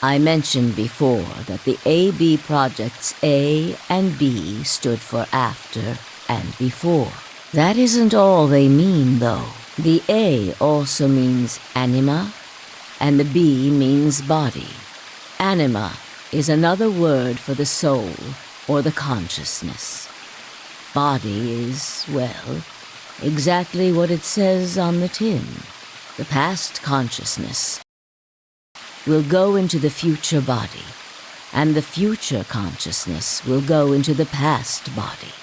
I mentioned before that the AB projects A and B stood for after and before. That isn't all they mean, though. The A also means anima, and the B means body. Anima is another word for the soul, or the consciousness. Body is, well, exactly what it says on the tin. The past consciousness will go into the future body, and the future consciousness will go into the past body.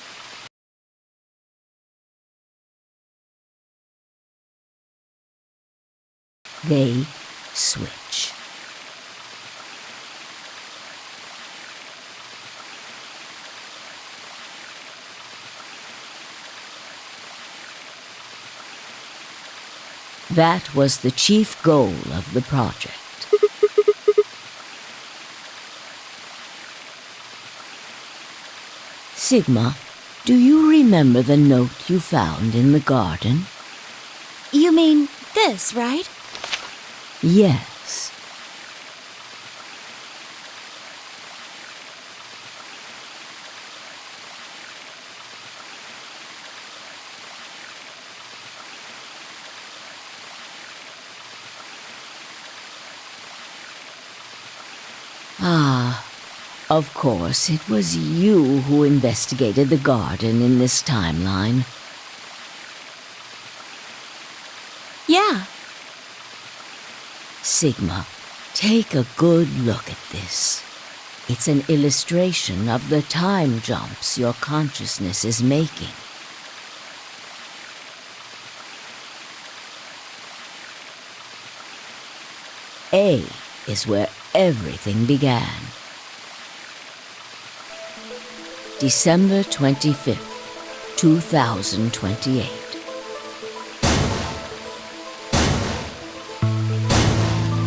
They switch. That was the chief goal of the project. Sigma, do you remember the note you found in the garden? You mean this, right? Yes. Ah, of course, it was you who investigated the garden in this timeline. Yeah. Sigma, take a good look at this. It's an illustration of the time jumps your consciousness is making. A is where everything began. December 25th, 2028.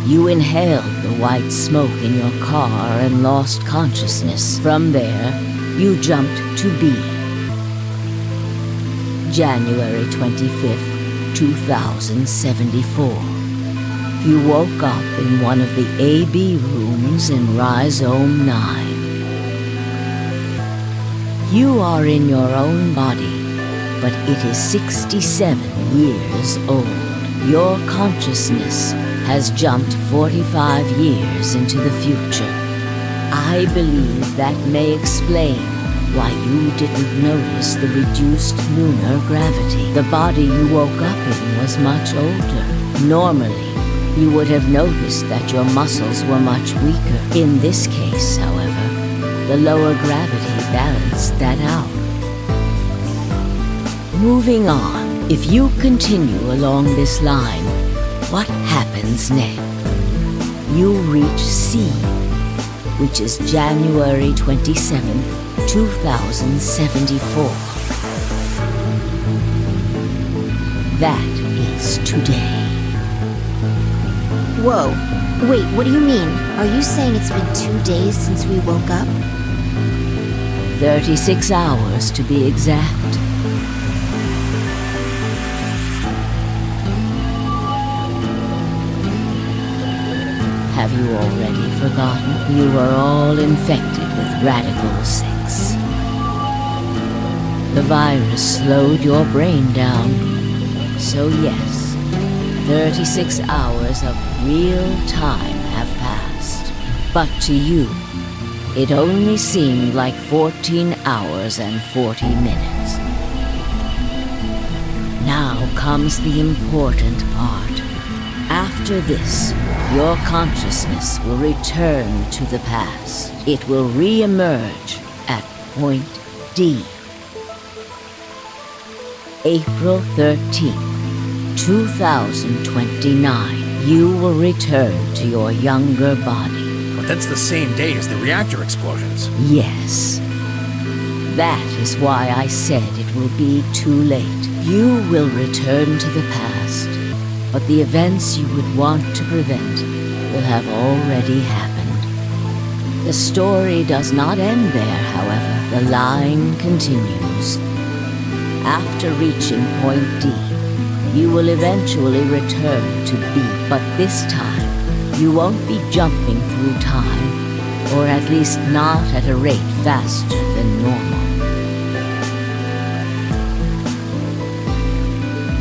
You inhaled the white smoke in your car and lost consciousness. From there, you jumped to B. January 25th, 2074. You woke up in one of the AB rooms in Rhizome 9. You are in your own body, but it is 67 years old. Your consciousness has jumped 45 years into the future. I believe that may explain why you didn't notice the reduced lunar gravity. The body you woke up in was much older. Normally, you would have noticed that your muscles were much weaker. In this case, however, the lower gravity balanced that out. Moving on, if you continue along this line, what happens next? You reach C, which is January 27th, 2074. That is today. Whoa. Wait, what do you mean? Are you saying it's been 2 days since we woke up? 36 hours to be exact. Have you already forgotten? You were all infected with Radical 6. The virus slowed your brain down. So yes, 36 hours of real time have passed. But to you, it only seemed like 14 hours and 40 minutes. Now comes the important part. After this, your consciousness will return to the past. It will re-emerge at point D. April 13th, 2029. You will return to your younger body. But that's the same day as the reactor explosions. Yes. That is why I said it will be too late. You will return to the past, but the events you would want to prevent will have already happened. The story does not end there, however. The line continues. After reaching point D, you will eventually return to B, but this time, you won't be jumping through time, or at least not at a rate faster than normal.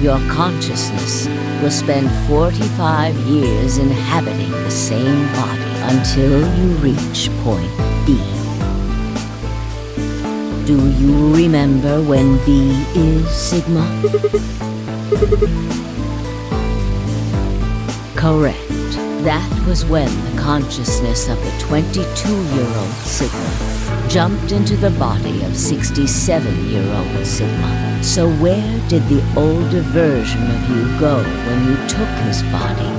Your consciousness will spend 45 years inhabiting the same body until you reach point B. Do you remember when B is, Sigma? Correct. That was when the consciousness of the 22-year-old Sigma jumped into the body of 67-year-old Sigma. So where did the older version of you go when you took his body?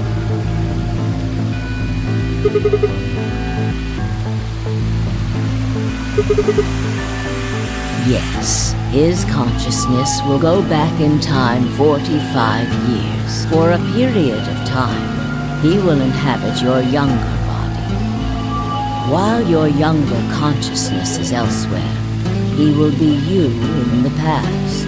Yes, his consciousness will go back in time 45 years. For a period of time, he will inhabit your younger body. While your younger consciousness is elsewhere, he will be you in the past.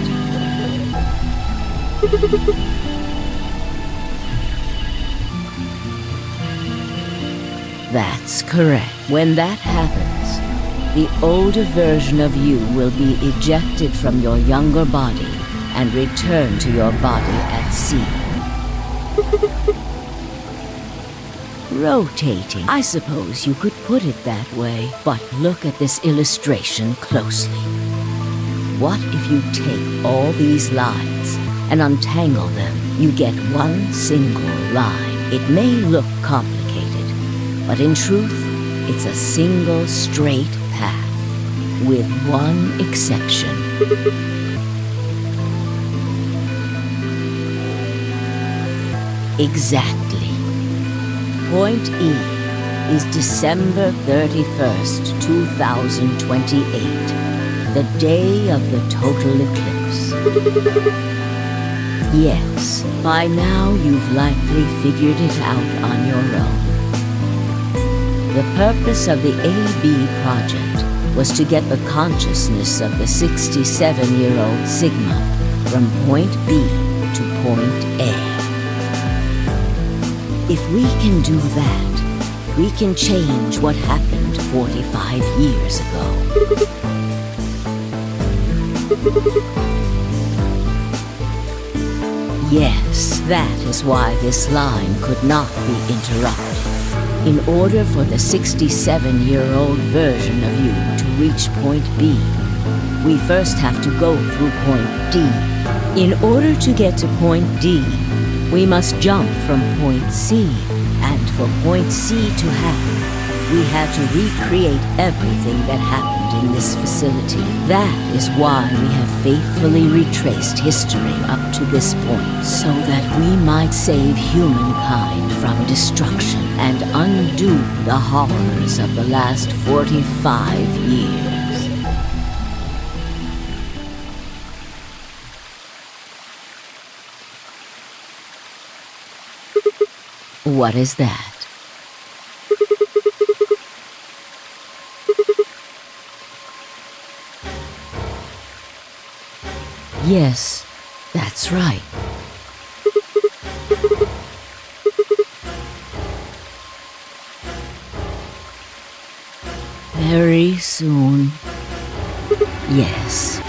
That's correct. When that happens, the older version of you will be ejected from your younger body and return to your body at sea. Rotating. I suppose you could put it that way, but look at this illustration closely. What if you take all these lines and untangle them? You get one single line. It may look complicated, but in truth, it's a single straight path, with one exception. Exactly. Point E is December 31st, 2028, the day of the total eclipse. Yes, by now you've likely figured it out on your own. The purpose of the AB project was to get the consciousness of the 67-year-old Sigma from point B to point A. If we can do that, we can change what happened 45 years ago. Yes, that is why this line could not be interrupted. In order for the 67-year-old version of you to reach point B, we first have to go through point D. In order to get to point D, we must jump from point C, and for point C to happen, we had to recreate everything that happened in this facility. That is why we have faithfully retraced history up to this point, so that we might save humankind from destruction and undo the horrors of the last 45 years. What is that? Yes, that's right. Very soon. Yes.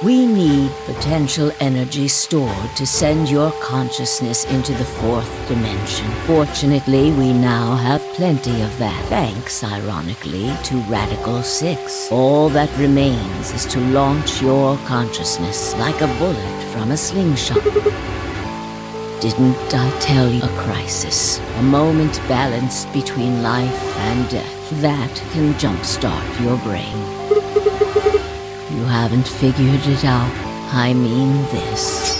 We need potential energy stored to send your consciousness into the fourth dimension. Fortunately, we now have plenty of that, thanks, ironically, to Radical 6. All that remains is to launch your consciousness like a bullet from a slingshot. Didn't I tell you? A crisis, a moment balanced between life and death. That can jumpstart your brain. You haven't figured it out. I mean this.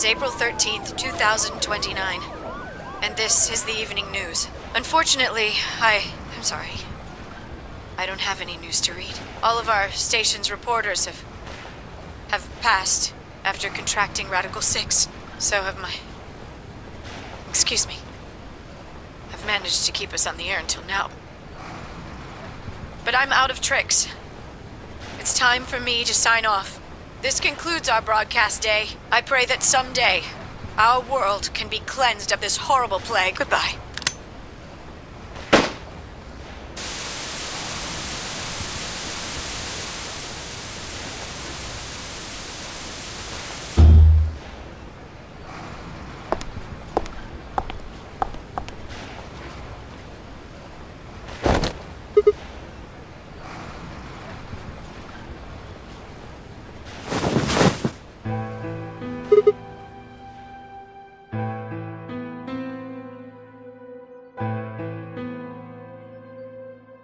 April 13th, 2029, and this is the evening news. Unfortunately, I'm sorry. I don't have any news to read. All of our station's reporters have passed after contracting Radical 6. So have my... Excuse me. I've managed to keep us on the air until now. But I'm out of tricks. It's time for me to sign off. This concludes our broadcast day. I pray that someday our world can be cleansed of this horrible plague. Goodbye.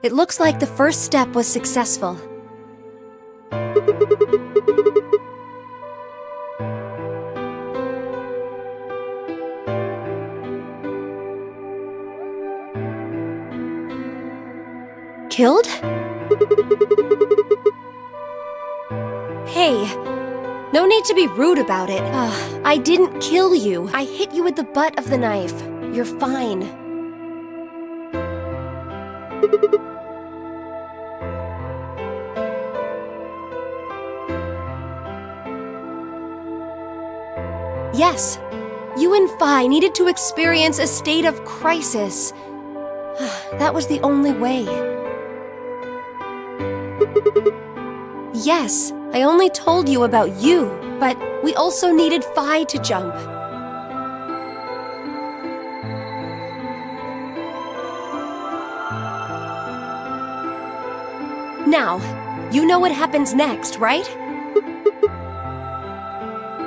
It looks like the first step was successful. Killed? Hey, no need to be rude about it. I didn't kill you. I hit you with the butt of the knife. You're fine. Yes, you and Phi needed to experience a state of crisis. That was the only way. Yes, I only told you about you, but we also needed Phi to jump. Now, you know what happens next, right?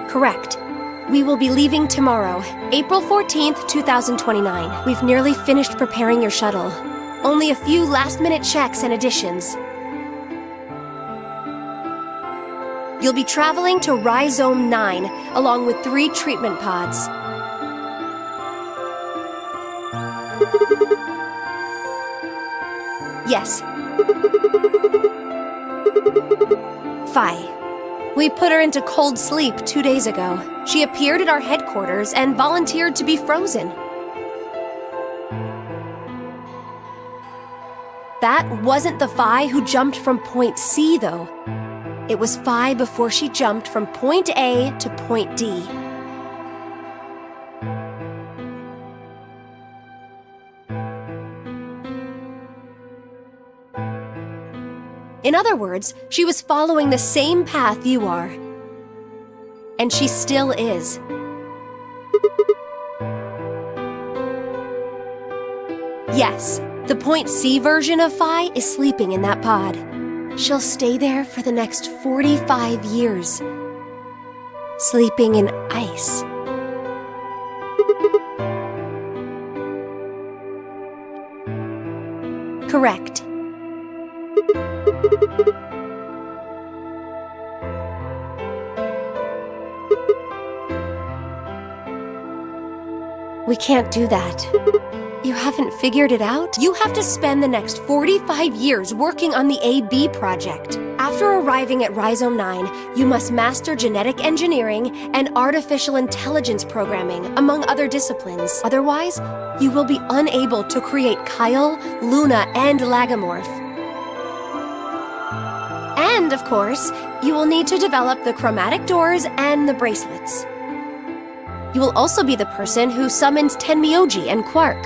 Correct. We will be leaving tomorrow, April 14th, 2029. We've nearly finished preparing your shuttle. Only a few last-minute checks and additions. You'll be traveling to Rhizome 9, along with 3 treatment pods. Yes. Phi. We put her into cold sleep 2 days ago. She appeared at our headquarters and volunteered to be frozen. That wasn't the Phi who jumped from point C, though. It was Phi before she jumped from point A to point D. In other words, she was following the same path you are. And she still is. Yes, the point C version of Phi is sleeping in that pod. She'll stay there for the next 45 years. Sleeping in ice. Correct. We can't do that. You haven't figured it out? You have to spend the next 45 years working on the AB project. After arriving at Rhizome 9, you must master genetic engineering and artificial intelligence programming, among other disciplines. Otherwise, you will be unable to create Kyle, Luna, and Lagomorph. And, of course, you will need to develop the chromatic doors and the bracelets. You will also be the person who summons Tenmyoji and Quark.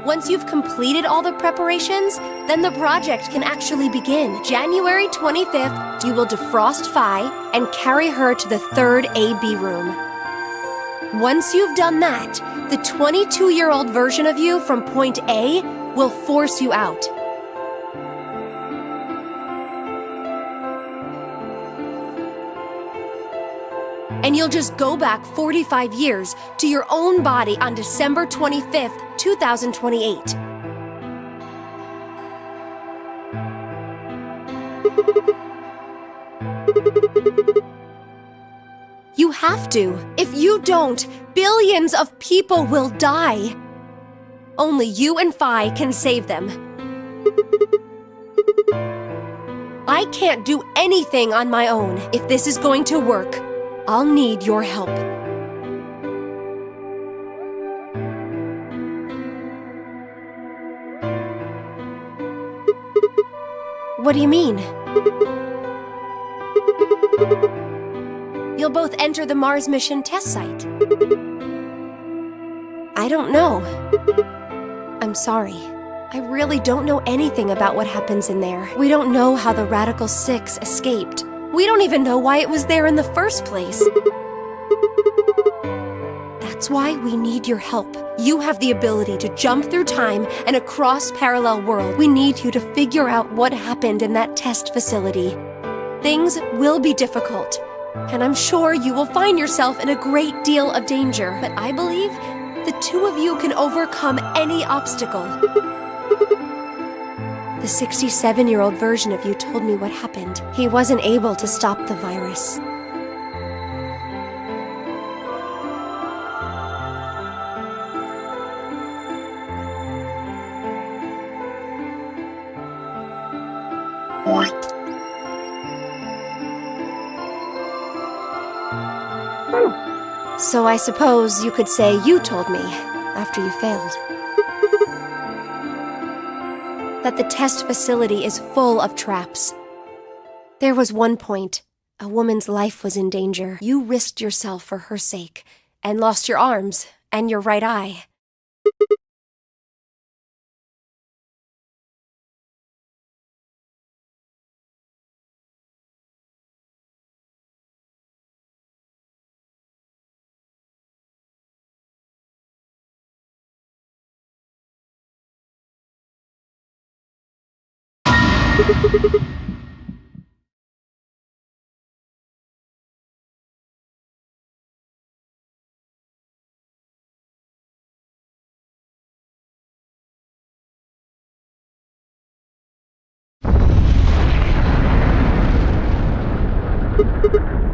Once you've completed all the preparations, then the project can actually begin. January 25th, you will defrost Phi and carry her to the 3rd AB room. Once you've done that, the 22-year-old version of you from point A will force you out. And you'll just go back 45 years to your own body on December 25th, 2028. You have to. If you don't, billions of people will die. Only you and Phi can save them. I can't do anything on my own. If this is going to work, I'll need your help. What do you mean? You'll both enter the Mars mission test site. I don't know. I'm sorry. I really don't know anything about what happens in there. We don't know how the Radical Six escaped. We don't even know why it was there in the first place. That's why we need your help. You have the ability to jump through time and across parallel worlds. We need you to figure out what happened in that test facility. Things will be difficult, and I'm sure you will find yourself in a great deal of danger. But I believe the two of you can overcome any obstacle. The 67-year-old version of you told me what happened. He wasn't able to stop the virus. So I suppose you could say you told me, after you failed, that the test facility is full of traps. There was one point, a woman's life was in danger. You risked yourself for her sake, and lost your arms and your right eye.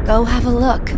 Go have a look.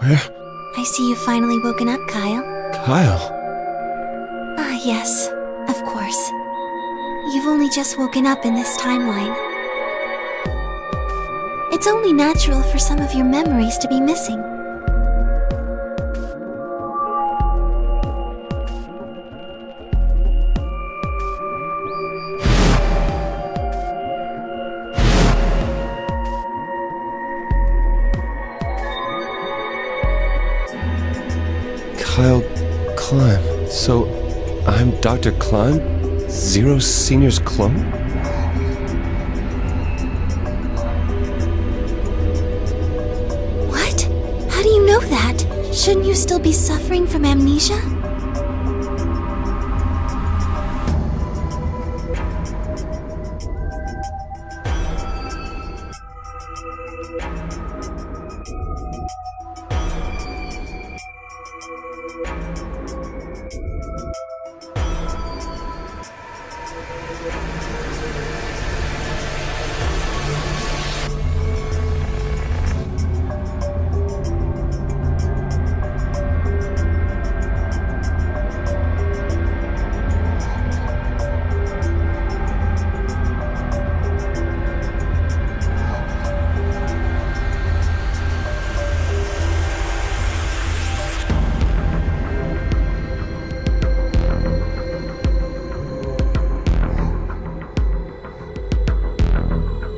Where? I see you've finally woken up, Kyle. Kyle? Ah, yes, of course. You've only just woken up in this timeline. It's only natural for some of your memories to be missing. Kyle Climb. So, I'm Dr. Climb? Zero Senior's clone? What? How do you know that? Shouldn't you still be suffering from amnesia?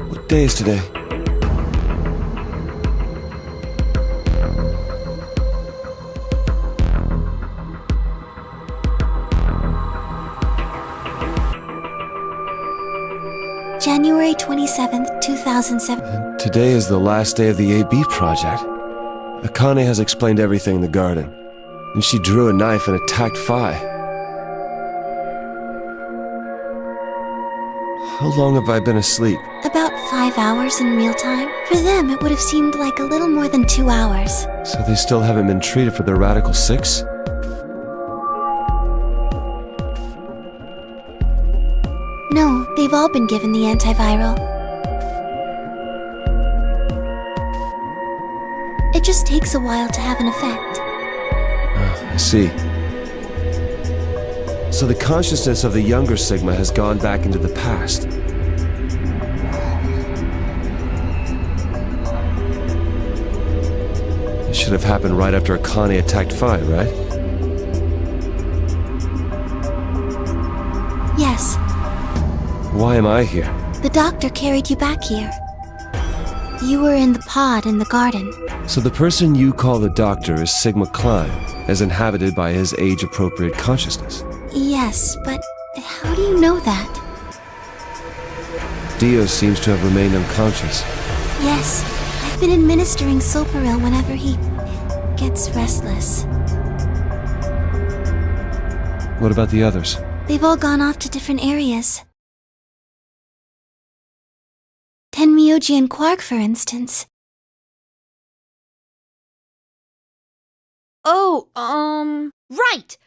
What day is today? January 27th, 2007. Today is the last day of the AB project. Akane has explained everything in the garden, and she drew a knife and attacked Phi. How long have I been asleep? About 5 hours in real time. For them, it would have seemed like a little more than 2 hours. So they still haven't been treated for their Radical 6? No, they've all been given the antiviral. It just takes a while to have an effect. I see. So the consciousness of the younger Sigma has gone back into the past. It should have happened right after Akane attacked Phi, right? Yes, Why am I here? the doctor carried you back here. You were in the pod in the garden. So the person you call the doctor is Sigma Klein, as inhabited by his age-appropriate consciousness. Yes, but how do you know that? Dio seems to have remained unconscious. Yes, I've been administering Soparil whenever he gets restless. What about the others? They've all gone off to different areas. Tenmyoji and Quark, for instance. Oh, right!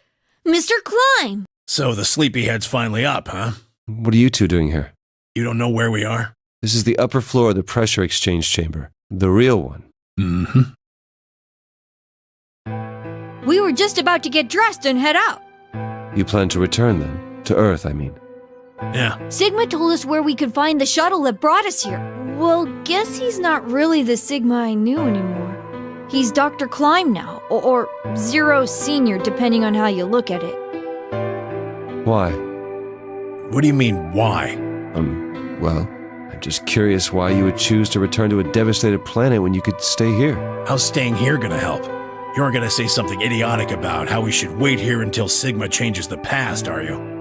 Mr. Klein! So the sleepyhead's finally up, huh? What are you two doing here? You don't know where we are? This is the upper floor of the pressure exchange chamber. The real one. Mm-hmm. We were just about to get dressed and head out. You plan to return then? To Earth, I mean. Yeah. Sigma told us where we could find the shuttle that brought us here. Well, guess he's not really the Sigma I knew anymore. He's Dr. Klein now, or Zero Senior, depending on how you look at it. Why? What do you mean, why? Well, I'm just curious why you would choose to return to a devastated planet when you could stay here. How's staying here gonna help? You aren't gonna say something idiotic about how we should wait here until Sigma changes the past, are you?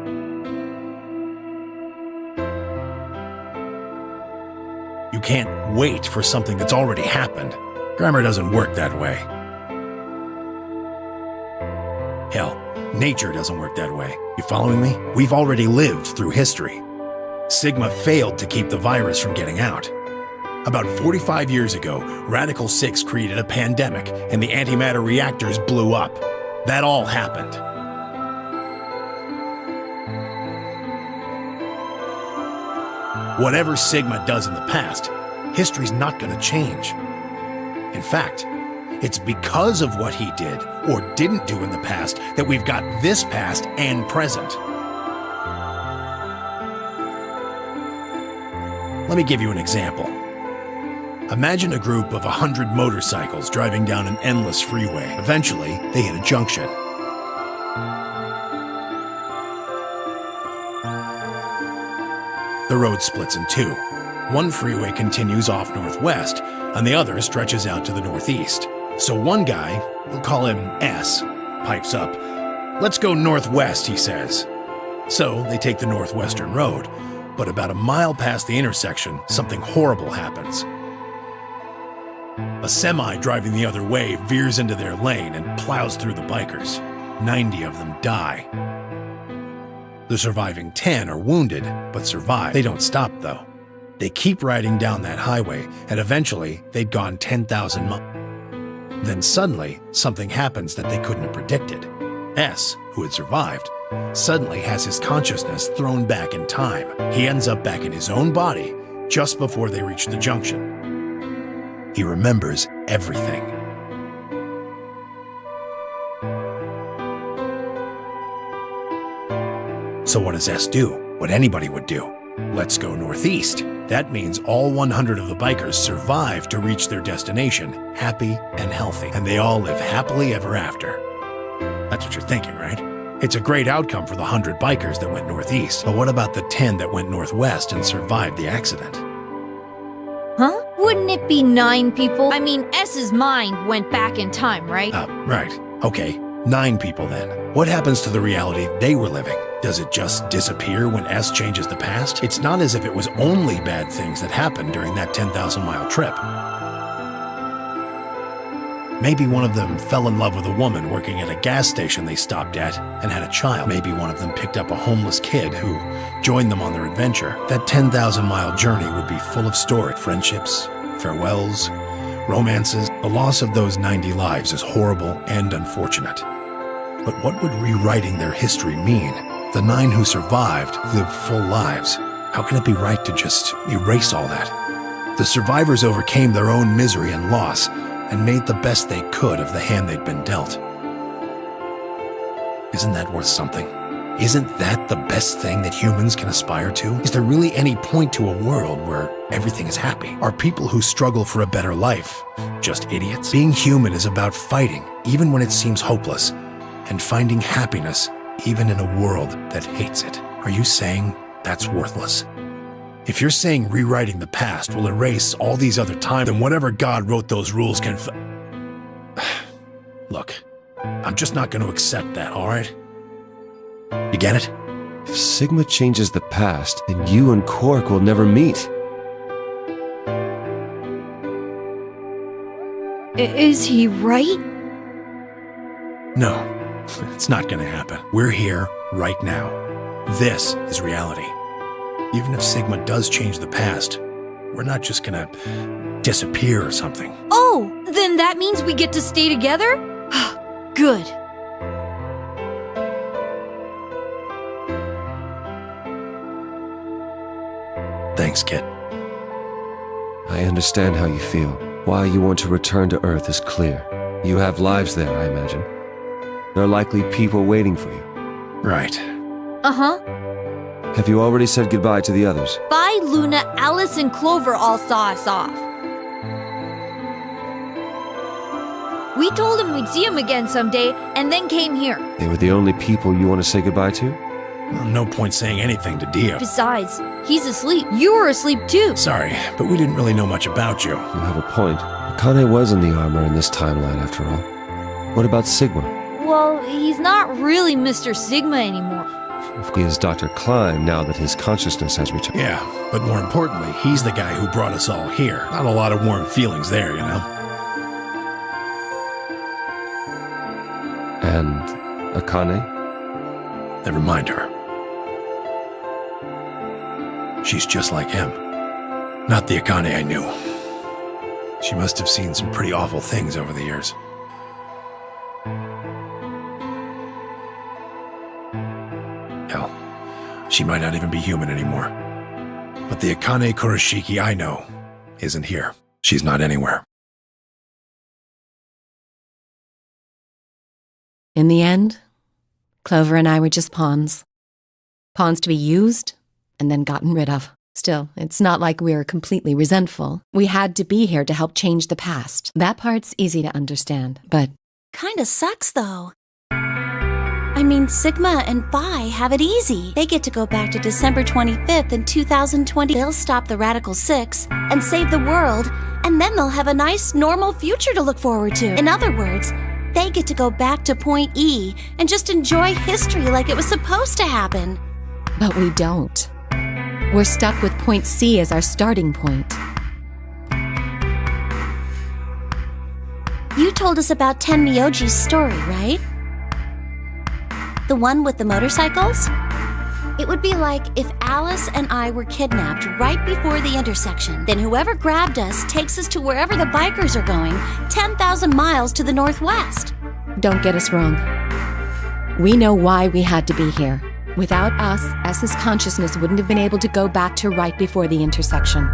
You can't wait for something that's already happened. Grammar doesn't work that way. Hell, nature doesn't work that way. You following me? We've already lived through history. Sigma failed to keep the virus from getting out. About 45 years ago, Radical 6 created a pandemic and the antimatter reactors blew up. That all happened. Whatever Sigma does in the past, history's not going to change. In fact, it's because of what he did or didn't do in the past that we've got this past and present. Let me give you an example. Imagine a group of 100 motorcycles driving down an endless freeway. Eventually, they hit a junction. The road splits in two. One freeway continues off northwest, and the other stretches out to the northeast. So one guy, we'll call him S, pipes up. "Let's go northwest," he says. So they take the northwestern road, but about a mile past the intersection, something horrible happens. A semi driving the other way veers into their lane and plows through the bikers. 90 of them die. The surviving 10 are wounded, but survive. They don't stop, though. They keep riding down that highway, and eventually they'd gone 10,000 miles. Then suddenly, something happens that they couldn't have predicted. S, who had survived, suddenly has his consciousness thrown back in time. He ends up back in his own body just before they reach the junction. He remembers everything. So what does S do? What anybody would do. Let's go northeast. That means all 100 of the bikers survive to reach their destination, happy and healthy, and they all live happily ever after. That's what you're thinking, right? It's a great outcome for the 100 bikers that went northeast, but what about the 10 that went northwest and survived the accident? Huh? Wouldn't it be 9 people? I mean, S's mind went back in time, right? Right. Okay, 9 people then. What happens to the reality they were living? Does it just disappear when S changes the past? It's not as if it was only bad things that happened during that 10,000-mile trip. Maybe one of them fell in love with a woman working at a gas station they stopped at and had a child. Maybe one of them picked up a homeless kid who joined them on their adventure. That 10,000-mile journey would be full of story, friendships, farewells, romances. The loss of those 90 lives is horrible and unfortunate. But what would rewriting their history mean? The 9 who survived lived full lives. How can it be right to just erase all that? The survivors overcame their own misery and loss and made the best they could of the hand they'd been dealt. Isn't that worth something? Isn't that the best thing that humans can aspire to? Is there really any point to a world where everything is happy? Are people who struggle for a better life just idiots? Being human is about fighting, even when it seems hopeless, and finding happiness even in a world that hates it. Are you saying that's worthless? If you're saying rewriting the past will erase all these other times, then whatever God wrote those rules can Look, I'm just not going to accept that, all right? You get it? If Sigma changes the past, then you and Quark will never meet. Is he right? No. It's not going to happen. We're here right now. This is reality. Even if Sigma does change the past, we're not just going to disappear or something. Oh, then that means we get to stay together? Good. Thanks, kid. I understand how you feel. Why you want to return to Earth is clear. You have lives there, I imagine. There are likely people waiting for you. Right. Uh-huh. Have you already said goodbye to the others? Bye, Luna, Alice, and Clover all saw us off. We told them we'd see him again someday, and then came here. They were the only people you want to say goodbye to? Well, no point saying anything to Dio. Besides, he's asleep. You were asleep too. Sorry, but we didn't really know much about you. You have a point. Akane was in the armor in this timeline, after all. What about Sigma? Well, he's not really Mr. Sigma anymore. He is Dr. Klein now that his consciousness has returned. Yeah, but more importantly, he's the guy who brought us all here. Not a lot of warm feelings there, you know? And Akane? Never mind her. She's just like him. Not the Akane I knew. She must have seen some pretty awful things over the years. Hell, she might not even be human anymore. But the Akane Kurashiki I know isn't here. She's not anywhere. In the end, Clover and I were just pawns. Pawns to be used and then gotten rid of. Still, it's not like we were completely resentful. We had to be here to help change the past. That part's easy to understand, but... Kinda sucks, though. I mean, Sigma and Phi have it easy. They get to go back to December 25th in 2020. They'll stop the Radical Six and save the world, and then they'll have a nice, normal future to look forward to. In other words, they get to go back to Point E and just enjoy history like it was supposed to happen. But we don't. We're stuck with Point C as our starting point. You told us about Tenmyoji's story, right? The one with the motorcycles? It would be like if Alice and I were kidnapped right before the intersection. Then whoever grabbed us takes us to wherever the bikers are going, 10,000 miles to the northwest. Don't get us wrong. We know why we had to be here. Without us, S's consciousness wouldn't have been able to go back to right before the intersection.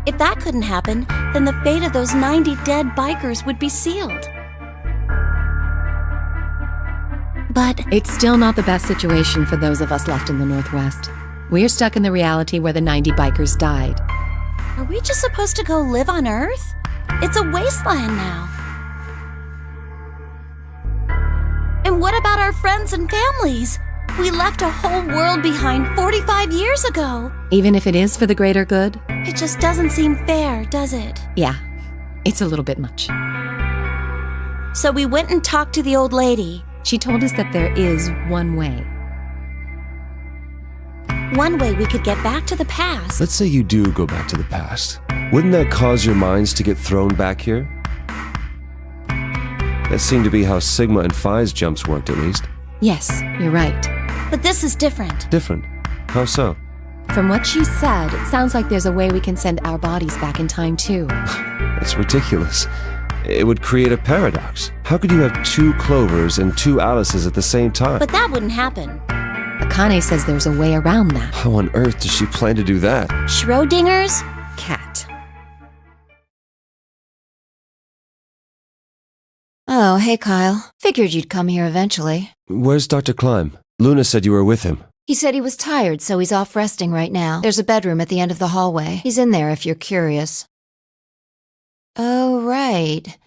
If that couldn't happen, then the fate of those 90 dead bikers would be sealed. But it's still not the best situation for those of us left in the Northwest. We're stuck in the reality where the 90 bikers died. Are we just supposed to go live on Earth? It's a wasteland now. And what about our friends and families? We left a whole world behind 45 years ago. Even if it is for the greater good? It just doesn't seem fair, does it? Yeah, it's a little bit much. So we went and talked to the old lady. She told us that there is one way. One way we could get back to the past. Let's say you do go back to the past. Wouldn't that cause your minds to get thrown back here? That seemed to be how Sigma and Phi's jumps worked, at least. Yes, you're right. But this is different. Different? How so? From what she said, it sounds like there's a way we can send our bodies back in time, too. That's ridiculous. It would create a paradox. How could you have 2 Clovers and 2 Alices at the same time? But that wouldn't happen. Akane says there's a way around that. How on earth does she plan to do that? Schrodinger's cat. Oh, hey Kyle. Figured you'd come here eventually. Where's Dr. Klein? Luna said you were with him. He said he was tired, so he's off resting right now. There's a bedroom at the end of the hallway. He's in there if you're curious. Oh, right.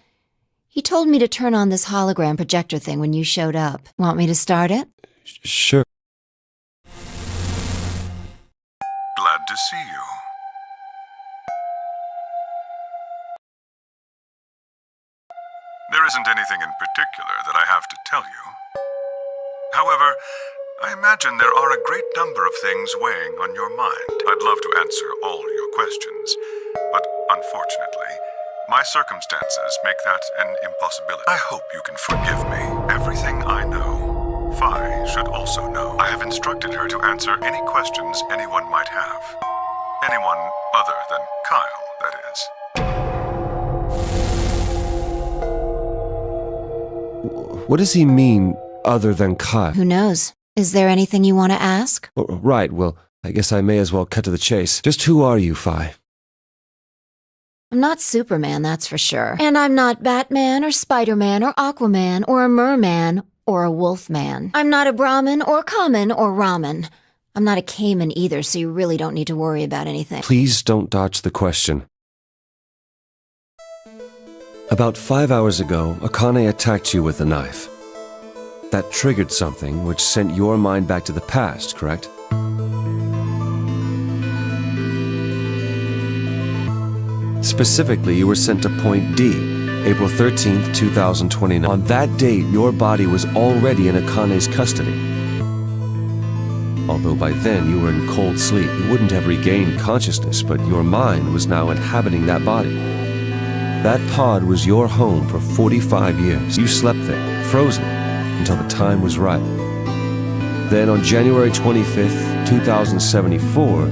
He told me to turn on this hologram projector thing when you showed up. Want me to start it? Sure. Glad to see you. There isn't anything in particular that I have to tell you. However, I imagine there are a great number of things weighing on your mind. I'd love to answer all your questions, but unfortunately, my circumstances make that an impossibility. I hope you can forgive me. Everything I know, Phi should also know. I have instructed her to answer any questions anyone might have. Anyone other than Kyle, that is. What does he mean, other than Kyle? Who knows? Is there anything you want to ask? Right, well, I guess I may as well cut to the chase. Just who are you, Phi? I'm not Superman, that's for sure. And I'm not Batman or Spider-Man or Aquaman or a merman or a wolfman. I'm not a Brahmin or Kamen or Ramen. I'm not a Cayman either, so you really don't need to worry about anything. Please don't dodge the question. About 5 hours ago, Akane attacked you with a knife. That triggered something which sent your mind back to the past, correct? Specifically, you were sent to Point D, April 13th, 2029. On that date, your body was already in Akane's custody. Although by then you were in cold sleep, you wouldn't have regained consciousness, but your mind was now inhabiting that body. That pod was your home for 45 years. You slept there, frozen, until the time was right. Then on January 25th, 2074,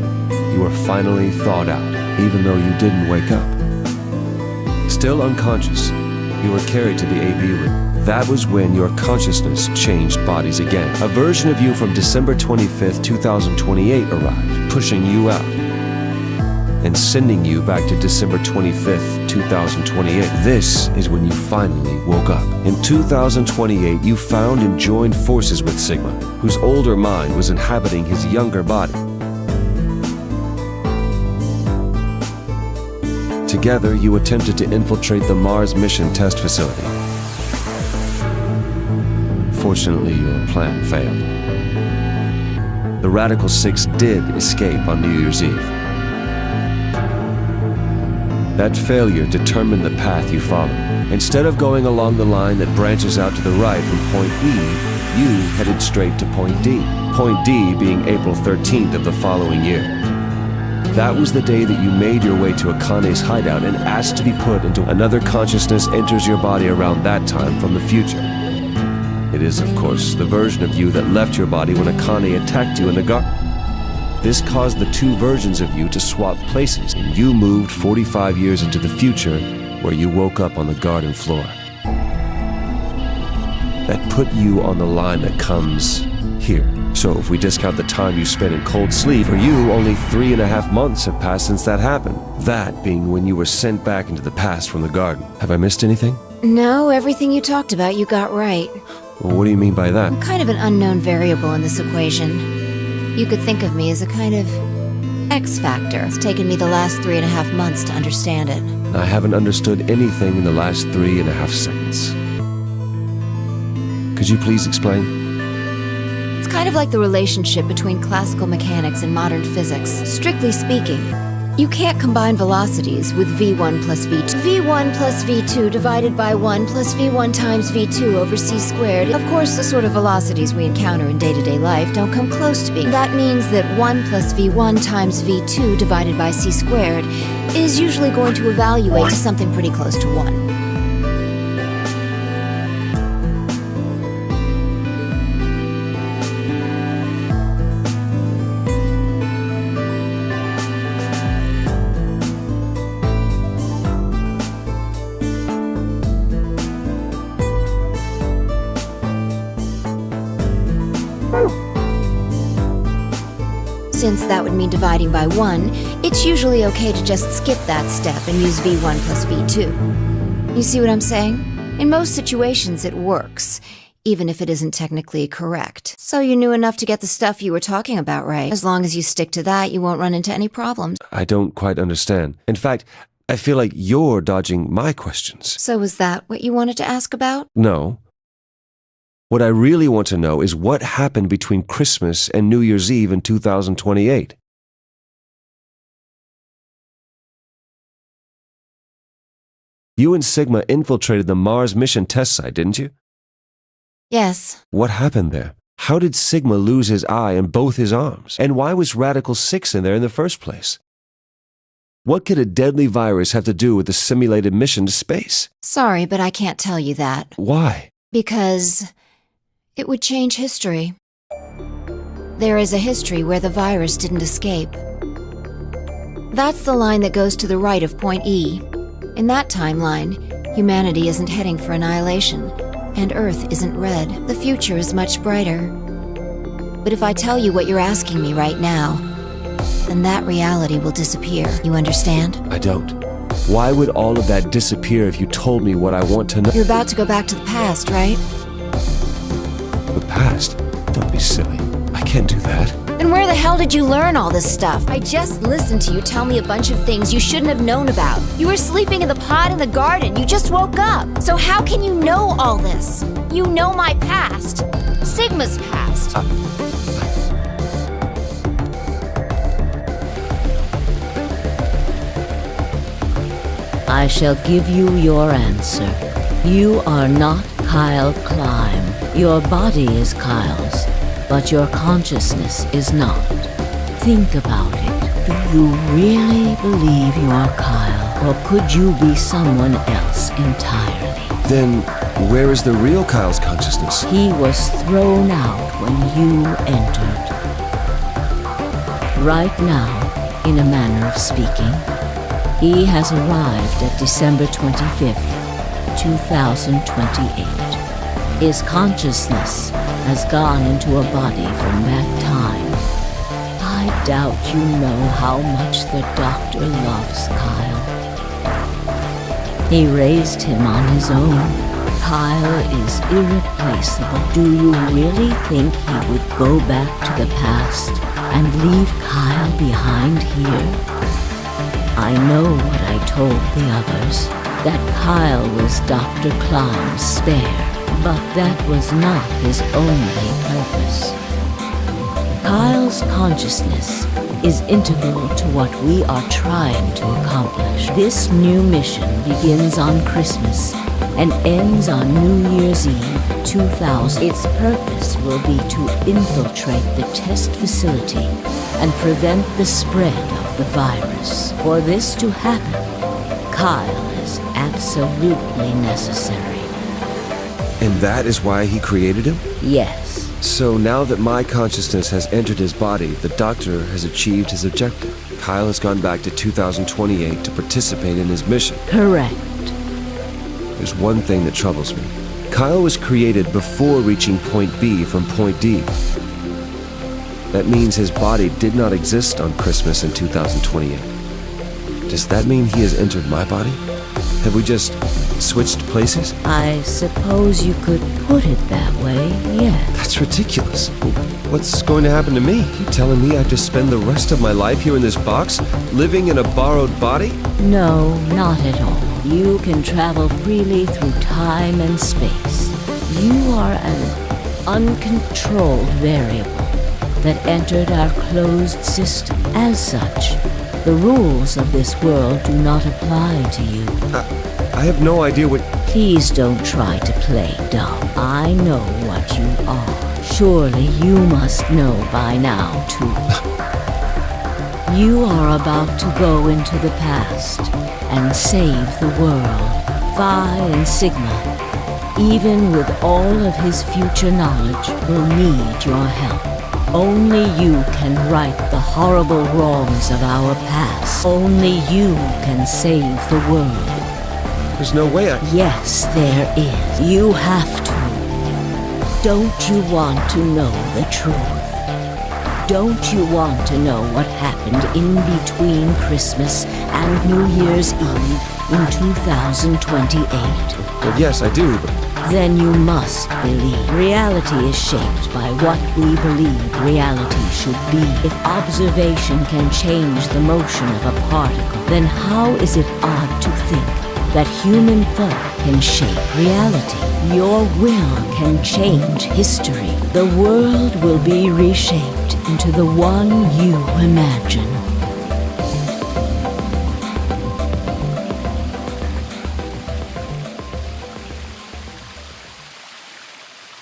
you were finally thawed out, even though you didn't wake up. Still unconscious, you were carried to the AB room. That was when your consciousness changed bodies again. A version of you from December 25th, 2028 arrived, pushing you out and sending you back to December 25th, 2028. This is when you finally woke up. In 2028, you found and joined forces with Sigma, whose older mind was inhabiting his younger body. Together, you attempted to infiltrate the Mars mission test facility. Fortunately, your plan failed. The Radical Six did escape on New Year's Eve. That failure determined the path you followed. Instead of going along the line that branches out to the right from Point E, you headed straight to Point D. Point D being April 13th of the following year. That was the day that you made your way to Akane's hideout and asked to be put into another consciousness enters your body around that time from the future. It is, of course, the version of you that left your body when Akane attacked you in the garden. This caused the two versions of you to swap places, and you moved 45 years into the future, where you woke up on the garden floor. That put you on the line that comes here. So if we discount the time you spent in cold sleep, for you, only 3.5 months have passed since that happened. That being when you were sent back into the past from the garden. Have I missed anything? No, everything you talked about you got right. Well, what do you mean by that? I'm kind of an unknown variable in this equation. You could think of me as a kind of X factor. It's taken me the last 3.5 months to understand it. I haven't understood anything in the last 3.5 seconds. Could you please explain? It's kind of like the relationship between classical mechanics and modern physics. Strictly speaking, you can't combine velocities with v1 plus v2. v1 plus v2 divided by 1 plus v1 times v2 over c squared. Of course, the sort of velocities we encounter in day-to-day life don't come close to being. That means that 1 plus v1 times v2 divided by c squared is usually going to evaluate to something pretty close to 1. Since that would mean dividing by 1, it's usually okay to just skip that step and use v1 plus v2. You see what I'm saying? In most situations it works, even if it isn't technically correct. So you knew enough to get the stuff you were talking about right. As long as you stick to that, you won't run into any problems. I don't quite understand. In fact, I feel like you're dodging my questions. So was that what you wanted to ask about? No. What I really want to know is what happened between Christmas and New Year's Eve in 2028. You and Sigma infiltrated the Mars mission test site, didn't you? Yes. What happened there? How did Sigma lose his eye and both his arms? And why was Radical 6 in there in the first place? What could a deadly virus have to do with the simulated mission to space? Sorry, but I can't tell you that. Why? Because it would change history. There is a history where the virus didn't escape. That's the line that goes to the right of point E. In that timeline, humanity isn't heading for annihilation, and Earth isn't red. The future is much brighter. But if I tell you what you're asking me right now, then that reality will disappear. You understand? I don't. Why would all of that disappear if you told me what I want to know? You're about to go back to the past, right? The past? Don't be silly. I can't do that. Then where the hell did you learn all this stuff? I just listened to you tell me a bunch of things you shouldn't have known about. You were sleeping in the pod in the garden. You just woke up. So how can you know all this? You know my past. Sigma's past. I shall give you your answer. You are not Kyle Climb. Your body is Kyle's, but your consciousness is not. Think about it. Do you really believe you are Kyle, or could you be someone else entirely? Then, where is the real Kyle's consciousness? He was thrown out when you entered. Right now, in a manner of speaking, he has arrived at December 25th, 2028. His consciousness has gone into a body from that time. I doubt you know how much the Doctor loves Kyle. He raised him on his own. Kyle is irreplaceable. Do you really think he would go back to the past and leave Kyle behind here? I know what I told the others, that Kyle was Dr. Climb's spare. But that was not his only purpose. Kyle's consciousness is integral to what we are trying to accomplish. This new mission begins on Christmas and ends on New Year's Eve 2000. Its purpose will be to infiltrate the test facility and prevent the spread of the virus. For this to happen, Kyle is absolutely necessary. And that is why he created him? Yes. So now that my consciousness has entered his body, the Doctor has achieved his objective. Kyle has gone back to 2028 to participate in his mission. Correct. There's one thing that troubles me. Kyle was created before reaching point B from point D. That means his body did not exist on Christmas in 2028. Does that mean he has entered my body? Have we just switched places? I suppose you could put it that way, yes. That's ridiculous. What's going to happen to me? You telling me I have to spend the rest of my life here in this box, living in a borrowed body? No, not at all. You can travel freely through time and space. You are an uncontrolled variable that entered our closed system. As such, the rules of this world do not apply to you. I have no idea what... Please don't try to play dumb. I know what you are. Surely you must know by now, too. You are about to go into the past and save the world. Phi and Sigma, even with all of his future knowledge, will need your help. Only you can right the horrible wrongs of our past. Only you can save the world. There's no way I... Yes, there is. You have to. Don't you want to know the truth? Don't you want to know what happened in between Christmas and New Year's Eve in 2028? Well, yes, I do, but... Then you must believe. Reality is shaped by what we believe reality should be. If observation can change the motion of a particle, then how is it odd to think that human thought can shape reality? Your will can change history. The world will be reshaped into the one you imagine.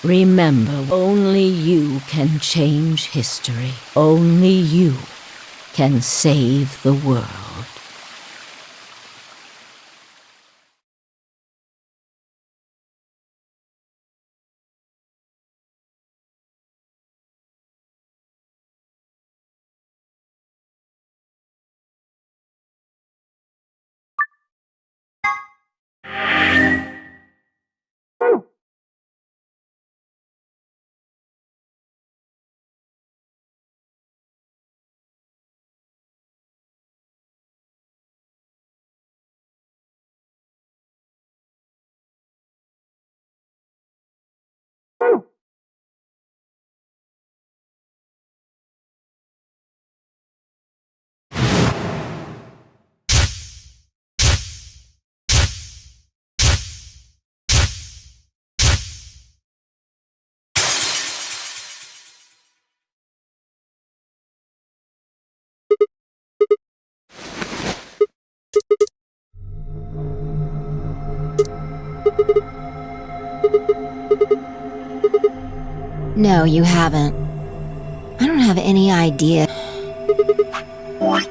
Remember, only you can change history. Only you can save the world. No, you haven't. I don't have any idea. What?